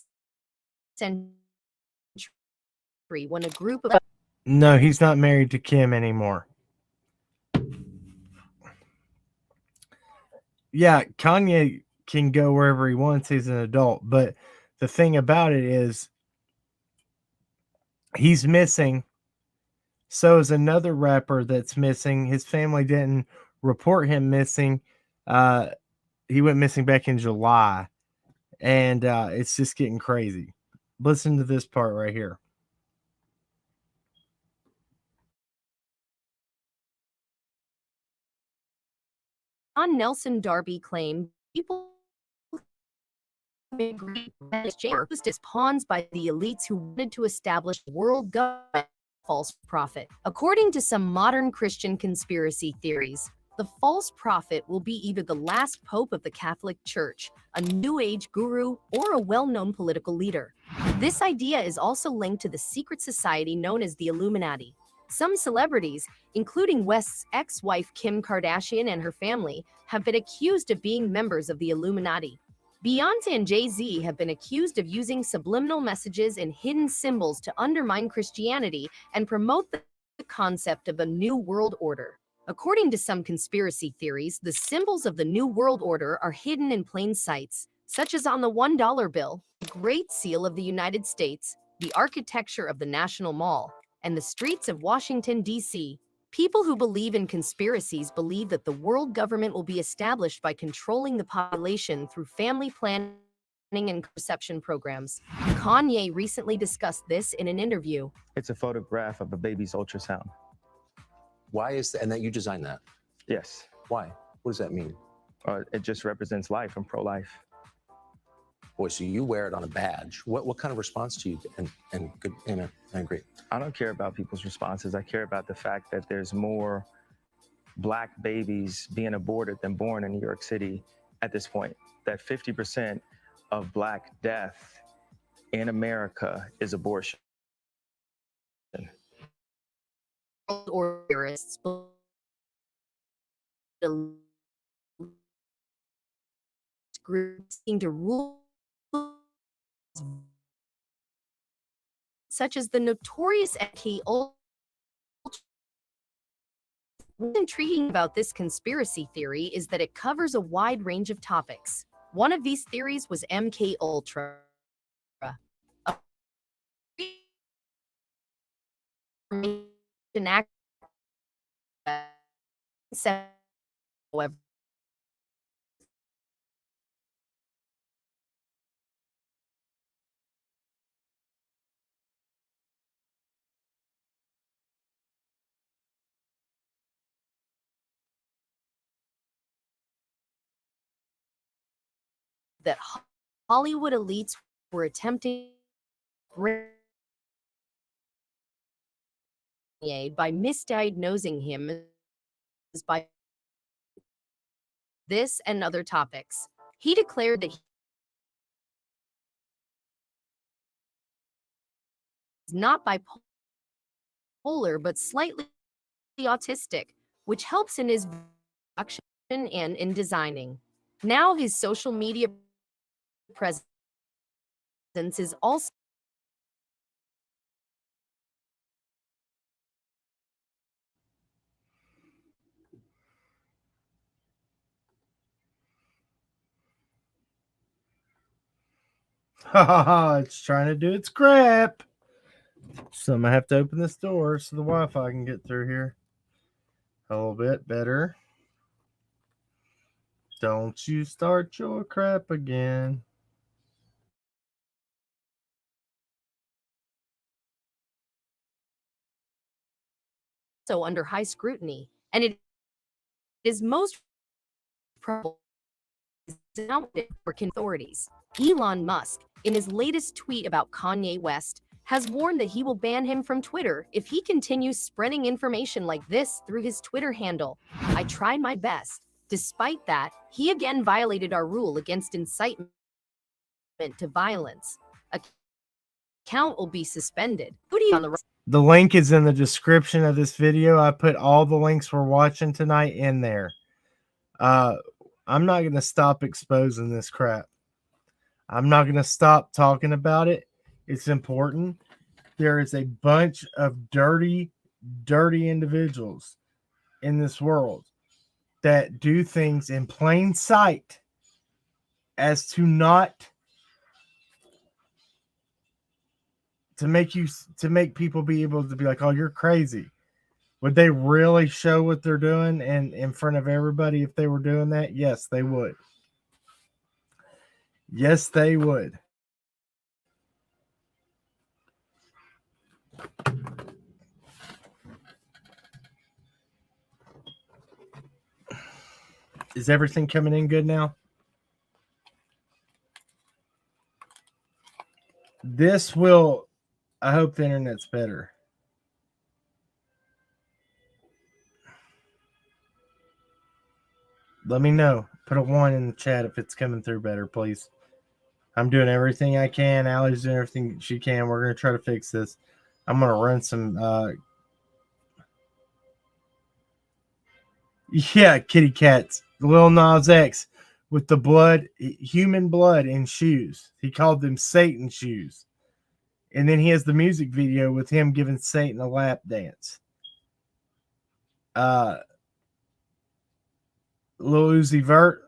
century when a group of No, he's not married to Kim anymore. Yeah, Kanye can go wherever he wants. He's an adult. But the thing about it is he's missing. So is another rapper that's missing. His family didn't report him missing. He went missing back in July. And it's just getting crazy. Listen to this part right here. John Nelson Darby claimed people used as pawns by the elites who wanted to establish world government. False prophet. According to some modern Christian conspiracy theories, the false prophet will be either the last pope of the Catholic Church, a New Age guru, or a well-known political leader. This idea is also linked to the secret society known as the Illuminati. Some celebrities, including West's ex-wife Kim Kardashian and her family, have been accused of being members of the Illuminati. Beyonce and Jay-Z have been accused of using subliminal messages and hidden symbols to undermine Christianity and promote the concept of a new world order. According to some conspiracy theories, the symbols of the New World Order are hidden in plain sight, such as on the $1 bill, the Great Seal of the United States, the architecture of the National Mall, and the streets of Washington, D.C. People who believe in conspiracies believe that the world government will be established by controlling the population through family planning and conception programs. Kanye recently discussed this in an interview. It's a photograph of a baby's ultrasound. Why is that? And that you designed that? Yes. Why? What does that mean? It just represents life. I'm pro-life. Boy, so you wear it on a badge. What kind of response do you get? And good, I agree. I don't care about people's responses. I care about the fact that there's more Black babies being aborted than born in New York City at this point. That 50% of Black death in America is abortion. Orderists groups seem to rule, such as the notorious MK Ultra. What's intriguing about this conspiracy theory is that it covers a wide range of topics. One of these theories was MK Ultra. However, that Hollywood elites were attempting by misdiagnosing him as by this and other topics. He declared that he's not bipolar but slightly autistic, which helps in his production and in designing. Now his social media presence is also It's trying to do its crap. So I'm going to have to open this door so the Wi-Fi can get through here a little bit better. Don't you start your crap again. so under high scrutiny, and it is most probable for authorities. Elon Musk, in his latest tweet about Kanye West, has warned that he will ban him from Twitter if he continues spreading information like this through his Twitter handle. I tried my best. Despite that, he again violated our rule against incitement to violence. Account will be suspended. The link is in the description of this video. I put all the links we're watching tonight in there. Uh, I'm not going to stop exposing this crap. I'm not going to stop talking about it. It's important. There is a bunch of dirty individuals in this world that do things in plain sight as to not to make people be able to be like, oh, you're crazy. Would they really show what they're doing and in front of everybody if they were doing that? Yes, they would. Yes, they would. Is everything coming in good now? This will, I hope the internet's better. Let me know. Put a 1 in the chat if it's coming through better, please. I'm doing everything I can. Allie's doing everything she can. We're going to try to fix this. I'm going to run some. Yeah, kitty cats. Lil Nas X with the blood, human blood in shoes. He called them Satan shoes. And then he has the music video with him giving Satan a lap dance. Lil Uzi Vert.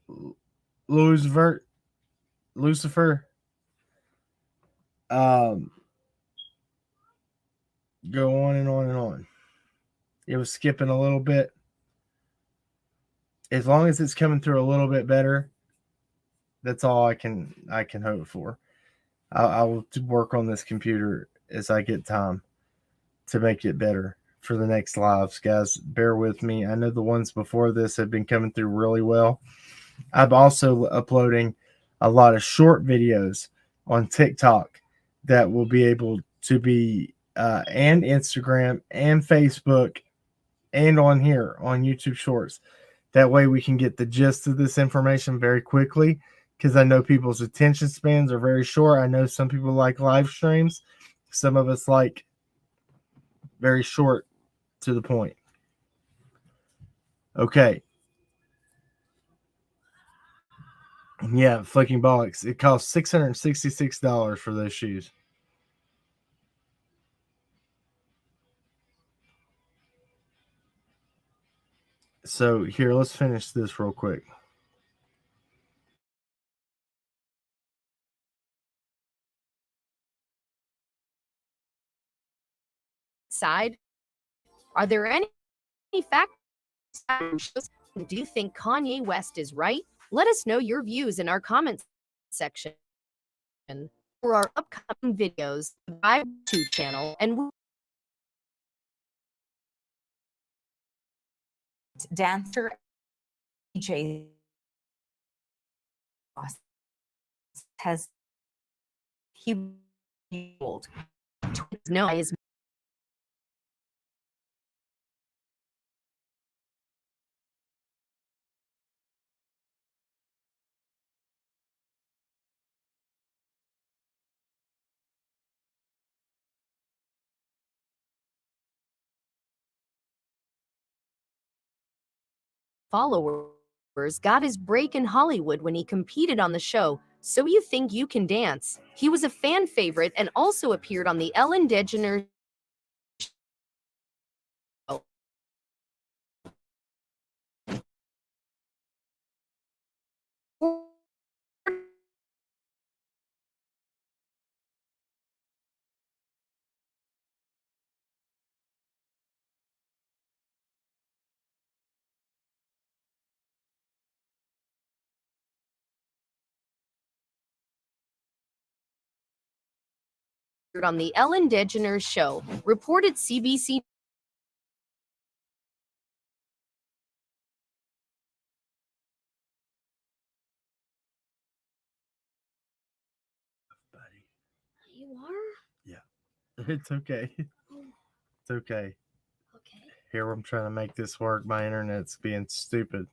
Lil Uzi Vert. Lucifer. Go on and on and on. It was skipping a little bit. As long as it's coming through a little bit better, that's all I can hope for. I will work on this computer as I get time to make it better for the next lives, guys. Bear with me. I know the ones before this have been coming through really well. I'm also uploading a lot of short videos on TikTok that will be able to be and Instagram and Facebook and on here on YouTube Shorts. That way we can get the gist of this information very quickly, because I know people's attention spans are very short. I know some people like live streams. Some of us like very short to the point. Okay. Yeah, fucking bollocks. It costs $666 for those shoes. So here, let's finish this real quick. Side, are there any factors? Do you think Kanye West is right? Let us know your views in our comments section for our upcoming videos, subscribe to the channel, and dancer AJ has he old no is followers got his break in Hollywood when he competed on the show So You Think You Can Dance. He was a fan favorite and also appeared on the Ellen DeGeneres show. On the Ellen DeGeneres show, reported CBC You are? Yeah. It's okay. It's okay. Okay. Here I'm trying to make this work. My internet's being stupid.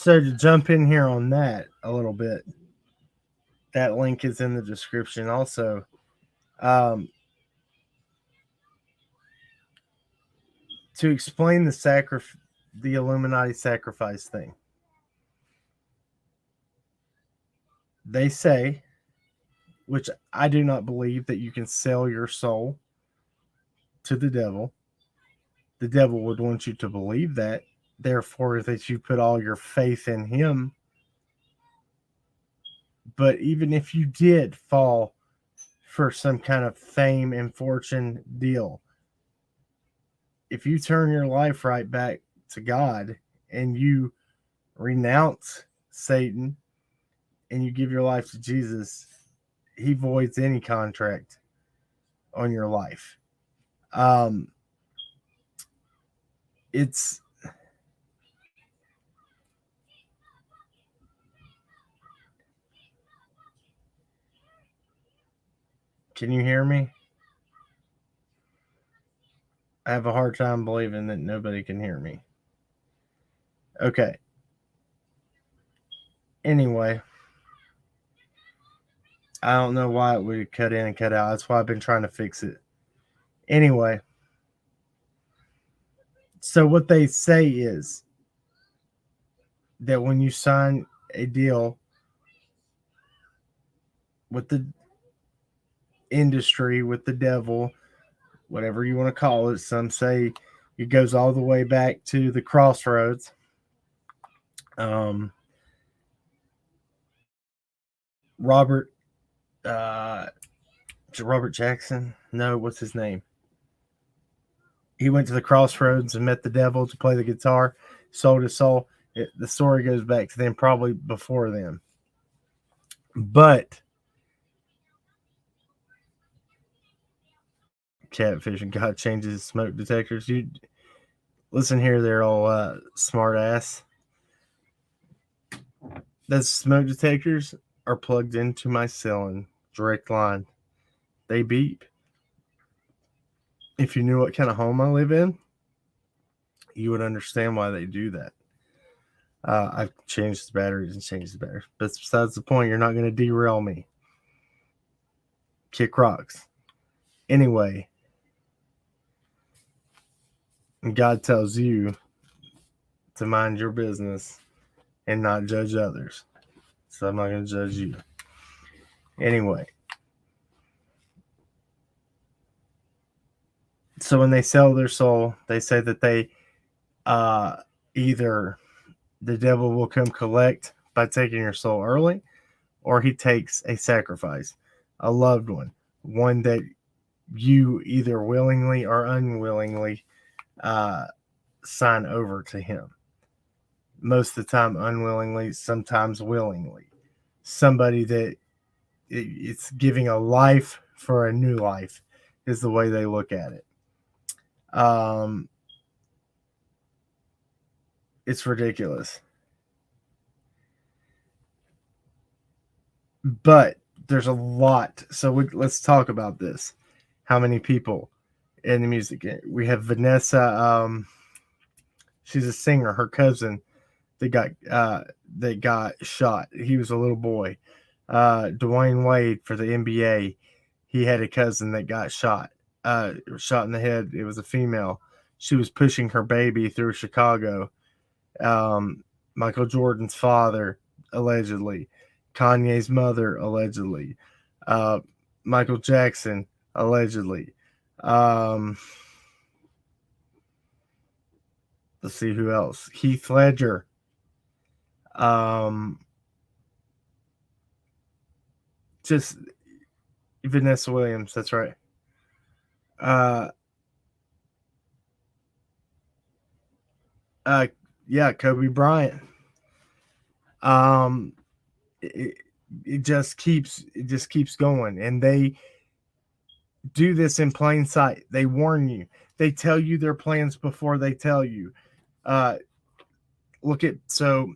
So to jump in here on that a little bit, that link is in the description also. To explain the Illuminati sacrifice thing, they say, which I do not believe, that you can sell your soul to the devil. The devil would want you to believe that, therefore, that you put all your faith in him. But even if you did fall for some kind of fame and fortune deal, if you turn your life right back to God and you renounce Satan and you give your life to Jesus, he voids any contract on your life. It's Can you hear me? I have a hard time believing that nobody can hear me. Okay. Anyway, I don't know why it would cut in and cut out. That's why I've been trying to fix it. Anyway, so what they say is that when you sign a deal with the industry, with the devil, whatever you want to call it, some say it goes all the way back to the crossroads. Robert Jackson? No, what's his name? He went to the crossroads and met the devil to play the guitar, sold his soul. The story goes back to them, probably before them. But catfish and God changes smoke detectors. You listen here, they're all smart ass. Those smoke detectors are plugged into my ceiling, direct line. They beep. If you knew what kind of home I live in, you would understand why they do that. I've changed the batteries and changed the batteries. But besides the point, you're not going to derail me. Kick rocks. Anyway, God tells you to mind your business and not judge others. So I'm not going to judge you. Anyway. So when they sell their soul, they say that they either the devil will come collect by taking your soul early, or he takes a sacrifice, a loved one that you either willingly or unwillingly sign over to him. Most of the time unwillingly, sometimes willingly. Somebody that it's giving a life for a new life is the way they look at it. It's ridiculous. But there's a lot. So let's talk about this. How many people in the music? We have Vanessa. She's a singer. Her cousin that got shot. He was a little boy. Dwayne Wade for the NBA. He had a cousin that got shot. Shot in the head. It was a female. She was pushing her baby through Chicago. Michael Jordan's father, allegedly. Kanye's mother, allegedly. Michael Jackson, allegedly. Let's see who else. Heath Ledger. Just Vanessa Williams, that's right. Yeah, Kobe Bryant. It just keeps going, and they do this in plain sight. They warn you. They tell you their plans before they tell you. So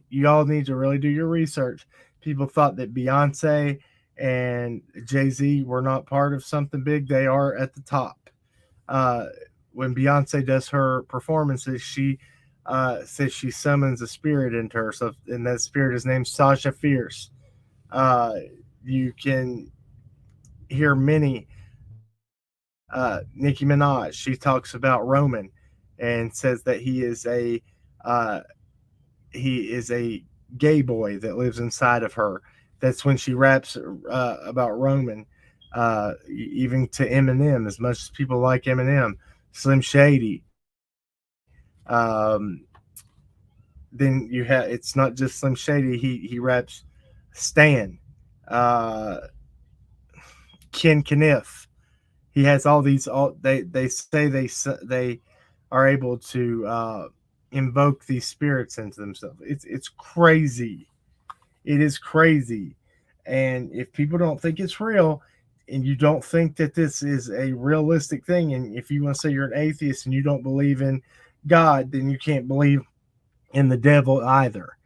you all need to really do your research. People thought that Beyonce and Jay-Z were not part of something big. They are at the top. When Beyonce does her performances, she says she summons a spirit into her. So, and that spirit is named Sasha Fierce. You can hear many. Nicki Minaj, she talks about Roman, and says that uh, he is a gay boy that lives inside of her. That's when she raps about Roman. Even to Eminem, as much as people like Eminem, Slim Shady. Um, then you have, it's not just Slim Shady. He raps Stan, uh, Ken Kniff. He has all these. All they say they are able to invoke these spirits into themselves. It's crazy. It is crazy. And if people don't think it's real, and you don't think that this is a realistic thing, and if you want to say you're an atheist and you don't believe in God, then you can't believe in the devil either.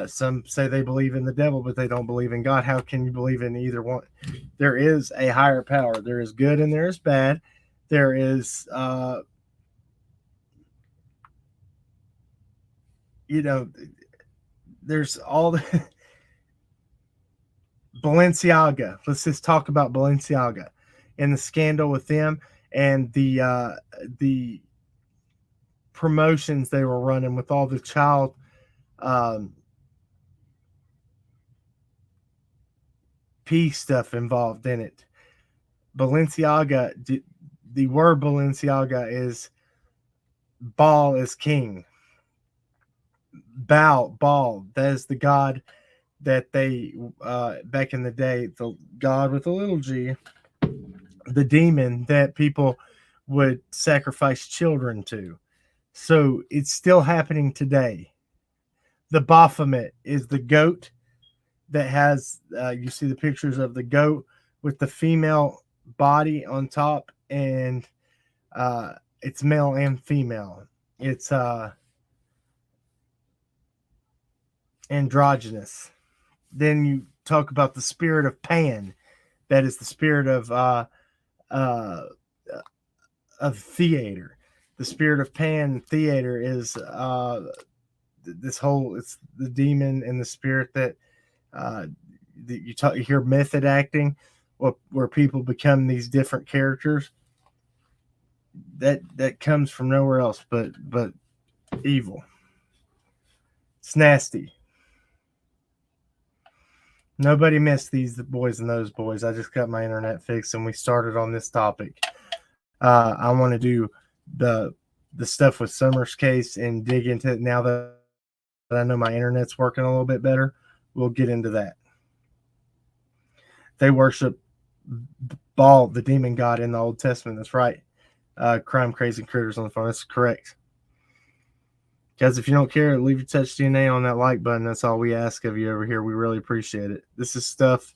Some say they believe in the devil, but they don't believe in God. How can you believe in either one? There is a higher power. There is good and there is bad. There is, there's all the Balenciaga. Let's just talk about Balenciaga and the scandal with them and the promotions they were running with all the child peace stuff involved in it. Balenciaga, the word Balenciaga is Baal is king. Baal, that is the god that they back in the day, the god with a little g, the demon that people would sacrifice children to. So it's still happening today. The Baphomet is the goat that has, you see the pictures of the goat with the female body on top, and it's male and female. It's androgynous. Then you talk about the spirit of Pan, that is the spirit uh, of theater. The spirit of Pan theater is this whole, it's the demon and the spirit that you hear method acting, where people become these different characters. That comes from nowhere else but evil. It's nasty. Nobody missed these boys and those boys. I just got my internet fixed and we started on this topic. I want to do the stuff with Summer's case and dig into it now that I know my internet's working a little bit better. We'll get into that. They worship Baal, the demon god in the Old Testament. That's right. Crime Crazy Critters on the phone. That's correct. Guys, if you don't care, leave your touch DNA on that like button. That's all we ask of you over here. We really appreciate it. This is stuff.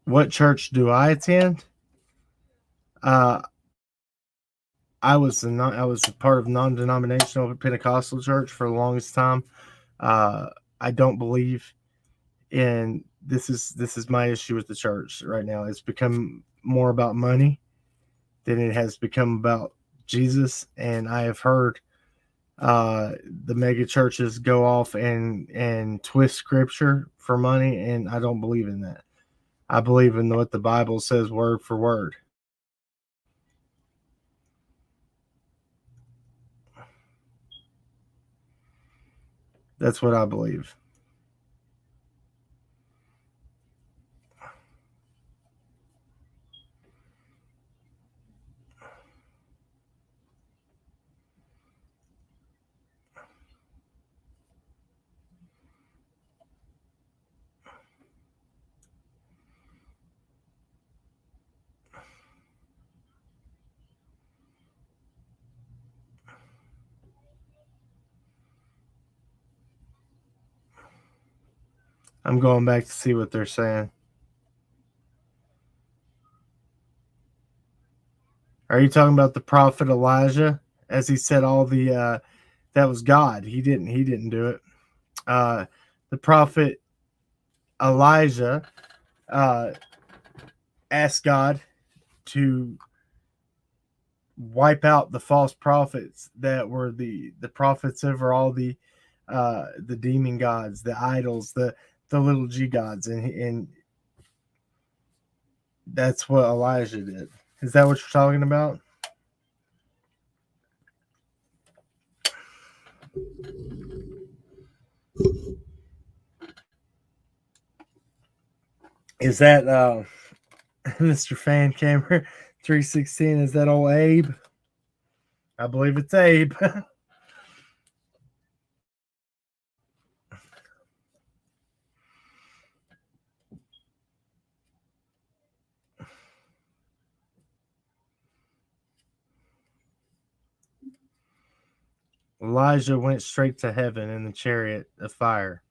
What church do I attend? I was a part of non-denominational Pentecostal church for the longest time. I don't believe in this is my issue with the church right now. It's become more about money than it has become about Jesus. And I have heard the mega churches go off and twist scripture for money, and I don't believe in that. I believe in what the Bible says word for word. That's what I believe. I'm going back to see what they're saying. Are you talking about the prophet Elijah? As he said, all the that was God. He didn't do it. The prophet Elijah asked God to wipe out the false prophets that were the prophets over all the demon gods, the idols, the little g gods, and that's what Elijah did. Is that what you're talking about? Is that Mr. Fan Camera 316? Is that old Abe? I believe it's Abe. Elijah went straight to heaven in the chariot of fire.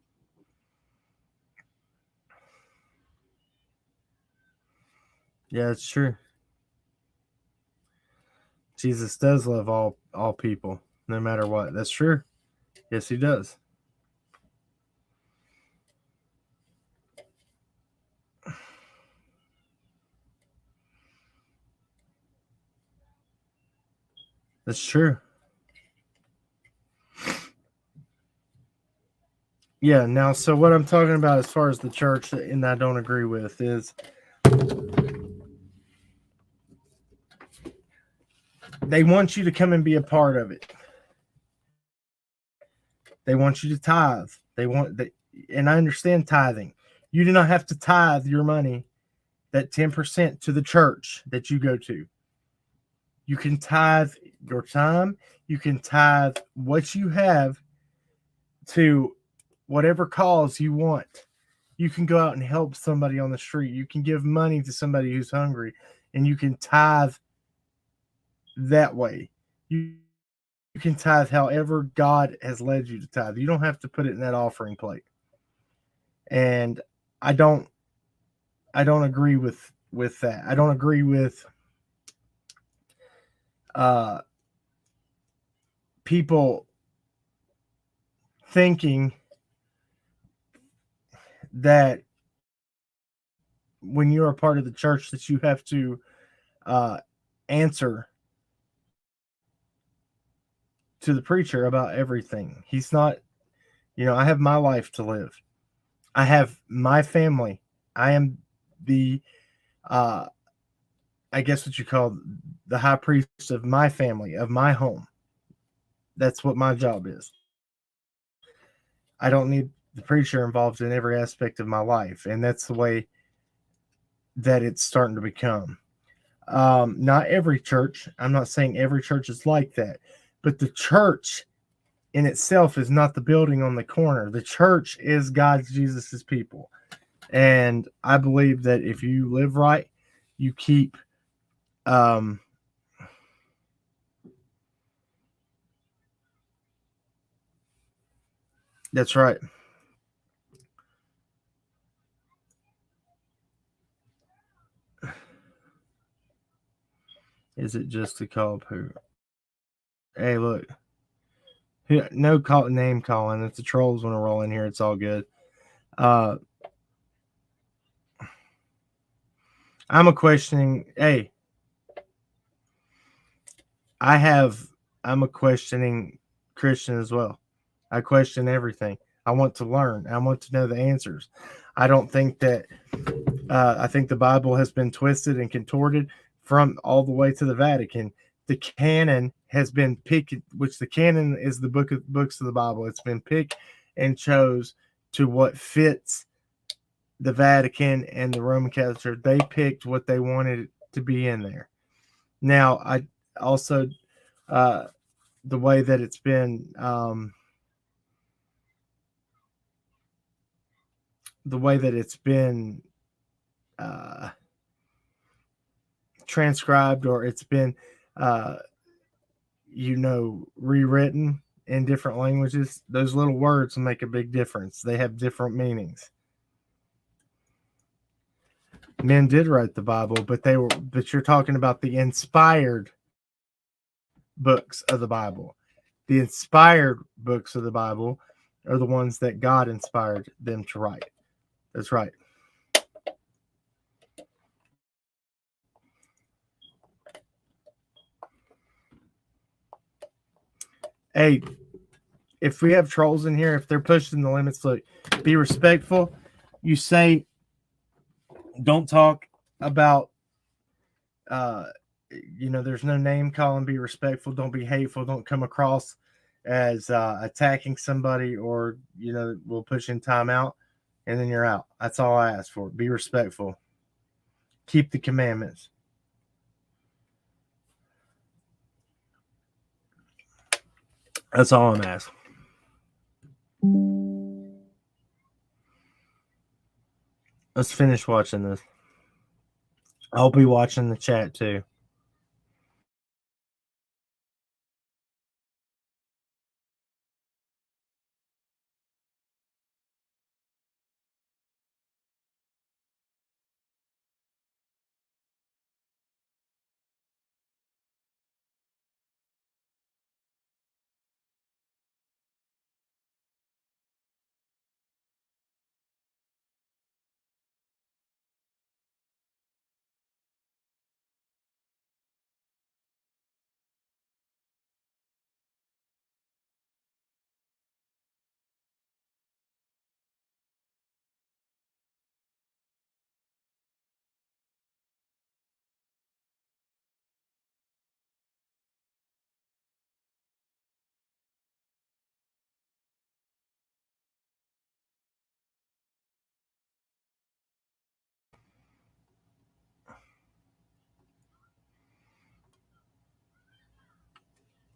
Yeah, it's true. Jesus does love all people, no matter what. That's true. Yes, he does. That's true. Yeah, now, so what I'm talking about as far as the church, and I don't agree with, is they want you to come and be a part of it. They want you to tithe. And I understand tithing. You do not have to tithe your money, that 10% to the church that you go to. You can tithe your time. You can tithe what you have to whatever cause you want. You can go out and help somebody on the street. You can give money to somebody who's hungry, and you can tithe that way. You can tithe however God has led you to tithe. You don't have to put it in that offering plate. And I don't agree with that. I don't agree with people thinking that when you're a part of the church that you have to answer to the preacher about everything. He's not, I have my life to live. I have my family. I am the, I guess what you call the high priest of my family, of my home. That's what my job is. I don't need the preacher involved in every aspect of my life. And that's the way that it's starting to become. Not every church. I'm not saying every church is like that. But the church in itself is not the building on the corner. The church is God's, Jesus's people. And I believe that if you live right, you keep that's right. Is it just a call poo? Hey, look. No name calling. If the trolls want to roll in here, it's all good. I'm a questioning. Hey, I'm a questioning Christian as well. I question everything. I want to learn. I want to know the answers. I don't think that. I think the Bible has been twisted and contorted from all the way to the Vatican. The canon has been picked, which the canon is the books of the Bible. It's been picked and chose to what fits the Vatican and the Roman Catholic Church. They picked what they wanted to be in there. Now, I also the way that it's been transcribed, or it's been rewritten in different languages. Those little words make a big difference. They have different meanings. Men did write the Bible, but you're talking about the inspired books of the Bible. The inspired books of the Bible are the ones that God inspired them to write. That's right. Hey, if we have trolls in here, if they're pushing the limits, look, be respectful. You say, don't talk about, there's no name calling. Be respectful. Don't be hateful. Don't come across as attacking somebody, or we'll push in timeout, and then you're out. That's all I ask for. Be respectful. Keep the commandments. That's all I'm asking. Let's finish watching this. I'll be watching the chat too.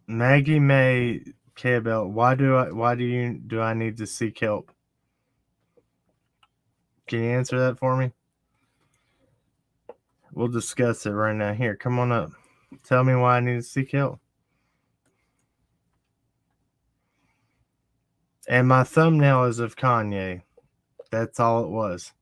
Maggie May Cabell, why do I need to seek help? Can you answer that for me? We'll discuss it right now. Here, come on up. Tell me why I need to seek help. And my thumbnail is of Kanye. That's all it was.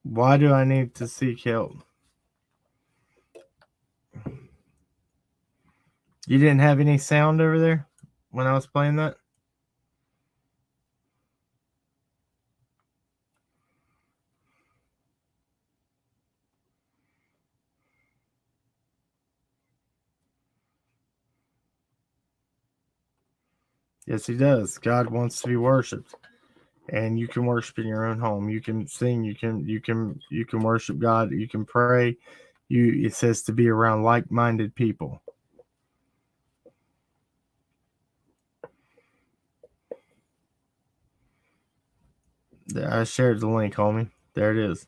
Why do I need to seek help? You didn't have any sound over there when I was playing that? Yes, he does. God wants to be worshipped. And you can worship in your own home. You can sing, you can worship God, you can pray. It says to be around like-minded people. I shared the link, homie. There it is.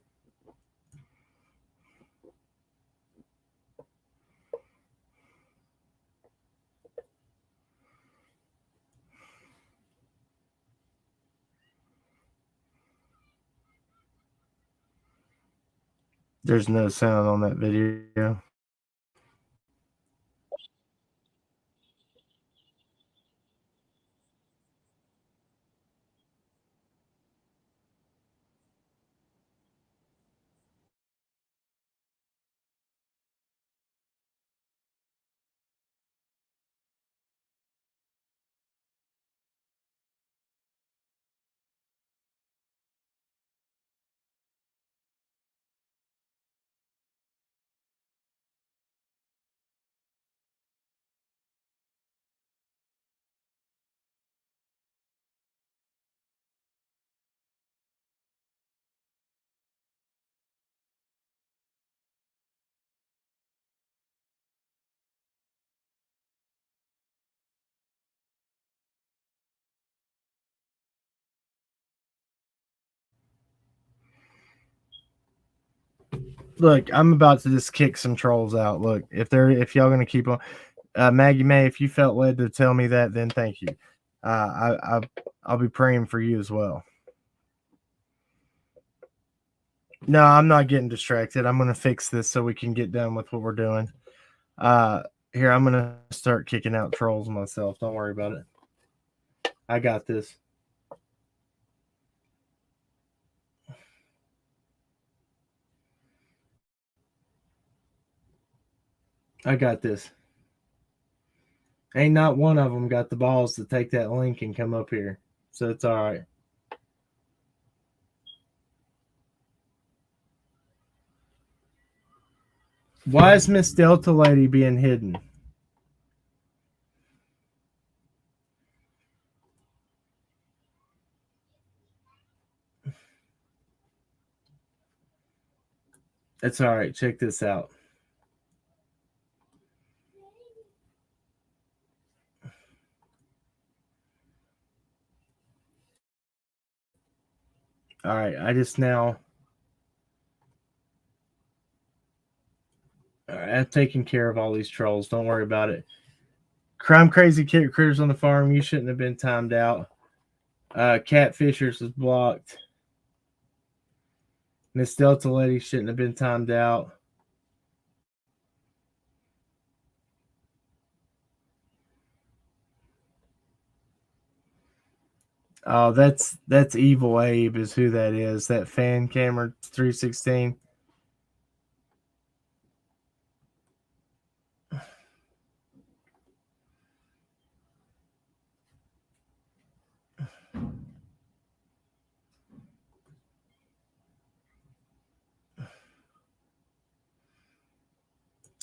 There's no sound on that video. Look, I'm about to just kick some trolls out. Look, if y'all gonna keep on, Maggie May, if you felt led to tell me that, then thank you. I'll be praying for you as well. No, I'm not getting distracted. I'm gonna fix this so we can get done with what we're doing. Here, I'm gonna start kicking out trolls myself. Don't worry about it. I got this. I got this. Ain't not one of them got the balls to take that link and come up here. So it's all right. Why is Miss Delta Lady being hidden? It's all right. Check this out. All right. I've taken care of all these trolls. Don't worry about it. Crime Crazy Critters on the Farm. You shouldn't have been timed out. Catfishers was blocked. Miss Delta Lady shouldn't have been timed out. Oh, that's Evil Abe is who that is. That fan camera 316.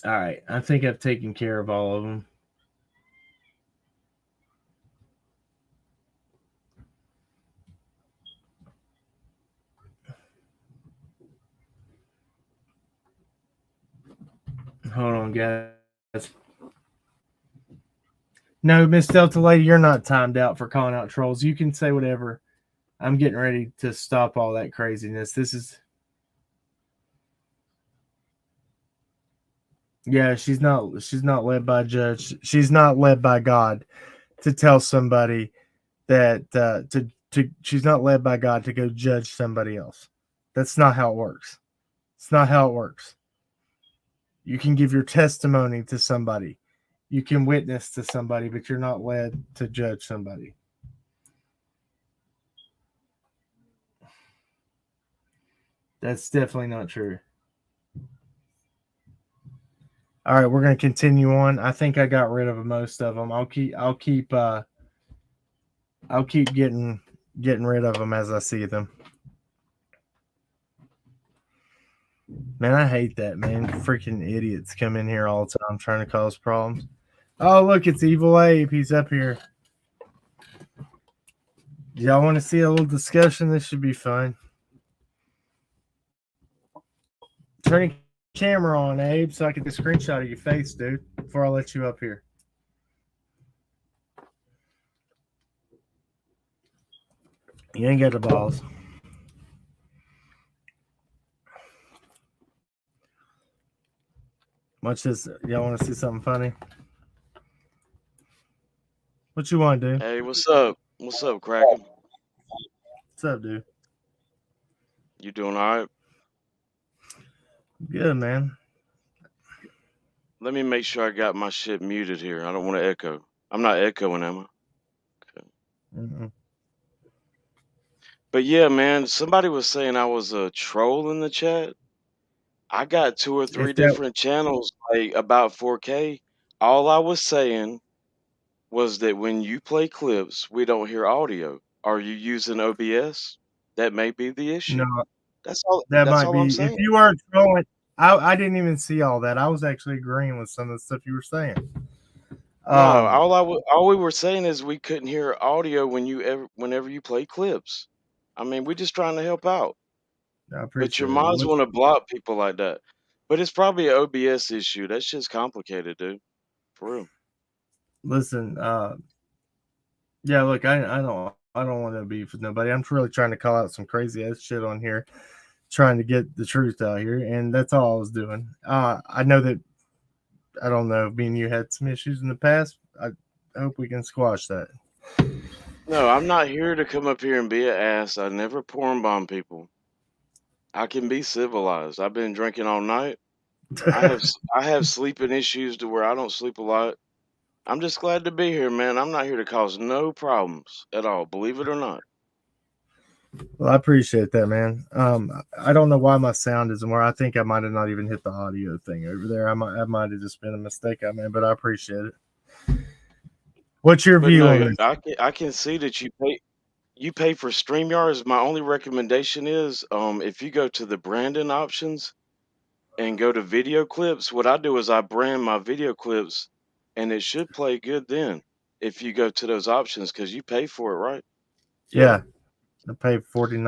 All right, I think I've taken care of all of them. Hold on, guys. No, Miss Delta Lady, you're not timed out for calling out trolls. You can say whatever. I'm getting ready to stop all that craziness. This is. Yeah, she's not led by a judge. She's not led by God to tell somebody that she's not led by God to go judge somebody else. That's not how it works. It's not how it works. You can give your testimony to somebody. You can witness to somebody, but you're not led to judge somebody. That's definitely not true. All right, we're going to continue on. I think I got rid of most of them. I'll keep getting rid of them as I see them. Man, I hate that, man. Freaking idiots come in here all the time trying to cause problems. Oh, look, it's Evil Abe. He's up here. Y'all want to see a little discussion? This should be fun. Turn your camera on, Abe, so I can get a screenshot of your face, dude, before I let you up here. You ain't got the balls. Watch this. Y'all want to see something funny? What you want, dude? Hey, what's up? What's up, Kraken? What's up, dude? You doing all right? Good, man. Let me make sure I got my shit muted here. I don't want to echo. I'm not echoing, am I? Okay. Mm-mm. But yeah, man, somebody was saying I was a troll in the chat. I got 2 or 3 If that different channels, like about 4K. All I was saying was that when you play clips, we don't hear audio. Are you using OBS? That may be the issue. no, That's all. that That's might all I'm be. If saying. you weren't trolling, I didn't even see all that. I was actually agreeing with some of the stuff you were saying. No, Um, all we were saying is we couldn't hear audio whenever you play clips. I mean, we're just trying to help out. I But your appreciate it. mods want to block people like that. But it's probably an OBS issue. That's just complicated, dude. For real. Listen, yeah, look, I don't want to beef with nobody. I'm really trying to call out some crazy ass shit on here, trying to get the truth out here, and that's all I was doing. I know that I don't know. Me and you had some issues in the past. I hope we can squash that. No, I'm not here to come up here and be an ass. I never porn bomb people. I can be civilized. I've been drinking all night. I have sleeping issues to where I don't sleep a lot. I'm just glad to be here, man. I'm not here to cause no problems at all, believe it or not. Well, I appreciate that, man. I don't know why my sound isn't where I think I might have not even hit the audio thing over there. I might have just been a mistake I made, but I appreciate it. What's your But view no, on this? I can see that you pay for StreamYards. My only recommendation is if you go to the branding options and go to video clips, what I do is I brand my video clips and it should play good then if you go to those options because you pay for it, right? Yeah. Yeah, I pay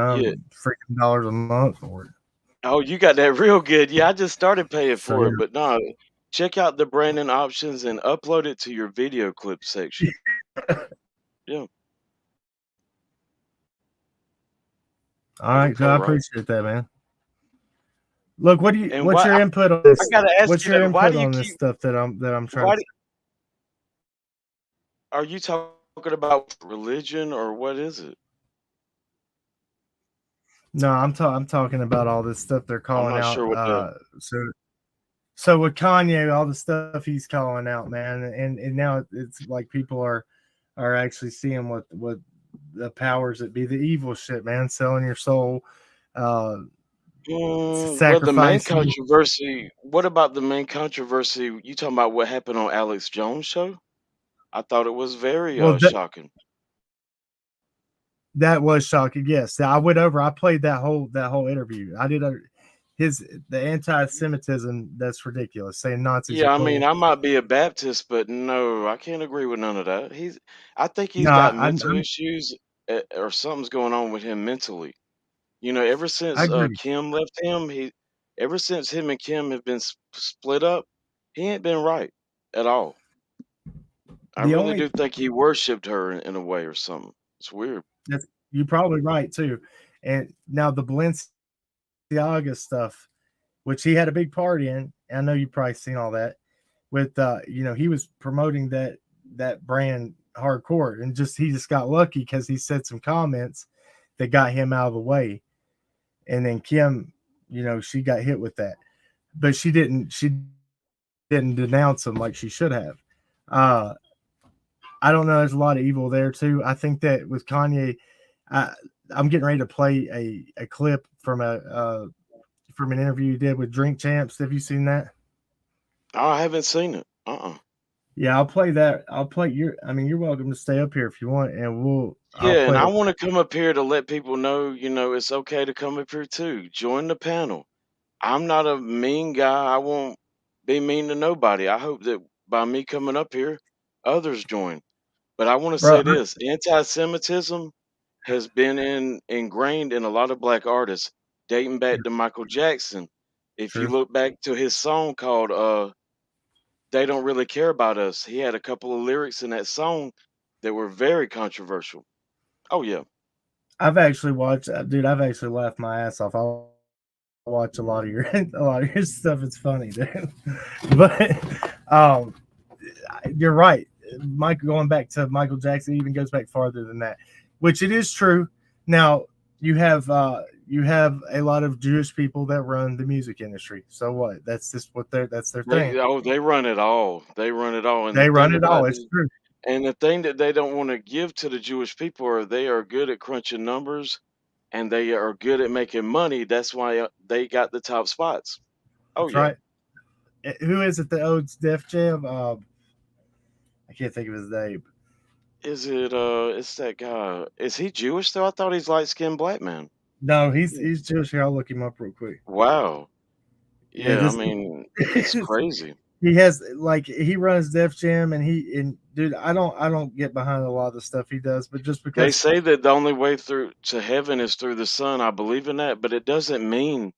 Yeah. $49 a month for it. Oh, you got that real good. Yeah, I just started paying So for it, but no, check out the branding options and upload it to your video clip section. Yeah. all right, Okay, I right. appreciate that, man. Look, And what's why your input on this? I gotta ask What's you your that, why input do you on this keep stuff that I'm trying why to do are you talking about religion or what is it? No, I'm talking about all this stuff they're I'm calling not out. sure what the So with Kanye, all the stuff he's calling out, man, and now it's like people are actually seeing what the powers that be, the evil shit, man, selling your soul, uh, Well, the main sacrificing. controversy, what about the main controversy? You talking about what happened on Alex Jones' show? I thought it was very Well, shocking. that was shocking. Yes, I went over. I played that whole interview. I did the anti-Semitism. That's ridiculous. Saying Nazis are Yeah, I mean, cool. I might be a Baptist, but no, I can't agree with none of that. I think he's No, got I'm, mental I'm issues or something's going on with him mentally. You know, ever I since agree. Kim left him, ever since him and Kim have been split up, he ain't been right at all. I The really only do think he worshipped her in a way or something. It's weird. that's you're probably right too. And now the Balenciaga stuff, which he had a big part in. I know you probably seen all that. With he was promoting that brand hardcore, and he just got lucky because he said some comments that got him out of the way, and then Kim, she got hit with that, but she didn't denounce him like she should have. Uh, I don't know. There's a lot of evil there too. I think that with Kanye, I, I'm getting ready to play a clip from an interview he did with Drink Champs. Have you seen that? Oh, I haven't seen it. Yeah, I'll play that. I'll play your. I mean, you're welcome to stay up here if you want, and I'll Yeah, and play I it. want to come up here to let people know, it's okay to come up here too. Join the panel. I'm not a mean guy. I won't be mean to nobody. I hope that by me coming up here, others join. But I want to Bro, say this: anti-Semitism has been ingrained in a lot of black artists, dating back to Michael Jackson. If you true. look back to his song called "They Don't Really Care About Us," he had a couple of lyrics in that song that were very controversial. Oh yeah. I've actually watched, dude. I've actually laughed my ass off. I'll watch a lot of your a lot of your stuff. It's funny, dude. But um, you're right. Mike, going back to Michael Jackson, even goes back farther than that, which it is true. Now you have a lot of Jewish people that run the music industry. So what? That's just that's their thing. They run it all. They run it all. And the They run thing it all. about It's true. and the thing that they don't want to give to the Jewish people are they are good at crunching numbers and they are good at making money. That's why they got the top spots. Oh That's yeah. right. Who is it that owns Def Jam? I can't think of his name. Is it it's that guy. Is he Jewish though? I thought he's light skinned black man. No, he's Jewish. Here, I'll look him up real quick. Wow. Yeah, Yeah, I mean, it's crazy. he has like he runs Def Jam, and dude, I don't get behind a lot of the stuff he does, but just They because say that the only way through to heaven is through the Son. I believe in that, but it doesn't mean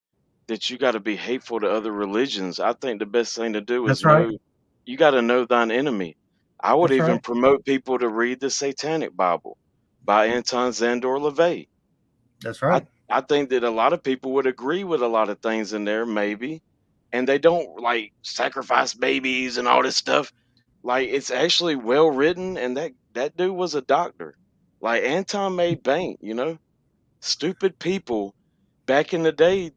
that you got to be hateful to other religions. I think the best thing to do is that's right, know you got to know thine enemy. I would that's even right, promote people to read the Satanic Bible by Anton Zandor LaVey. that's I right, I think that a lot of people would agree with a lot of things in there, maybe, and they don't like sacrifice babies and all this stuff. Like it's actually well written, and that dude was a doctor. Like Anton made bank. Stupid people back in the day.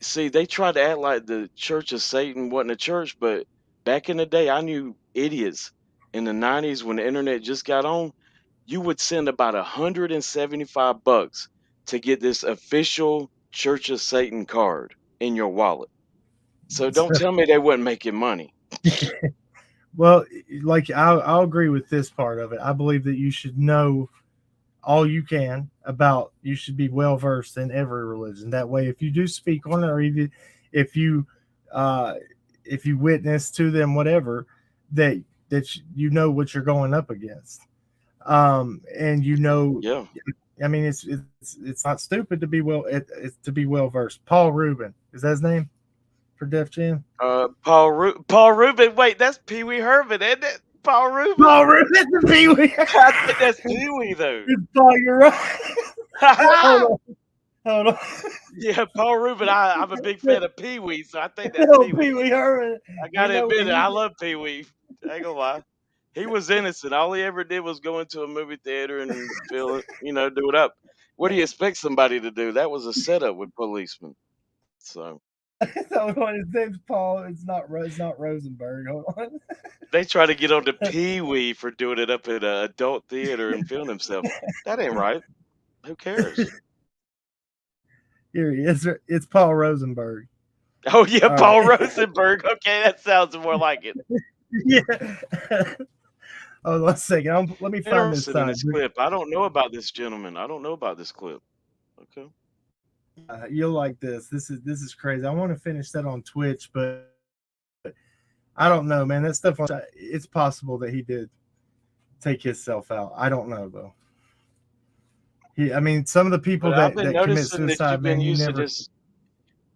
See, they tried to act like the Church of Satan wasn't a church, but back in the day, I knew idiots in the '90s when the internet just got on. You would send about $175 to get this official Church of Satan card in your wallet. So don't tell me they wasn't making money. Well, like I'll agree with this part of it. I believe that you should know all you can about. You should be well versed in every religion. That way, if you do speak on it, or even if you uh, if you witness to them, whatever, that you know what you're going up against. And you know, Yeah. I mean, it's not stupid to be it's to be well versed. Paul Rubin, is that his name for Def Jam? Paul Rubin. Wait, that's Pee Wee Herman, isn't it? Paul Rubin. Paul Rubin, the Pee Wee. I think that's Pee Wee though. Paul, you're right. Hold on, hold on. Yeah, Paul Rubin. I'm a big fan of Pee Wee, so I think that's Oh, Pee Pee Wee. Wee Herman. I You gotta know, admit and it. I love Pee Wee. I ain't gonna lie. He was innocent. All he ever did was go into a movie theater and feel it, do it up. What do you expect somebody to do? That was a setup with policemen. So so his name's Paul. It's not Rosenberg. Hold on. they try to get on to Pee Wee for doing it up at an adult theater and feeling himself. That ain't right. Who cares? Here he is. It's Paul Rosenberg. Oh yeah, All Paul right. Rosenberg. Okay, that sounds more like it. Yeah. Hold on a second. Let me find this Interested in side. this clip. I don't know about this gentleman. I don't know about this clip. Okay. You'll like this. This is crazy. I want to finish that on Twitch, but I don't know, man. That stuff. It's possible that he did take himself out. I don't know though. I mean, some of the people But I've that been commit noticing that suicide, you've been man, you using never. this.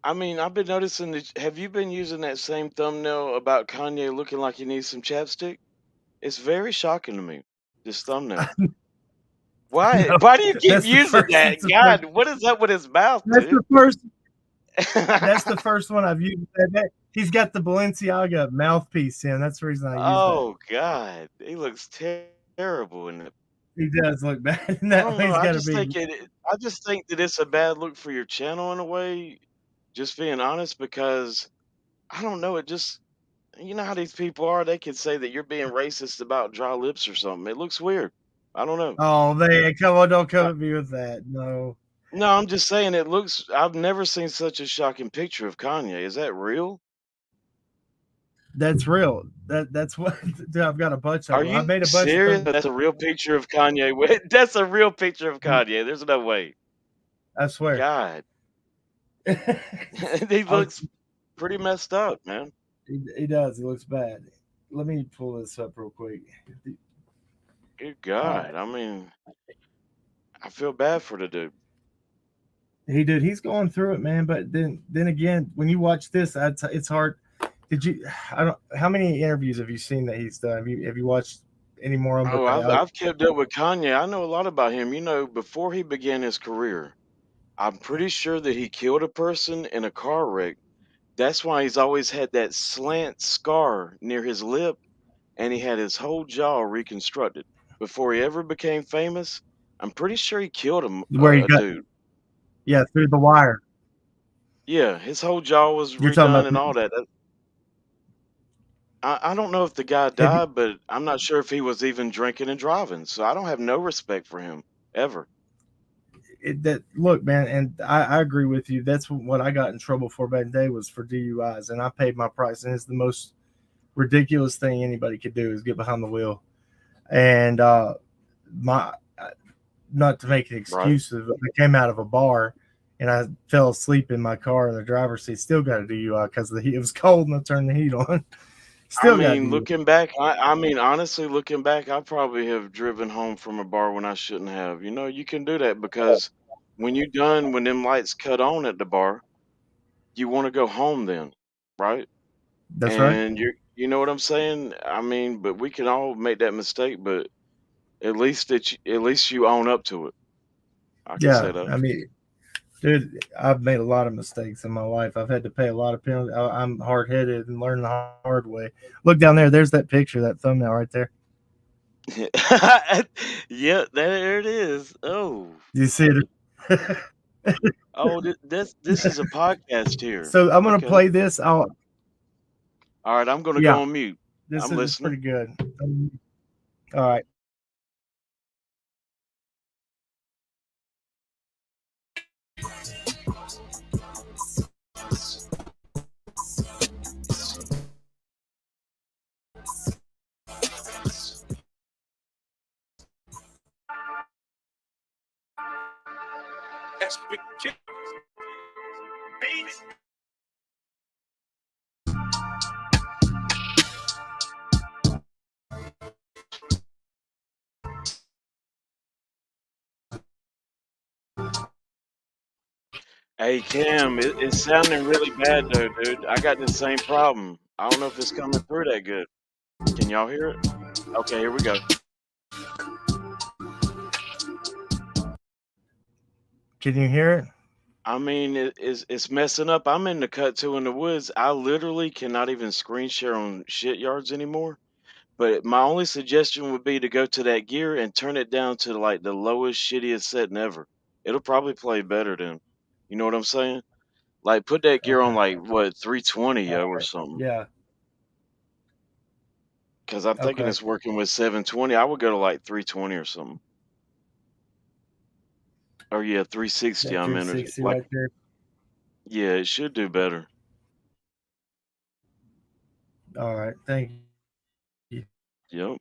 I mean, I've been noticing that. Have you been using that same thumbnail about Kanye looking like he needs some chapstick? It's very shocking to me. This thumbnail. Why? No, Why do you keep that's the using first. that? That's the first. God, what is up with his mouth, That's dude? the first. That's the first one I've used. He's got the Balenciaga mouthpiece in. That's the reason I use that. Oh God, he looks terrible in it. He does look bad in I that don't way. know. He's I got a just big. think I just think that it's a bad look for your channel in a way. Just being honest, because I don't know. It just you know how these people are. They could say that you're being racist about dry lips or something. It looks weird. I don't know. Oh man, come on! Don't come at me with that. No, No, I'm just saying it looks. I've never seen such a shocking picture of Kanye. Is that real? that's real. That's what. Dude, I've got a bunch of Are them. I've you made a bunch of serious? them. That's a real picture of Kanye. That's a real picture of Kanye. There's no way. I swear. God, he I'll, looks pretty messed up, man. he does. He looks bad. Let me pull this up real quick. Good All right. God. I mean, I feel bad for the dude. He's going through it, man. But then again, when you watch this, it's hard. Did you? I don't. How many interviews have you seen that he's done? Have you watched any more of them? Oh, But I've kept up with Kanye. I know a lot about him. Before he began his career, I'm pretty sure that he killed a person in a car wreck. That's why he's always had that slant scar near his lip, and he had his whole jaw reconstructed. Before he ever became famous, I'm pretty sure he killed where he a got dude. through the wire. Yeah, his whole jaw was You're talking redone about. and all that. I don't know if the guy Have you, died, but I'm not sure if he was even drinking and driving. So I don't have no respect for him ever. that look, man, and I agree with you. That's what I got in trouble for back in the day was for DUIs, and I paid my price. And it's the most ridiculous thing anybody could do is get behind the wheel. And my not to make an Right. excuse, I came out of a bar and I fell asleep in my car in the driver's seat. Still got a DUI because the heat. It was cold and I turned the heat on. I Still got mean, DUI. looking back, I mean, honestly, looking back, I probably have driven home from a bar when I shouldn't have. You can do that because when you're done, when them lights cut on at the bar, you want to go home then, right? That's right. And you know what I'm saying? I mean, but we can all make that mistake, but at least you own up to it. I can Yeah, say that. I mean, dude, I've made a lot of mistakes in my life. I've had to pay a lot of penalties. I'm hard headed and learn the hard way. Look down there. There's that picture, that thumbnail right there. Yeah, there it is. Oh, You see it? oh, this is a podcast here. So I'm gonna Okay. play this. All right, I'm gonna Yeah, go on mute. this I'm is listening. pretty good. All right. Hey Cam, it's sounding really bad though, dude. I got the same problem. I don't know if it's coming through that good. Can y'all hear it? Okay, here we go. Can you hear it? I mean, it's messing up. I'm in the cut two in the woods. I literally cannot even screen share on shit yards anymore. But my only suggestion would be to go to that gear and turn it down to like the lowest, shittiest setting ever. It'll probably play better then. You know what I'm saying? Like put that gear on Okay. like what 320 All yo or right. something. Yeah. Because I'm thinking Okay. it's working with 720. I would go to like 320 or something. Or yeah, 360. That I'm in 360 like right there. yeah, it should do better. All right. Thank you. Yep.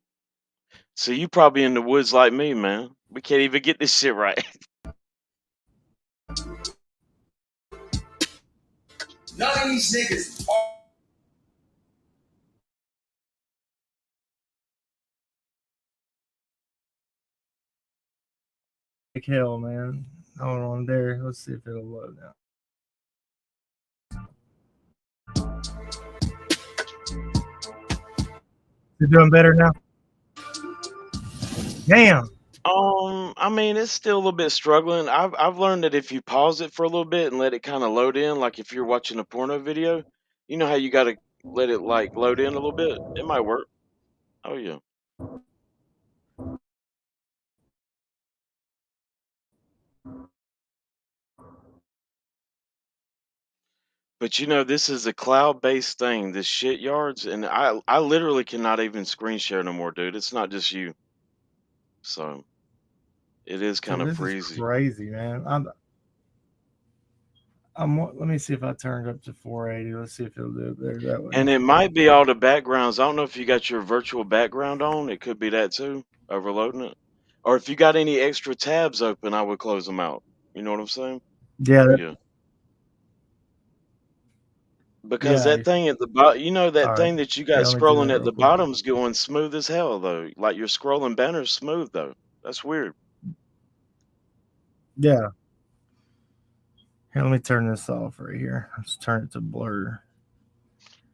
So you probably in the woods like me, man. We can't even get this shit right. None of these niggas Like hell, man. Hold on there. Let's see if it'll load now. You're doing better now? Damn. I mean, it's still a little bit struggling. I've learned that if you pause it for a little bit and let it kind of load in, like if you're watching a porno video, you know how you got to let it like load in a little bit. It might work. Oh yeah. But you know, this is a cloud-based thing, this shit yards, and I literally cannot even screen share no more, dude. It's not just you. So it is Dude, kind of this is breezy. crazy, man. Let me see if I turn it up to 480. Let's see if it'll do it better that way. And it might be all the backgrounds. I don't know if you got your virtual background on. It could be that too, overloading it. Or if you got any extra tabs open, I would close them out. You know what I'm saying? Yeah. Yeah. Because Yeah. that thing at the bottom, you know, that All right. thing that you got Yeah, let me do scrolling that at real the quick. bottom's going smooth as hell, though. Like your scrolling banner's smooth, though. That's weird. Yeah. Here, let me turn this off right here. Let's turn it to blur.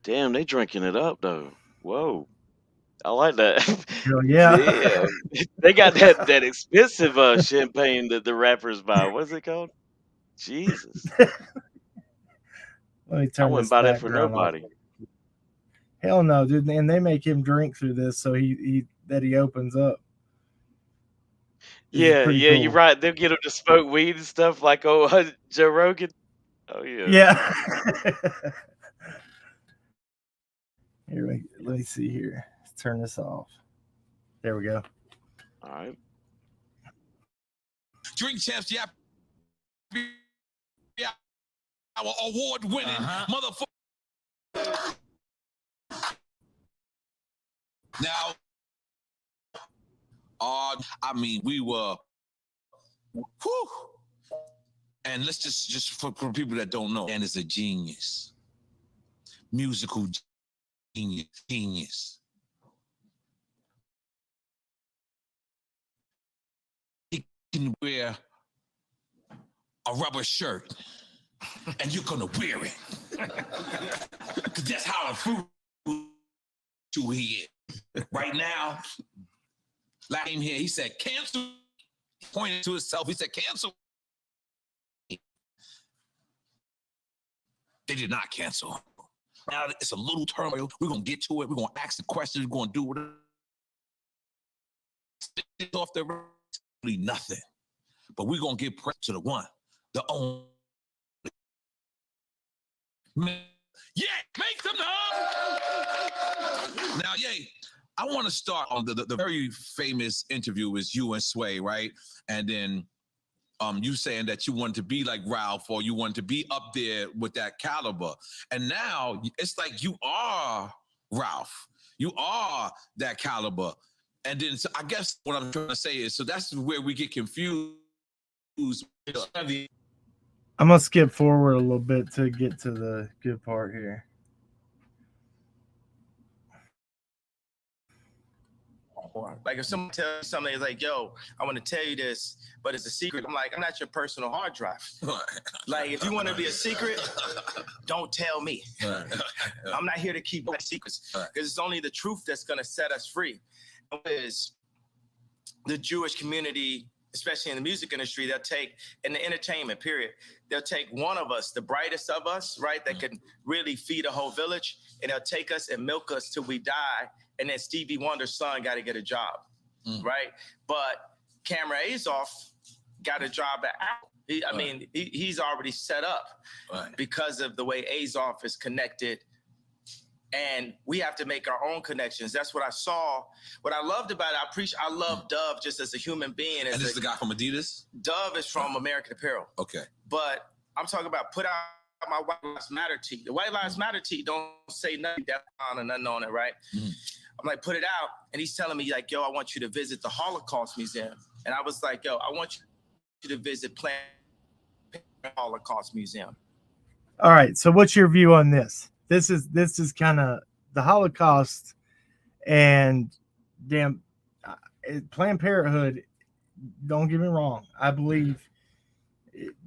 Damn, they drinking it up, though. Whoa. I like that. Hell yeah. Damn. They got that expensive champagne that the rappers buy. What's it called? Jesus. Let me I turn wouldn't this buy that for background off. nobody. Hell no, dude. And they make him drink through this so he opens up. This is Yeah, pretty yeah, you're cool. right. They'll get him to smoke weed and stuff like Joe Rogan. Oh yeah. Yeah. Here, let me see here. Let's turn this off. There we go. All right. Drink Champs, yeah. Our award-winning motherfucker. Now, I mean, we were, whew. And let's just for people that don't know, Dan is a genius, musical genius. He can wear a rubber shirt, and you're gonna wear it, because that's how he is. Right now, like came here, he said, cancel. He pointed to himself, he said, cancel. They did not cancel. Now it's a little turmoil. We're gonna get to it. We're gonna ask the questions. We're gonna do whatever. Off the really nothing. But we're gonna get prep to the one, the only. Yeah, make some noise. Now, I want to start on the very famous interview with you and Sway, right? And then you saying that you wanted to be like Ralph, or you wanted to be up there with that caliber. And now it's like you are Ralph. You are that caliber. And then so I guess what I'm trying to say is, so that's where we get confused. I'm gonna skip forward a little bit to get to the good part here. Like if someone tells you something, it's like, yo, I want to tell you this, but it's a secret. I'm like, I'm not your personal hard drive. Like, if you want to be a secret, don't tell me. I'm not here to keep secrets because it's only the truth that's going to set us free. Is the Jewish community, especially in the music industry, they'll take, in the entertainment period, they'll take one of us, the brightest of us, right, that can really feed a whole village, and they'll take us and milk us till we die, and then Stevie Wonder's son got to get a job, right? But Cameron Azoff got a job at Apple. He's already set up because of the way Azoff is connected. And we have to make our own connections. That's what I saw. What I loved about it, I love Dove just as a human being. And this is the guy from Adidas? Dove is from American Apparel. Okay. But I'm talking about put out my White Lives Matter tee. The White Lives Matter tee don't say nothing down or nothing on it, right? I'm like, put it out. And he's telling me like, yo, I want you to visit the Holocaust Museum. And I was like, yo, I want you to visit Planned Holocaust Museum. All right. So what's your view on this? This is kind of the Holocaust and damn Planned Parenthood. Don't get me wrong. I believe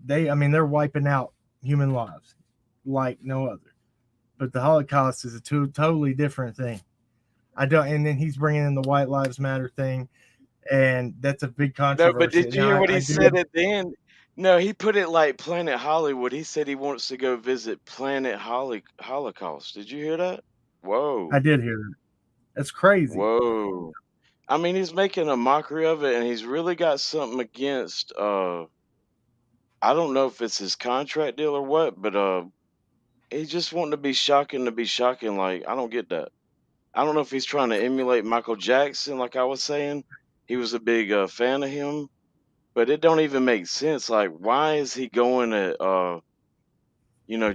they're wiping out human lives like no other. But the Holocaust is a totally different thing. And then he's bringing in the White Lives Matter thing, and that's a big controversy. No, but did you hear what he said at the end? No, he put it like Planet Hollywood. He said he wants to go visit Planet Holocaust. Did you hear that? Whoa. I did hear that. That's crazy. Whoa. I mean, he's making a mockery of it, and he's really got something against, I don't know if it's his contract deal or what, but he just wanting to be shocking. Like, I don't get that. I don't know if he's trying to emulate Michael Jackson, like I was saying. He was a big fan of him. But it don't even make sense. Like, why is he going at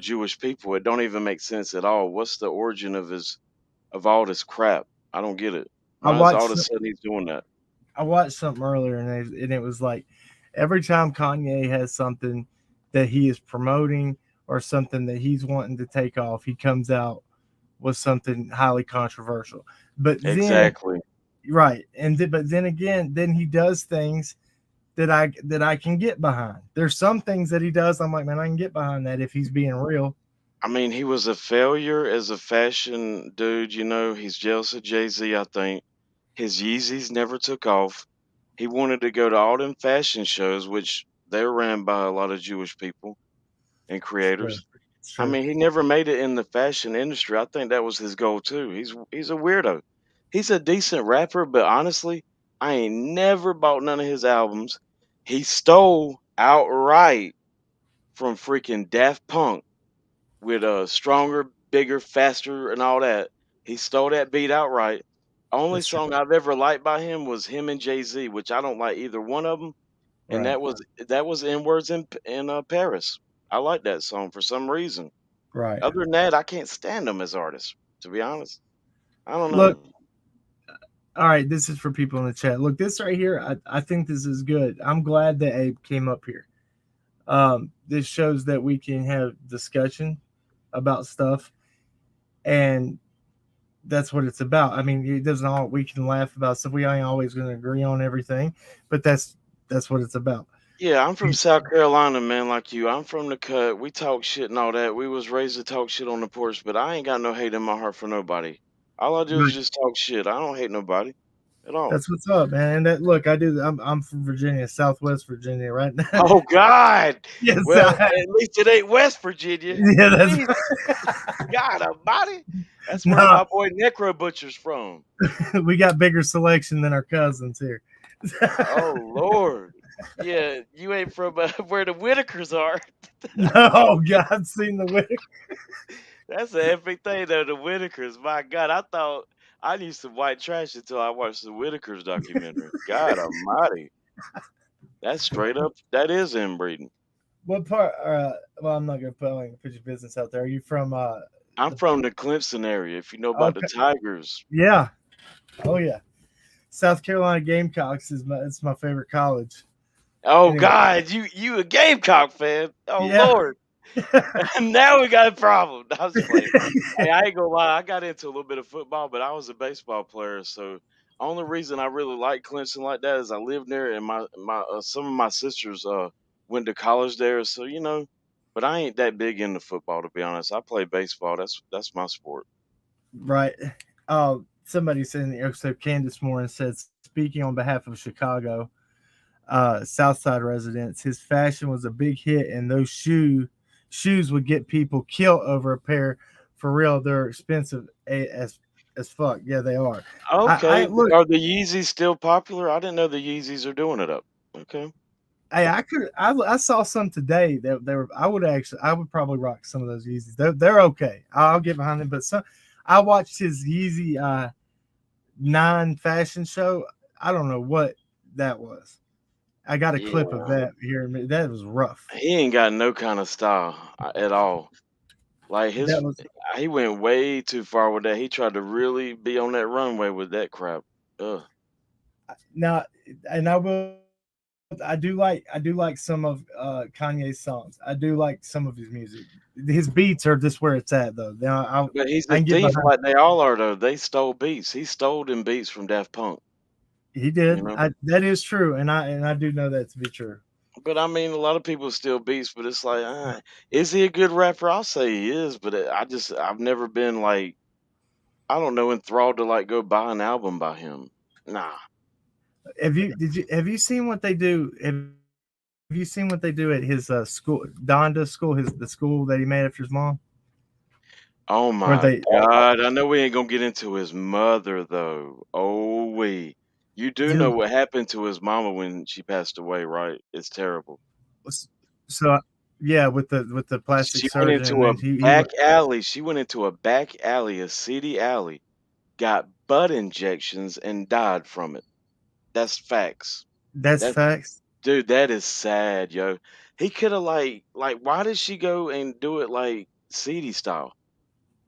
Jewish people? It don't even make sense at all. What's the origin of all this crap? I don't get it. Why is all of a sudden he's doing that? I watched something earlier, and it was like every time Kanye has something that he is promoting or something that he's wanting to take off, he comes out with something highly controversial. But exactly right, but then again, then he does things that I can get behind. There's some things that he does. I'm like, man, I can get behind that if he's being real. I mean, he was a failure as a fashion dude. He's jealous of Jay-Z, I think. His Yeezys never took off. He wanted to go to all them fashion shows, which they're ran by a lot of Jewish people and creators. Sure. I mean, he never made it in the fashion industry. I think that was his goal too. He's a weirdo. He's a decent rapper, but honestly, I ain't never bought none of his albums. He stole outright from freaking Daft Punk with Stronger, Bigger, Faster, and all that. He stole that beat outright. Only That's true. song I've ever liked by him was him and Jay-Z, which I don't like either one of them. And Right. that was N-Words in Paris. I like that song for some reason. Right. Other than that, I can't stand them as artists, to be honest. I don't know. Look, all right, this is for people in the chat. Look, this right here, I think this is good. I'm glad that Abe came up here. This shows that we can have discussion about stuff, and that's what it's about. I mean, it doesn't all we can laugh about stuff. We ain't always going to agree on everything, but that's what it's about. Yeah, I'm from South Carolina, man, like you. I'm from the cut. We talk shit and all that. We was raised to talk shit on the porch, but I ain't got no hate in my heart for nobody. All I do is Right. just talk shit. I don't hate nobody at all. That's what's up, man. And that look, I'm from Virginia, Southwest Virginia, right now. Oh God! Yes, Well, at least it ain't West Virginia. Yeah, that's Jesus. God Almighty. That's where No. my boy Necro Butcher's from. We got bigger selection than our cousins here. Oh Lord. Yeah, you ain't from where the Whitakers are. Oh God, I've seen the Whitaker. That's an epic thing though, the Whitakers. My God, I thought I knew some white trash until I watched the Whitakers documentary. God Almighty. That's straight up. That is inbreeding. What part? Well, I'm not gonna put your business out there. Are you from? I'm from the Clemson area. If you know about the Okay. Tigers. Yeah. Oh yeah. South Carolina Gamecocks it's my favorite college. Oh Anyway, God, you a Gamecock fan? Oh yeah. Lord, now we got a problem. No, I was playing. Hey, I ain't gonna lie, I got into a little bit of football, but I was a baseball player. So only reason I really like Clemson like that is I lived there, and my some of my sisters went to college there. So but I ain't that big into football to be honest. I play baseball. That's my sport. Right. Somebody said in the episode, Candace Moore said, speaking on behalf of Chicago, Southside residents, his fashion was a big hit, and those shoes would get people killed over a pair. For real, they're expensive as fuck. Yeah, they are. I Okay, look. are the Yeezys still popular? I didn't know the Yeezys are doing it up. Okay. Hey, I saw some today that they were. I would probably rock some of those Yeezys. They're okay. I'll get behind them. But some, I watched his Yeezy 9 fashion show. I don't know what that was. I got a clip of Yeah. that here. That was rough. He ain't got no kind of style at all. Like That was he went way too far with that. He tried to really be on that runway with that crap. Ugh. now, and I do like some of Kanye's songs. I do like some of his music. His beats are just where it's at though. Now But he's I a can get thief behind. like they all are though. They stole beats. He stole them beats from Daft Punk. He You did. know. That is true, and I do know that to be true. But I mean, a lot of people steal beats, but it's like, is he a good rapper? I'll say he is, but I've never been like, I don't know, enthralled to like go buy an album by him. Nah. Have you seen what they do? Have you seen what they do at his school, Donda school, the school that he made after his mom? Oh Where my they God. I know we ain't gonna get into his mother though. Oh we. You do know dude, what happened to his mama when she passed away, right? It's terrible. so yeah, with the plastic She went surgeon, and into a then he back went. alley. She went into a back alley, a seedy alley, got butt injections and died from it. That's facts. That's That's facts. dude, that is sad, yo. He could have like why did she go and do it like seedy style?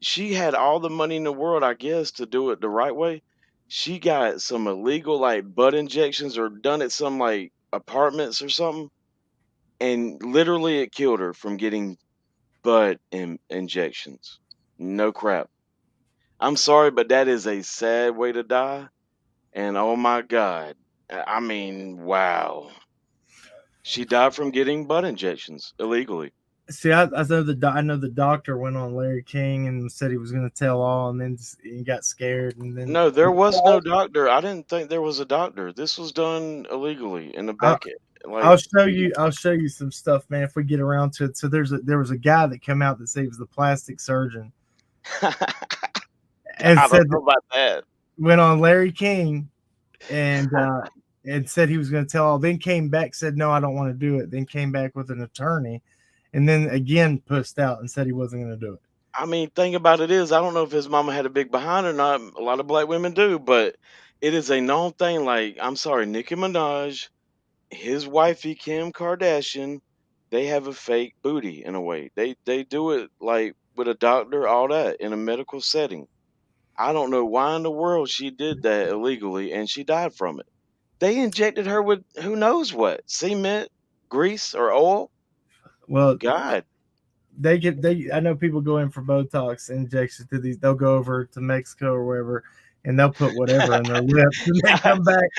She had all the money in the world, I guess, to do it the right way. She got some illegal like butt injections or done at some like apartments or something, and literally it killed her from getting injections. No crap. I'm sorry, but that is a sad way to die. And oh my God. I mean, wow. She died from getting butt injections illegally. See, I know the doctor went on Larry King and said he was going to tell all, and then he got scared, and then No, there was no doctor. I didn't think there was a doctor. This was done illegally in the I, back like I'll show you some stuff, man, if we get around to it. So there was a guy that came out that said he was the plastic surgeon and I don't said know that about that. went on Larry King and said he was going to tell all. Then came back, said no, I don't want to do it. Then came back with an attorney, and then again pussed out and said he wasn't going to do it. I mean, thing about it is, I don't know if his mama had a big behind or not. A lot of black women do, but it is a known thing. Like, I'm sorry, Nicki Minaj, his wifey Kim Kardashian, they have a fake booty in a way. They do it like with a doctor, all that in a medical setting. I don't know why in the world she did that illegally and she died from it. They injected her with who knows what, cement, grease, or oil. Well, God. they I know people go in for Botox injections to these. They'll go over to Mexico or wherever, and they'll put whatever in their lips, and they come back.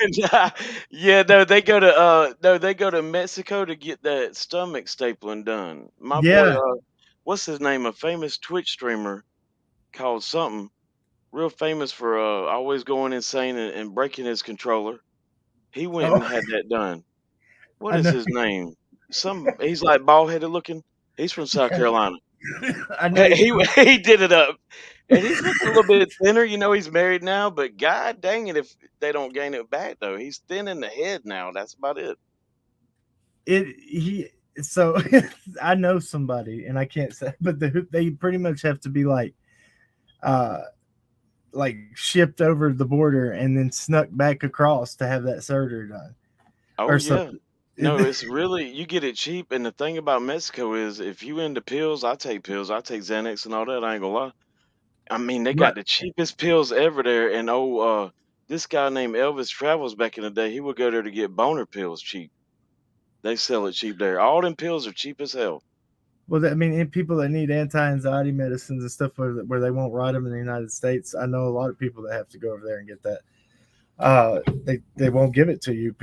Yeah, no, they go to Mexico to get that stomach stapling done. My boy, Yeah. what's his name? A famous Twitch streamer called something, real famous for always going insane and breaking his controller. He went Oh, and had that done. What I is know. his name? He's like bald headed looking. He's from South Carolina. I know. He he did it up, and he's looking a little bit thinner. You know, he's married now, but god dang it, if they don't gain it back though, he's thin in the head now. That's about it. It he so I know somebody, and I can't say, but they pretty much have to be uh like shipped over the border and then snuck back across to have that surgery done Oh or yeah, something. no, it's really you get it cheap, and the thing about Mexico is if you into pills, I take pills, I take Xanax and all that. I ain't gonna lie. I mean, they Right. got the cheapest pills ever there, and this guy named Elvis Travels back in the day, he would go there to get boner pills cheap. They sell it cheap there. All them pills are cheap as hell. Well, I mean, in people that need anti-anxiety medicines and stuff where they won't write them in the United States, I know a lot of people that have to go over there and get that. They won't give it to you.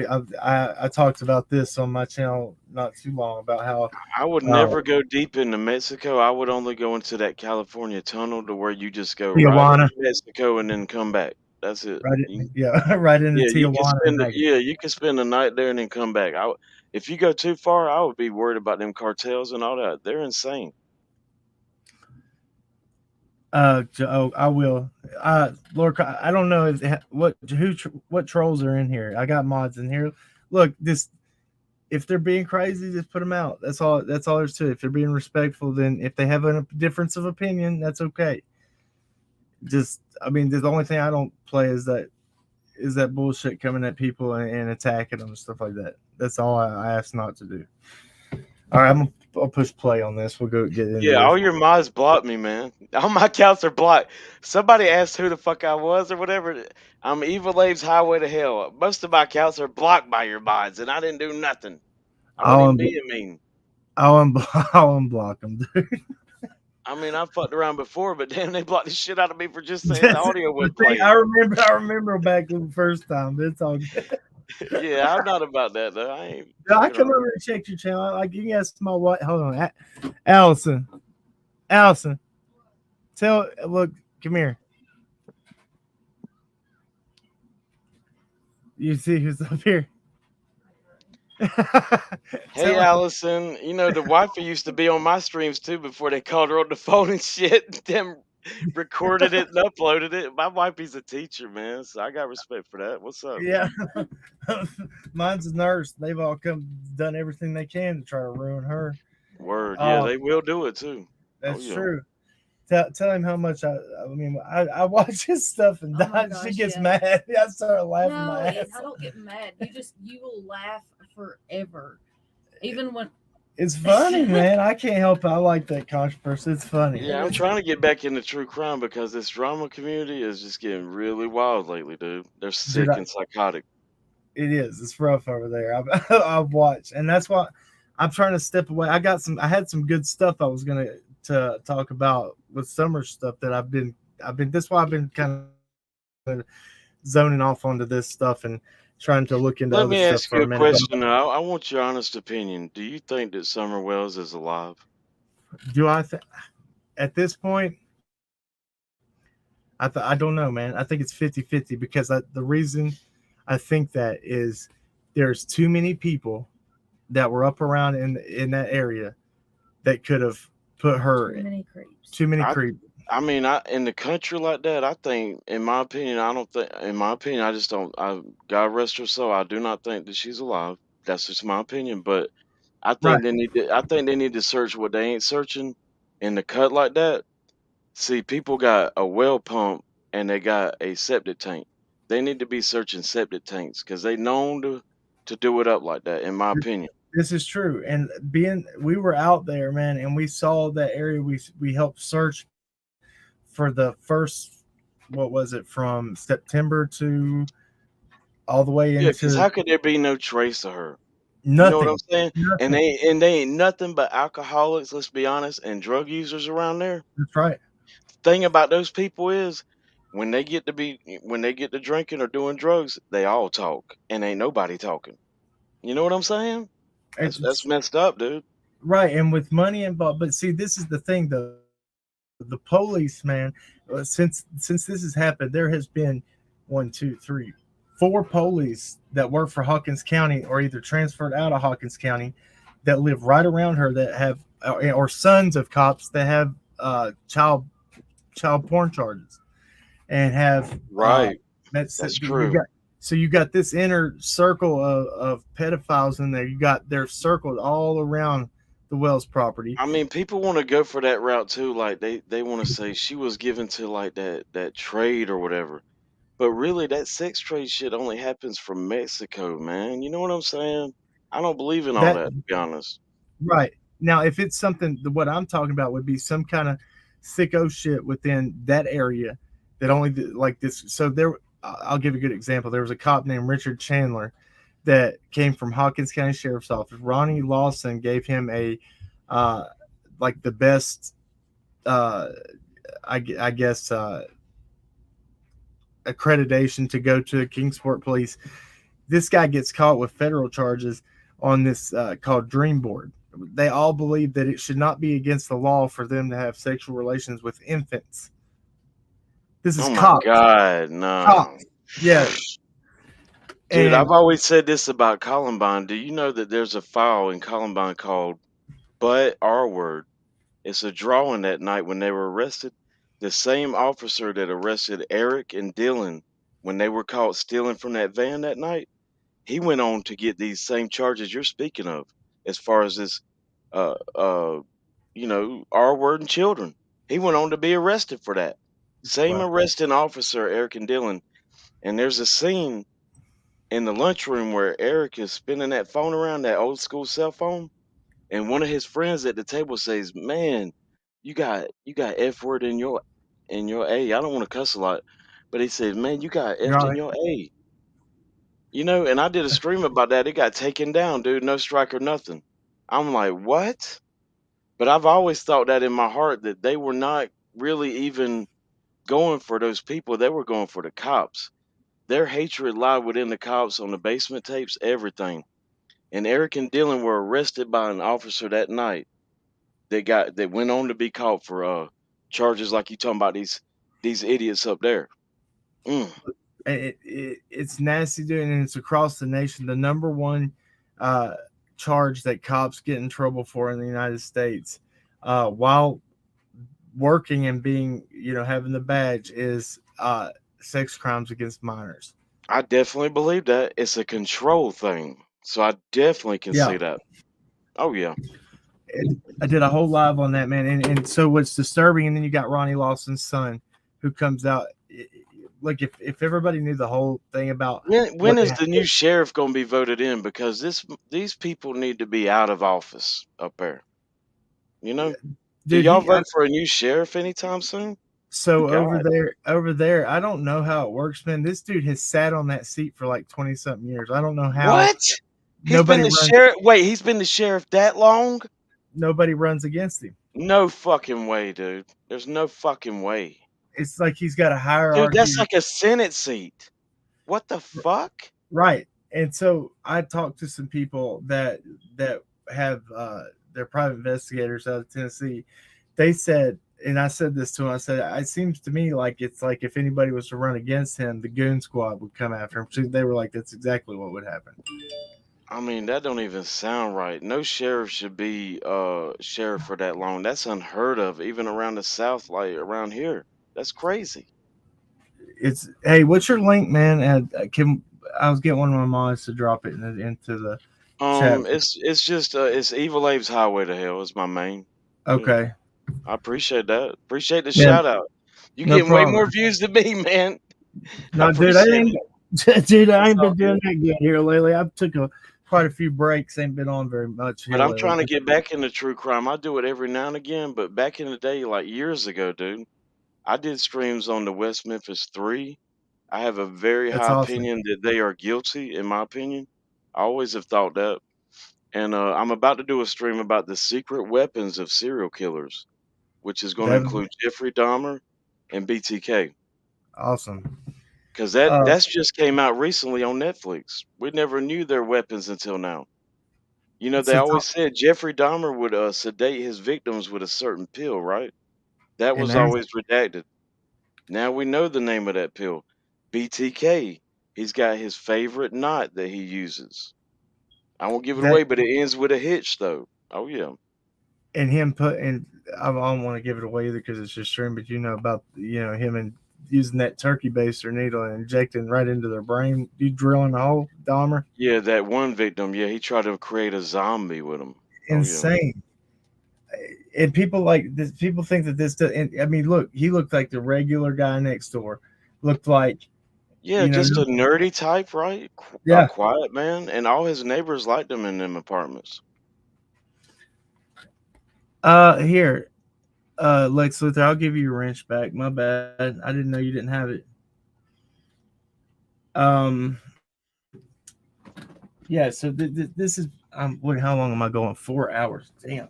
I talked about this on my channel not too long about how I would uh, never go deep into Mexico. I would only go into that California tunnel to where you just go right Tijuana, into Mexico and then come back. That's it. right? Yeah, right into Yeah, you can Tijuana and spend back. you can spend the night there and then come back. If you go too far, I would be worried about them cartels and all that. They're insane. I will. Lord, I don't know what trolls are in here. I got mods in here. Look, this if they're being crazy, just put them out. That's all. That's all there's to it. If they're being respectful, then if they have a difference of opinion, that's okay. Just, I mean, the only thing I don't play is that bullshit coming at people and attacking them and stuff like that. That's all I ask not to do. All right, I'll push play on this. We'll go get into Yeah, this. all your mods blocked me, man. All my accounts are blocked. Somebody asked who the fuck I was or whatever. I'm Evil Abe's Highway to Hell. Most of my accounts are blocked by your mods, and I didn't do nothing. I wasn't I'll, even unblo- being mean. I'll unblock them, dude. I mean, I fucked around before, but damn, they blocked the shit out of me for just saying the audio The wasn't thing, playing. I remember back the first time. It's all good. Yeah, I'm not about that though. I ain't I fucking come around. over and check your channel. Like you can ask my what? Hold on, Allison. Allison, look, come here. You see who's up here? Hey, Tell her. Allison, you know the wifey used to be on my streams too before they called her on the phone and shit. Them recorded it and uploaded it. My wifey's a teacher, man, so I got respect for that. What's up? Yeah, mine's a nurse. They've all done everything they can to try to ruin her. Word, yeah, they will do it too. Oh That's yeah. true. Tell him how much I watch his stuff and Oh my she gosh, gets yeah. mad. I start laughing No, my ass. I don't get mad. You will laugh forever, even when It's funny, man. I can't help it. I like that controversy. It's funny. Yeah, I'm trying to get back into true crime because this drama community is just getting really wild lately, dude. They're Dude, sick and psychotic. it is. It's rough over there. I've watched, and that's why I'm trying to step away. I had some good stuff I was gonna to talk about with summer stuff that I've been. That's why I've been kind of zoning off onto this stuff and trying to look into Let other me stuff ask for you a a minute. question now. I want your honest opinion. Do you think that Summer Wells is alive? Do I think at this point? I don't know, man. I think it's 50-50 because the reason I think that is there's too many people that were up around in that area that could have put her too many creeps. too many creeps. I mean, in the country like that, I think, in my opinion, I don't think, in my opinion, I just don't, God rest her soul, I do not think that she's alive. That's just my opinion. But Right. I think they need to search what they ain't searching in the cut like that. See, people got a well pump and they got a septic tank. They need to be searching septic tanks because they known to do it up like that, in my opinion. This is true. And we were out there, man, and we saw that area. We helped search for the first, what was it, from September to all the way Yeah, because into how could there be no trace of her? You know what I'm nothing. saying? And Nothing. they ain't nothing but alcoholics, let's be honest, and drug users around there. That's right. Thing about those people is when they get to drinking or doing drugs, they all talk and ain't nobody talking. You know what I'm saying? That's It's messed up, dude. right. And with money involved, but see, this is the thing, though. The police, man, since this has happened, there has been 4 police that work for Hawkins County or either transferred out of Hawkins County that live right around her that have or sons of cops that have child porn charges and have Right. that's That's you true. got so you got this inner circle of pedophiles in there. You got they're circled all around the Wells property. I mean, people want to go for that route too. Like they want to say she was given to like that trade or whatever. But really, that sex trade shit only happens from Mexico, man. You know what I'm saying? I don't believe in all That that, to be honest. Right. Now, if it's something, what I'm talking about would be some kind of sicko shit within that area that only like this. So I'll give a good example. There was a cop named Richard Chandler that came from Hawkins County Sheriff's Office. Ronnie Lawson gave him a like the best, I guess, accreditation to go to Kingsport Police. This guy gets caught with federal charges on this called Dream Board. They all believe that it should not be against the law for them to have sexual relations with infants. This is Oh my cops. God, no. Cops. Yeah. Dude, And I've always said this about Columbine. Do you know that there's a file in Columbine called But R Word? It's a drawing that night when they were arrested. The same officer that arrested Eric and Dylan when they were caught stealing from that van that night, he went on to get these same charges you're speaking of, as far as this, uh, uh, R word and children. He went on to be arrested for that. Same Wow. arresting officer, Eric and Dylan. And there's a scene in the lunchroom where Eric is spinning that phone around, that old school cell phone, and one of his friends at the table says, "Man, you got F word in your A." I don't want to cuss a lot, but he said, "Man, you got you're F on in it. your A." And I did a stream about that. It got taken down, dude. No strike or nothing. I'm like, what? But I've always thought that in my heart that they were not really even going for those people. They were going for the cops. Their hatred lied within the cops on the basement tapes, everything. And Eric and Dylan were arrested by an officer that night. That went on to be caught for charges like you talking about these idiots up there. Mm. It's nasty, dude, and it's across the nation. The number one uh, charge that cops get in trouble for in the United States, while working and being, having the badge, is sex crimes against minors. I definitely believe that it's a control thing. So I definitely can Yeah. see that. Oh yeah. I did a whole live on that, man. And so what's disturbing, and then you got Ronnie Lawson's son who comes out. Like, if everybody knew the whole thing about When what is the new sheriff going to be voted in? Because these people need to be out of office up there. Do dude, y'all vote for a new sheriff anytime soon? so God. over there, I don't know how it works, man. This dude has sat on that seat for like 20 something years. I don't know how. What? He's been the sheriff. Wait, he's been the sheriff that long? Nobody runs against him. No fucking way, dude. There's no fucking way. It's like he's got a Dude, hierarchy. that's like a Senate seat. What the fuck? Right. And so I talked to some people that have they're private investigators out of Tennessee. They said, and I said this to him, I said, it seems to me like it's like if anybody was to run against him, the goon squad would come after him. So they were like, that's exactly what would happen. I mean, that don't even sound right. No sheriff should be sheriff for that long. That's unheard of, even around the South, like around here. That's crazy. It's, hey, what's your link, man? And I was getting one of my mods to drop it into the chat. It's just it's Evil Abe's Highway to Hell is my main. Okay. I appreciate that. Appreciate the Yeah. shout out. You No getting way problem. more views than me, man. No, dude, I ain't been doing that good here lately. I've took quite a few breaks. Ain't been on very much here But I'm lately. trying to get back into true crime. I do it every now and again, but back in the day, like years ago, dude, I did streams on the West Memphis 3. I have a very That's high awesome. opinion that they are guilty, in my opinion. I always have thought that. And I'm about to do a stream about the secret weapons of serial killers, which is going to That'd include Jeffrey Dahmer and BTK. Awesome. Because that's just came out recently on Netflix. We never knew their weapons until now. They So always said Jeffrey Dahmer would sedate his victims with a certain pill, right? That And was there's always redacted. Now we know the name of that pill. BTK. He's got his favorite knot that he uses. I won't give it that, away, but it ends with a hitch, though. Oh yeah. and him putting. I don't want to give it away either because it's just stream. But about him and using that turkey baster needle and injecting right into their brain. You drilling a hole, Dahmer. Yeah, that one victim. Yeah, he tried to create a zombie with him. Insane. And people like this. People think that this. I mean, look, he looked like the regular guy next door. Looked like. Yeah, just a nerdy type, right? Yeah. A quiet man, and all his neighbors liked him in them apartments. Here, Lex Luthor, I'll give you your wrench back. My bad. I didn't know you didn't have it. Yeah. So this is wait, how long am I going? 4 hours. Damn.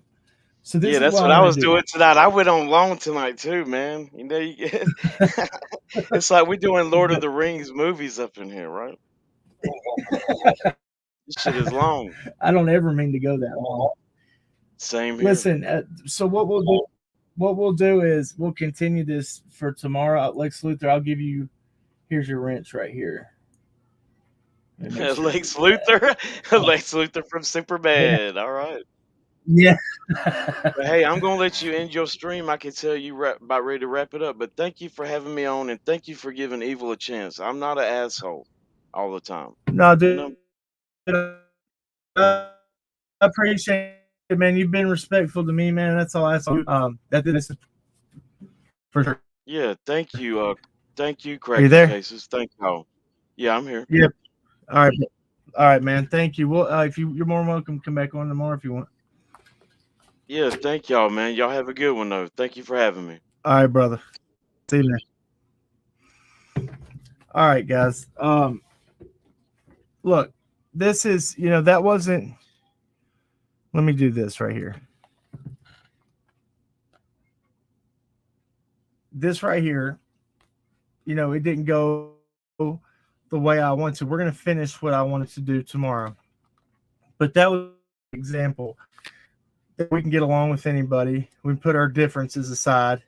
So this Yeah, is that's what what I I want was to do. doing tonight. I went on long tonight too, man. You know, you get it's like we're doing Lord of the Rings movies up in here, right? This shit is long. I don't ever mean to go that long. Same here. Listen, so what we'll do is we'll continue this for tomorrow. Lex Luthor, I'll give you. Here's your wrench right here. Let me make sure I Lex give you that. Luthor, Lex Luthor from Superbad. All right. Yeah. But hey, I'm gonna let you end your stream. I can tell you about ready to wrap it up. But thank you for having me on, and thank you for giving evil a chance. I'm not an asshole all the time. No, You dude. know. I appreciate it, man. You've been respectful to me, man. That's all I ask. That this is for sure. Yeah. Thank you. Thank you, Are you Cracking there? Cases. Thank y'all. Yeah, I'm here. Yep. All right. All right, man. Thank you. Well, if you're more than welcome, come back on tomorrow if you want. Yeah. Thank y'all, man. Y'all have a good one though. Thank you for having me. All right, brother. See you, man. All right, guys. Look, this is that wasn't. Let me do this right here. This right here, it didn't go the way I want to. We're gonna finish what I wanted to do tomorrow, but that was an example that we can get along with anybody. We put our differences aside.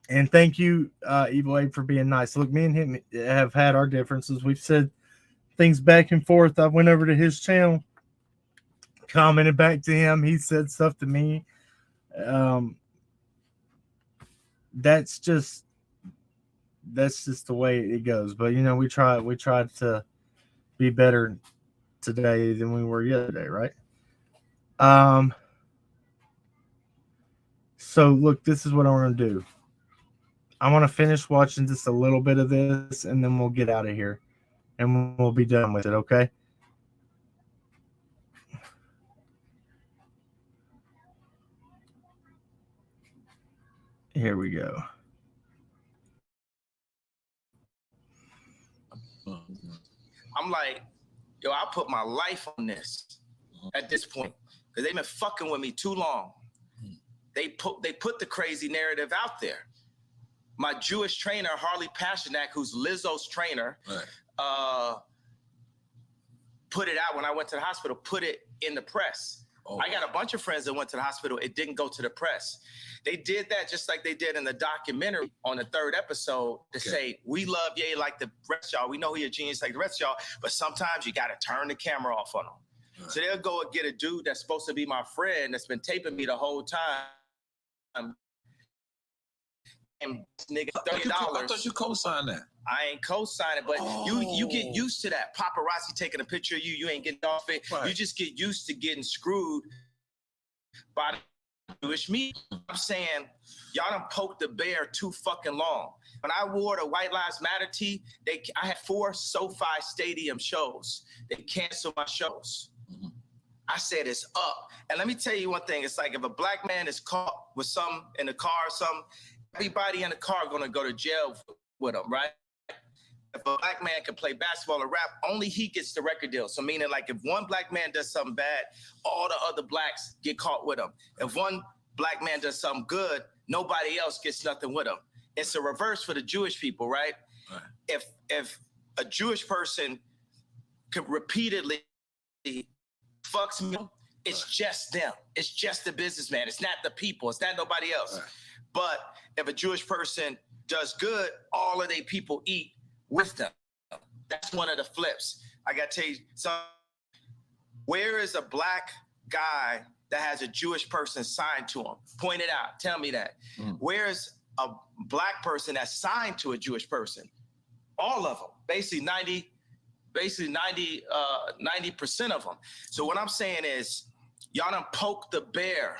And thank you, Evil Abe, for being nice. Look, me and him have had our differences. We've said things back and forth. I went over to his channel, commented back to him. He said stuff to me. That's just the way it goes. But we tried to be better today than we were yesterday, right? So look, this is what I want to do. I want to finish watching just a little bit of this, and then we'll get out of here, and we'll be done with it. Okay? Here we go. I'm like, yo, I put my life on this at this point because they've been fucking with me too long. They put the crazy narrative out there. My Jewish trainer, Harley Pasternak, who's Lizzo's trainer, put it out when I went to the hospital, put it in the press. Oh. I got a bunch of friends that went to the hospital. It didn't go to the press. They did that just like they did in the documentary on the 3rd episode to say, we love Ye like the rest of y'all. We know he a genius like the rest of y'all, but sometimes you got to turn the camera off on him. Right. So they'll go and get a dude that's supposed to be my friend that's been taping me the whole time. And nigga, $30. I thought you co-signed that. I ain't co-signing, but you get used to that. Paparazzi taking a picture of you, you ain't getting off it. Right. You just get used to getting screwed by the Jewish media. I'm saying, y'all done poked the bear too fucking long. When I wore the White Lives Matter tee, I had 4 SoFi Stadium shows. They canceled my shows. Mm-hmm. I said it's up. And let me tell you one thing. It's like if a black man is caught with something in the car or something, everybody in the car gonna go to jail with him, right? If a black man can play basketball or rap, only he gets the record deal. So meaning like if one black man does something bad, all the other blacks get caught with him. If one black man does something good, nobody else gets nothing with him. It's a reverse for the Jewish people, right? If a Jewish person could repeatedly fucks me, it's just them. It's just the businessman. It's not the people. It's not nobody else. But if a Jewish person does good, all of their people eat with them. That's one of the flips. I got to tell you something. Where is a black guy that has a Jewish person signed to him? Point it out. Tell me that. Where is a black person that's signed to a Jewish person? All of them. Basically 90% of them. So what I'm saying is, y'all done poked the bear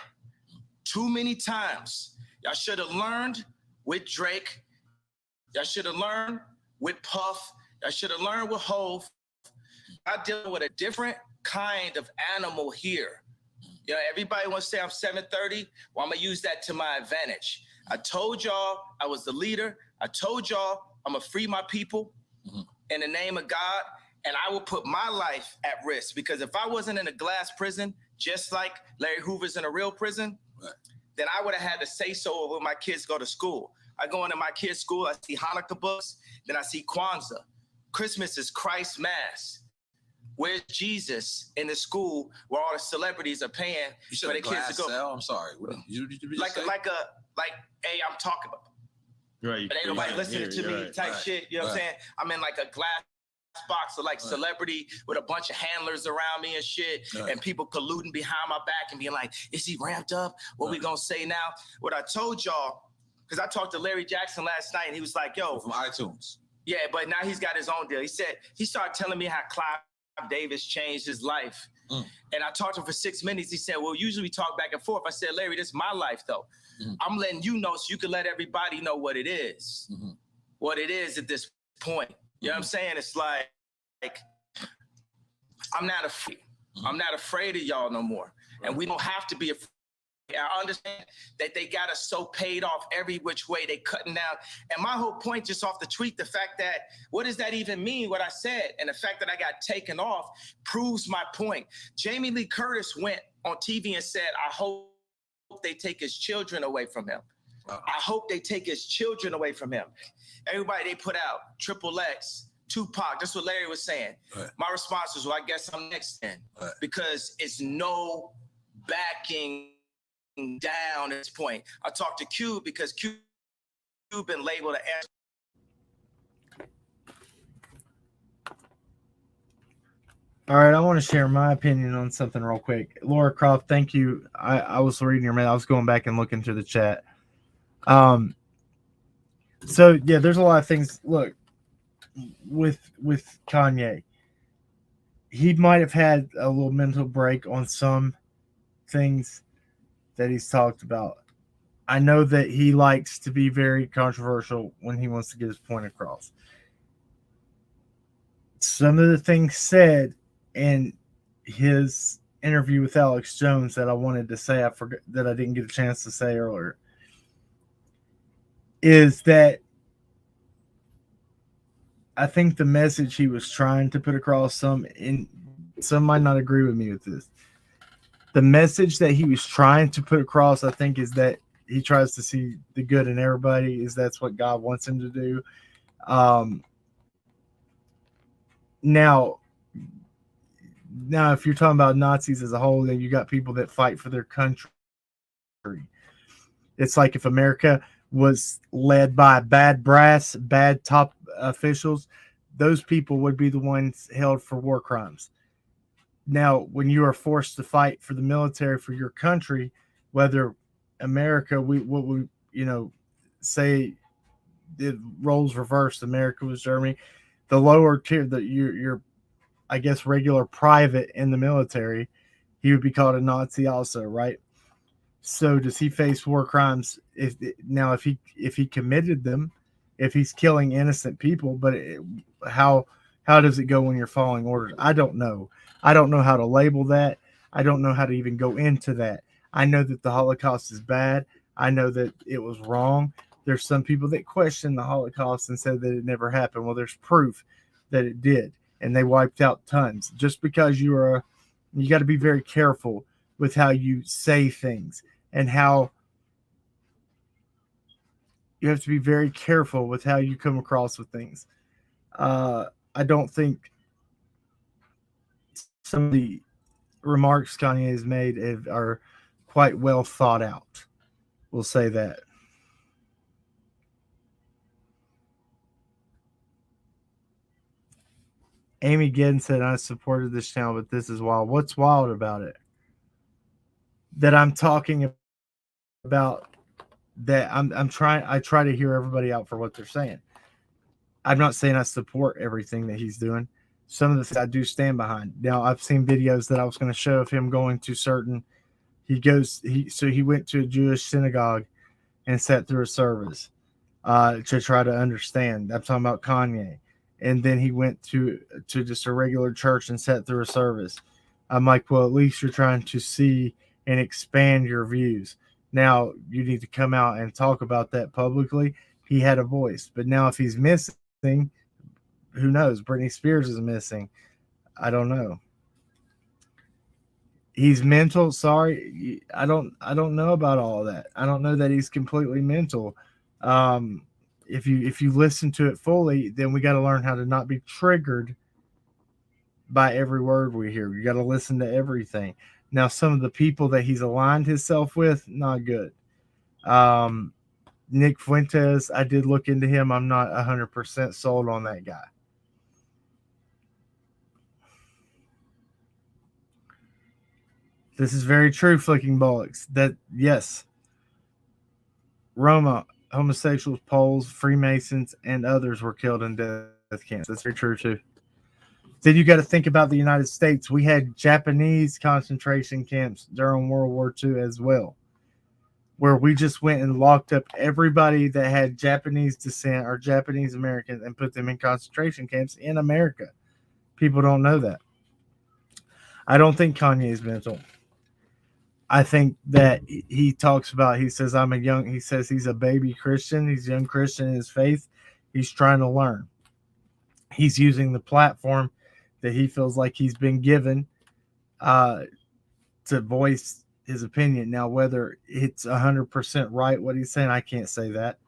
too many times. Y'all should have learned with Drake. Y'all should have learned with Puff. Y'all should have learned with Hove. I'm dealing with a different kind of animal here. You know, everybody wants to say I'm 730. Well, I'm going to use that to my advantage. I told y'all I was the leader. I told y'all I'm going to free my people in the name of God. And I will put my life at risk because if I wasn't in a glass prison, just like Larry Hoover's in a real prison, then I would have had to say so when my kids go to school. I go into my kids' school, I see Hanukkah books, then I see Kwanzaa. Christmas is Christ's Mass. Where's Jesus in the school where all the celebrities are paying for their kids to go? Cell? I'm sorry. What did you Like, hey, I'm talking about. Right. But ain't nobody listening to me type shit. You know what I'm saying? I'm in like a glass box of like celebrity with a bunch of handlers around me and shit, and people colluding behind my back and being like, is he ramped up? What we gonna say now? What I told y'all, because I talked to Larry Jackson last night and he was like, yo. From iTunes. Yeah, but now he's got his own deal. He started telling me how Clive Davis changed his life. And I talked to him for 6 minutes. He said, well, usually we talk back and forth. I said, Larry, this is my life though. I'm letting you know so you can let everybody know what it is. What it is at this point. You know what I'm saying? It's like I'm not afraid. I'm not afraid of y'all no more. And we don't have to be afraid. I understand that they got us so paid off every which way they cutting down. And my whole point just off the tweet, the fact that, what does that even mean, what I said? And the fact that I got taken off proves my point. Jamie Lee Curtis went on TV and said, I hope they take his children away from him. I hope they take his children away from him. Everybody they put out, Triple X, Tupac, that's what Larry was saying. My response was, well, I guess I'm next then. Because it's no backing down at this point. I talked to Q because Q been labeled an All right, I want to share my opinion on something real quick. Laura Croft, thank you. I was reading your mail. I was going back and looking through the chat. So yeah, there's a lot of things. Look, with Kanye, he might have had a little mental break on some things that he's talked about. I know that he likes to be very controversial when he wants to get his point across. Some of the things said in his interview with Alex Jones that I wanted to say, I forgot that I didn't get a chance to say earlier, is that I think the message he was trying to put across, some might not agree with me with this. The message that he was trying to put across, I think, is that he tries to see the good in everybody, is that's what God wants him to do. Now, if you're talking about Nazis as a whole, then you got people that fight for their country. It's like if America was led by bad brass, bad top officials, those people would be the ones held for war crimes. Now, when you are forced to fight for the military for your country, whether America, say the roles reversed, America was Germany, the lower tier, your I guess regular private in the military, he would be called a Nazi also, right? So does he face war crimes if he committed them, if he's killing innocent people? But how does it go when you're following orders? I don't know. I don't know how to label that. I don't know how to even go into that. I know that the Holocaust is bad. I know that it was wrong. There's some people that question the Holocaust and said that it never happened. Well, there's proof that it did, and they wiped out tons. Just because you got to be very careful with how you say things, and how you have to be very careful with how you come across with things. I don't think some of the remarks Kanye has made are quite well thought out. We'll say that. Amy Giddens said, I supported this channel, but this is wild. What's wild about it? That I'm talking about that I try to hear everybody out for what they're saying. I'm not saying I support everything that he's doing. Some of the things I do stand behind. Now, I've seen videos that I was going to show of him going to he went to a Jewish synagogue and sat through a service to try to understand. I'm talking about Kanye. And then he went to just a regular church and sat through a service. I'm like, well, at least you're trying to see and expand your views. Now you need to come out and talk about that publicly. He had a voice, but now if he's missing, who knows? Britney Spears is missing. I don't know. He's mental. Sorry, I don't know about all of that. I don't know that he's completely mental. Um, if you listen to it fully, then we got to learn how to not be triggered by every word we hear. You got to listen to everything. Now, some of the people that he's aligned himself with, not good. Um, Nick Fuentes, I did look into him. I'm not 100% sold on that guy. This is very true, Flicking Bullocks. That, yes, Roma, homosexuals, Poles, Freemasons, and others were killed in death camps. That's very true, too. Then you got to think about the United States. We had Japanese concentration camps during World War II as well, where we just went and locked up everybody that had Japanese descent or Japanese Americans and put them in concentration camps in America. People don't know that. I don't think Kanye is mental. I think that he talks about, he says he's a baby Christian. He's a young Christian in his faith. He's trying to learn. He's using the platform that he feels like he's been given to voice his opinion. Now, whether it's 100% right what he's saying, I can't say that.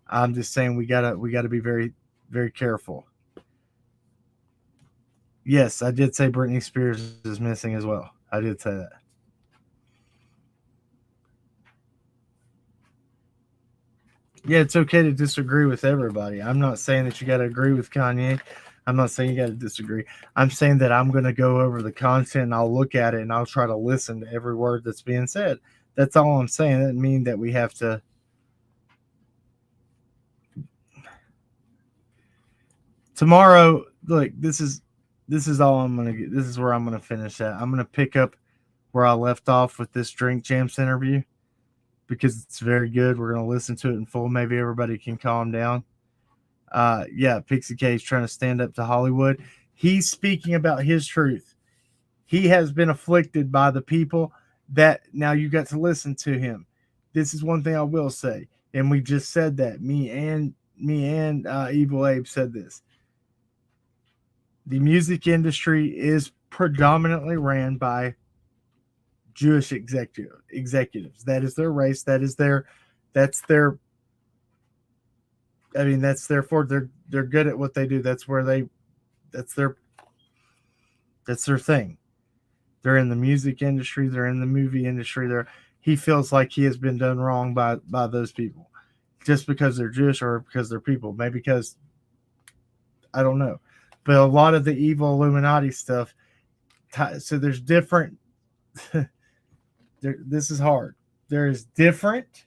I'm just saying we gotta be very, very careful. Yes, I did say Britney Spears is missing as well. I did say that. Yeah, it's okay to disagree with everybody. I'm not saying that you got to agree with Kanye. I'm not saying you got to disagree. I'm saying that I'm going to go over the content and I'll look at it and I'll try to listen to every word that's being said. That's all I'm saying. That doesn't mean that we have to. Tomorrow, look, this is all I'm going to get. This is where I'm going to finish at. I'm going to pick up where I left off with this Drink Champs interview, because it's very good. We're going to listen to it in full. Maybe everybody can calm down. Yeah, Pixie K is trying to stand up to Hollywood. He's speaking about his truth. He has been afflicted by the people that now you got to listen to him. This is one thing I will say, and we just said that. Me and Evil Abe said this. The music industry is predominantly ran by Jewish executives. That is their race. That's their they're good at what they do. That's their thing. They're in the music industry, they're in the movie industry. He feels like he has been done wrong by those people. Just because they're Jewish or because they're people. Maybe because I don't know. But a lot of the evil Illuminati stuff, so there's different this is hard. There is different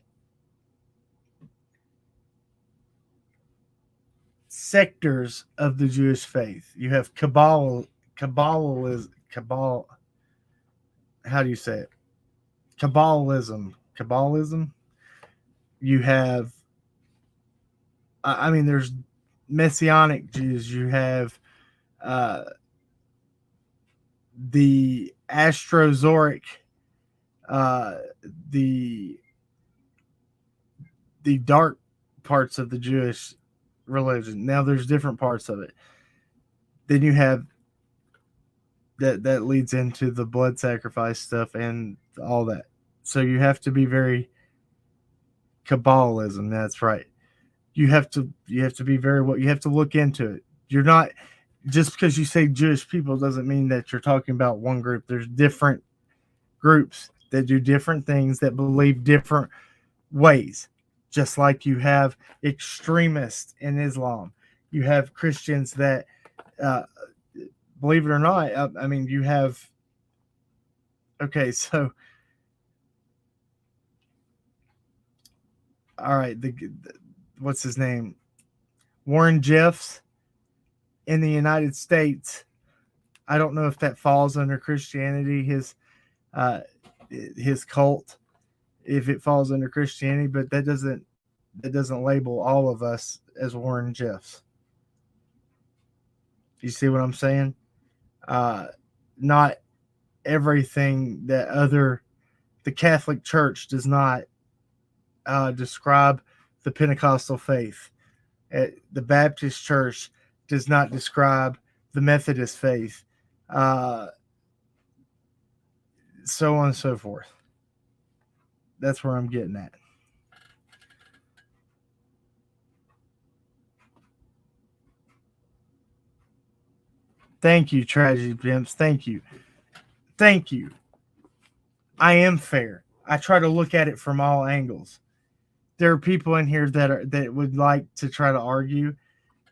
sectors of the Jewish faith. You have Cabal. How do you say it? Kabbalism. You have, there's Messianic Jews. You have the Astrozoric, the dark parts of the Jewish religion. Now there's different parts of it. Then you have that leads into the blood sacrifice stuff and all that. So you have to be very Kabbalism. That's right. You have to be very you have to look into it. You're not, just because you say Jewish people doesn't mean that you're talking about one group. There's different groups that do different things, that believe different ways. Just like you have extremists in Islam. You have Christians that believe it or not, you have. Okay, so all right, what's his name? Warren Jeffs in the United States. I don't know if that falls under Christianity. His cult, if it falls under Christianity, but that doesn't label all of us as Warren Jeffs. You see what I'm saying? Not everything that the Catholic Church does not describe the Pentecostal faith. The Baptist Church does not describe the Methodist faith, so on and so forth. That's where I'm getting at. Thank you, Tragedy Pimps. Thank you. Thank you. I am fair. I try to look at it from all angles. There are people in here that would like to try to argue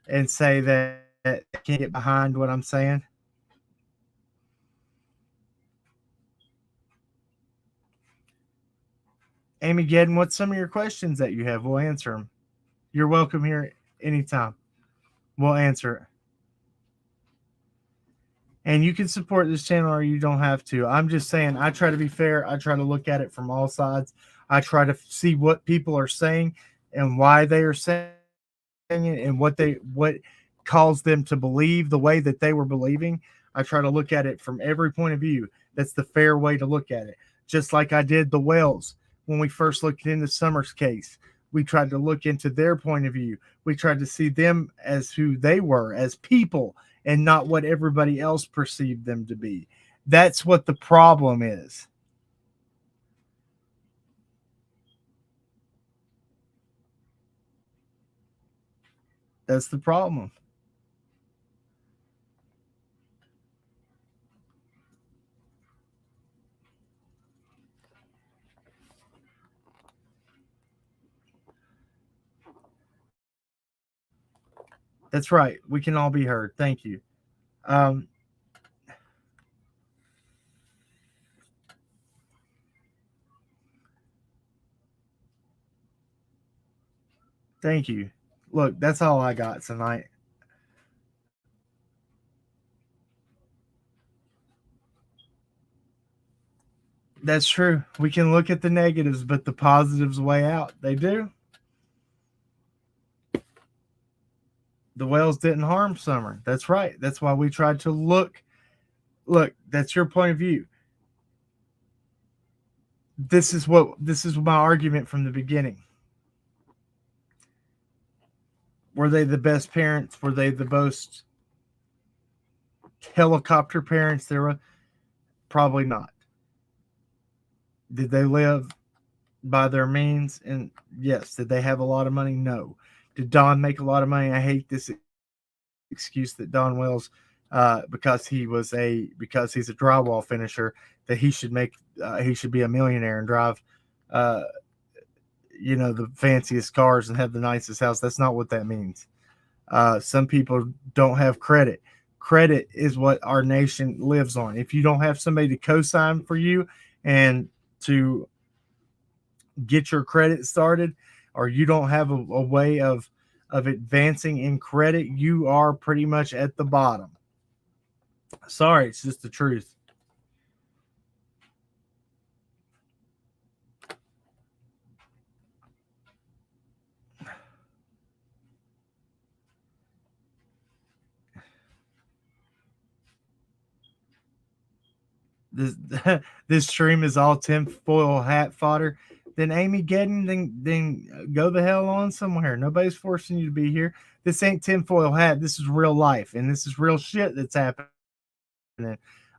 and say that I can't get behind what I'm saying. Amy Gedden, what's some of your questions that you have? We'll answer them. You're welcome here anytime. We'll answer it. And you can support this channel or you don't have to. I'm just saying I try to be fair. I try to look at it from all sides. I try to see what people are saying and why they are saying it and what caused them to believe the way that they were believing. I try to look at it from every point of view. That's the fair way to look at it. Just like I did the Wells when we first looked into Summer's case. We tried to look into their point of view. We tried to see them as who they were, as people, and not what everybody else perceived them to be. That's what the problem is. That's the problem. That's right. We can all be heard. Thank you. Thank you. Look, that's all I got tonight. That's true. We can look at the negatives, but the positives weigh out. They do. The Wells didn't harm Summer. That's right. That's why we tried to look. Look, that's your point of view. This is my argument from the beginning. Were they the best parents? Were they the most helicopter parents there were? Probably not. Did they live by their means? And yes. Did they have a lot of money? No. Did Don make a lot of money? I hate this excuse that Don Wells, because he's a drywall finisher, that he should be a millionaire and drive the fanciest cars and have the nicest house. That's not what that means. Some people don't have credit. Credit is what our nation lives on. If you don't have somebody to co-sign for you and to get your credit started, or you don't have a way of advancing in credit, you are pretty much at the bottom. Sorry, it's just the truth. This stream is all tinfoil hat fodder. Then Amy Gedden, then go the hell on somewhere. Nobody's forcing you to be here. This ain't tinfoil hat. This is real life, and this is real shit that's happening.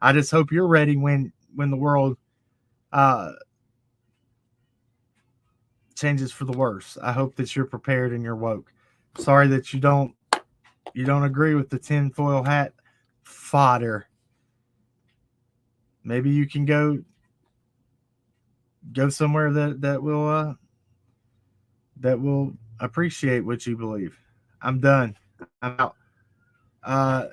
I just hope you're ready when the world changes for the worse. I hope that you're prepared and you're woke. Sorry that you don't agree with the tinfoil hat fodder. Maybe you can go somewhere that will appreciate what you believe. I'm done. I'm out.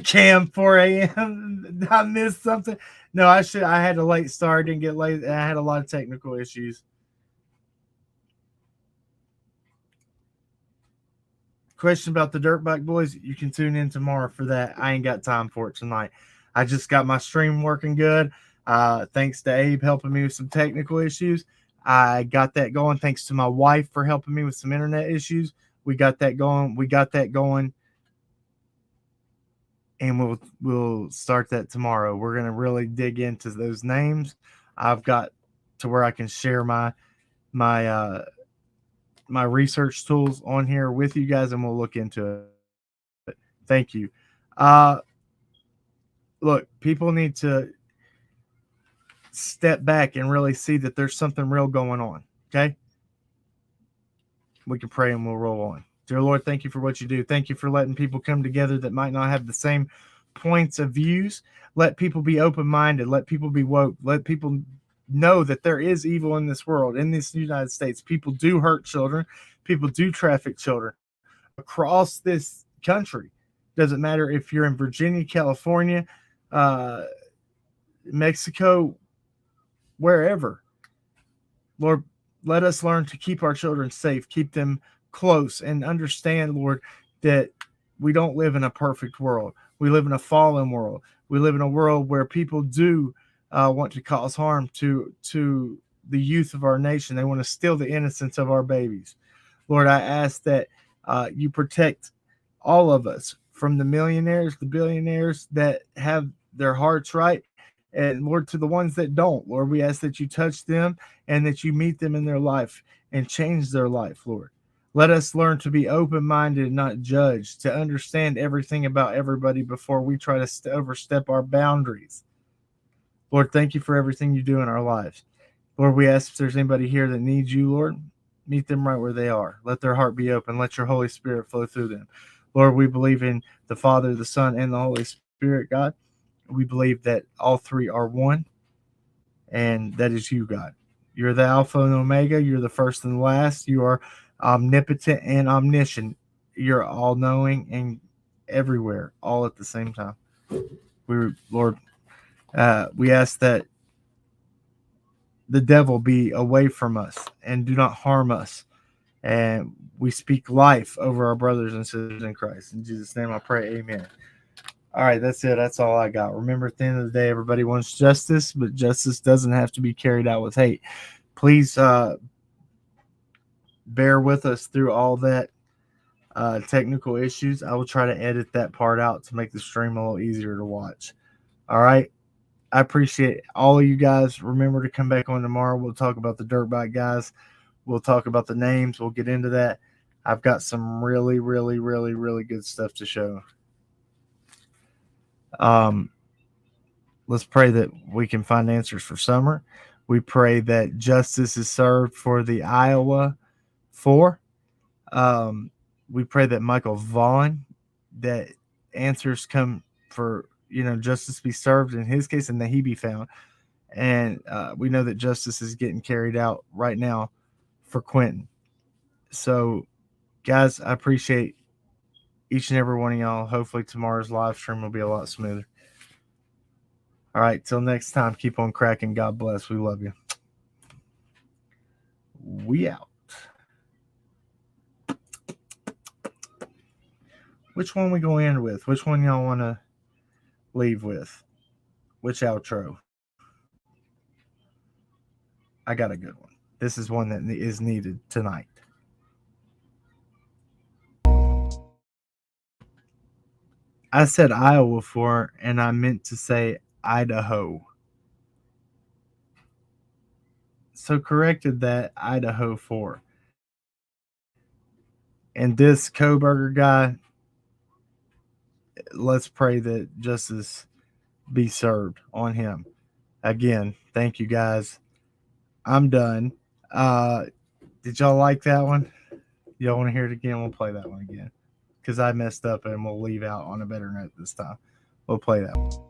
Cam, 4 a.m. I missed something. No, I had a late start. Didn't get late. I had a lot of technical issues. Question about the Dirt Bike Boys. You can tune in tomorrow for that. I ain't got time for it tonight. I just got my stream working good. Thanks to Abe helping me with some technical issues. I got that going. Thanks to my wife for helping me with some internet issues. We got that going. And we'll start that tomorrow. We're gonna really dig into those names. I've got to where I can share my research tools on here with you guys, and we'll look into it. Thank you. Look, people need to step back and really see that there's something real going on. Okay? We can pray and we'll roll on. Dear Lord, thank you for what you do. Thank you for letting people come together that might not have the same points of views. Let people be open-minded. Let people be woke. Let people know that there is evil in this world, in this United States. People do hurt children. People do traffic children across this country. Doesn't matter if you're in Virginia, California, Mexico, wherever. Lord, let us learn to keep our children safe, keep them close, and understand, Lord, that we don't live in a perfect world. We live in a fallen world. We live in a world where people do want to cause harm to the youth of our nation. They want to steal the innocence of our babies. Lord, I ask that you protect all of us, from the millionaires, the billionaires that have their hearts right, and Lord, to the ones that don't. Lord, we ask that you touch them and that you meet them in their life and change their life, Lord. Let us learn to be open-minded and not judge, to understand everything about everybody before we try to overstep our boundaries. Lord, thank you for everything you do in our lives. Lord, we ask if there's anybody here that needs you, Lord, meet them right where they are. Let their heart be open. Let your Holy Spirit flow through them. Lord, we believe in the Father, the Son, and the Holy Spirit, God. We believe that all three are one, and that is you, God. You're the Alpha and Omega. You're the first and the last. You are omnipotent and omniscient. You're all-knowing and everywhere, all at the same time. Lord, we ask that the devil be away from us and do not harm us. And we speak life over our brothers and sisters in Christ. In Jesus' name I pray, amen. All right, that's it. That's all I got. Remember, at the end of the day, everybody wants justice, but justice doesn't have to be carried out with hate. Please bear with us through all that technical issues. I will try to edit that part out to make the stream a little easier to watch. All right. I appreciate all of you guys. Remember to come back on tomorrow. We'll talk about the dirt bike guys. We'll talk about the names. We'll get into that. I've got some really, really, really, really good stuff to show. Let's pray that we can find answers for Summer. We pray that justice is served for the Iowa 4. We pray that Michael Vaughn, that answers come for, justice be served in his case and that he be found. And we know that justice is getting carried out right now for Quentin. So, guys, I appreciate each and every one of y'all. Hopefully tomorrow's live stream will be a lot smoother. All right, till next time, keep on cracking. God bless. We love you. We out. Which one we go in with? Which one y'all want to leave with? Which outro? I got a good one. This is one that is needed tonight. I said Iowa before, and I meant to say Idaho. So corrected that, Idaho 4. And this Koberger guy, let's pray that justice be served on him. Again, thank you guys. I'm done. Did y'all like that one? Y'all want to hear it again? We'll play that one again. Because I messed up and we'll leave out on a better note this time. We'll play that one.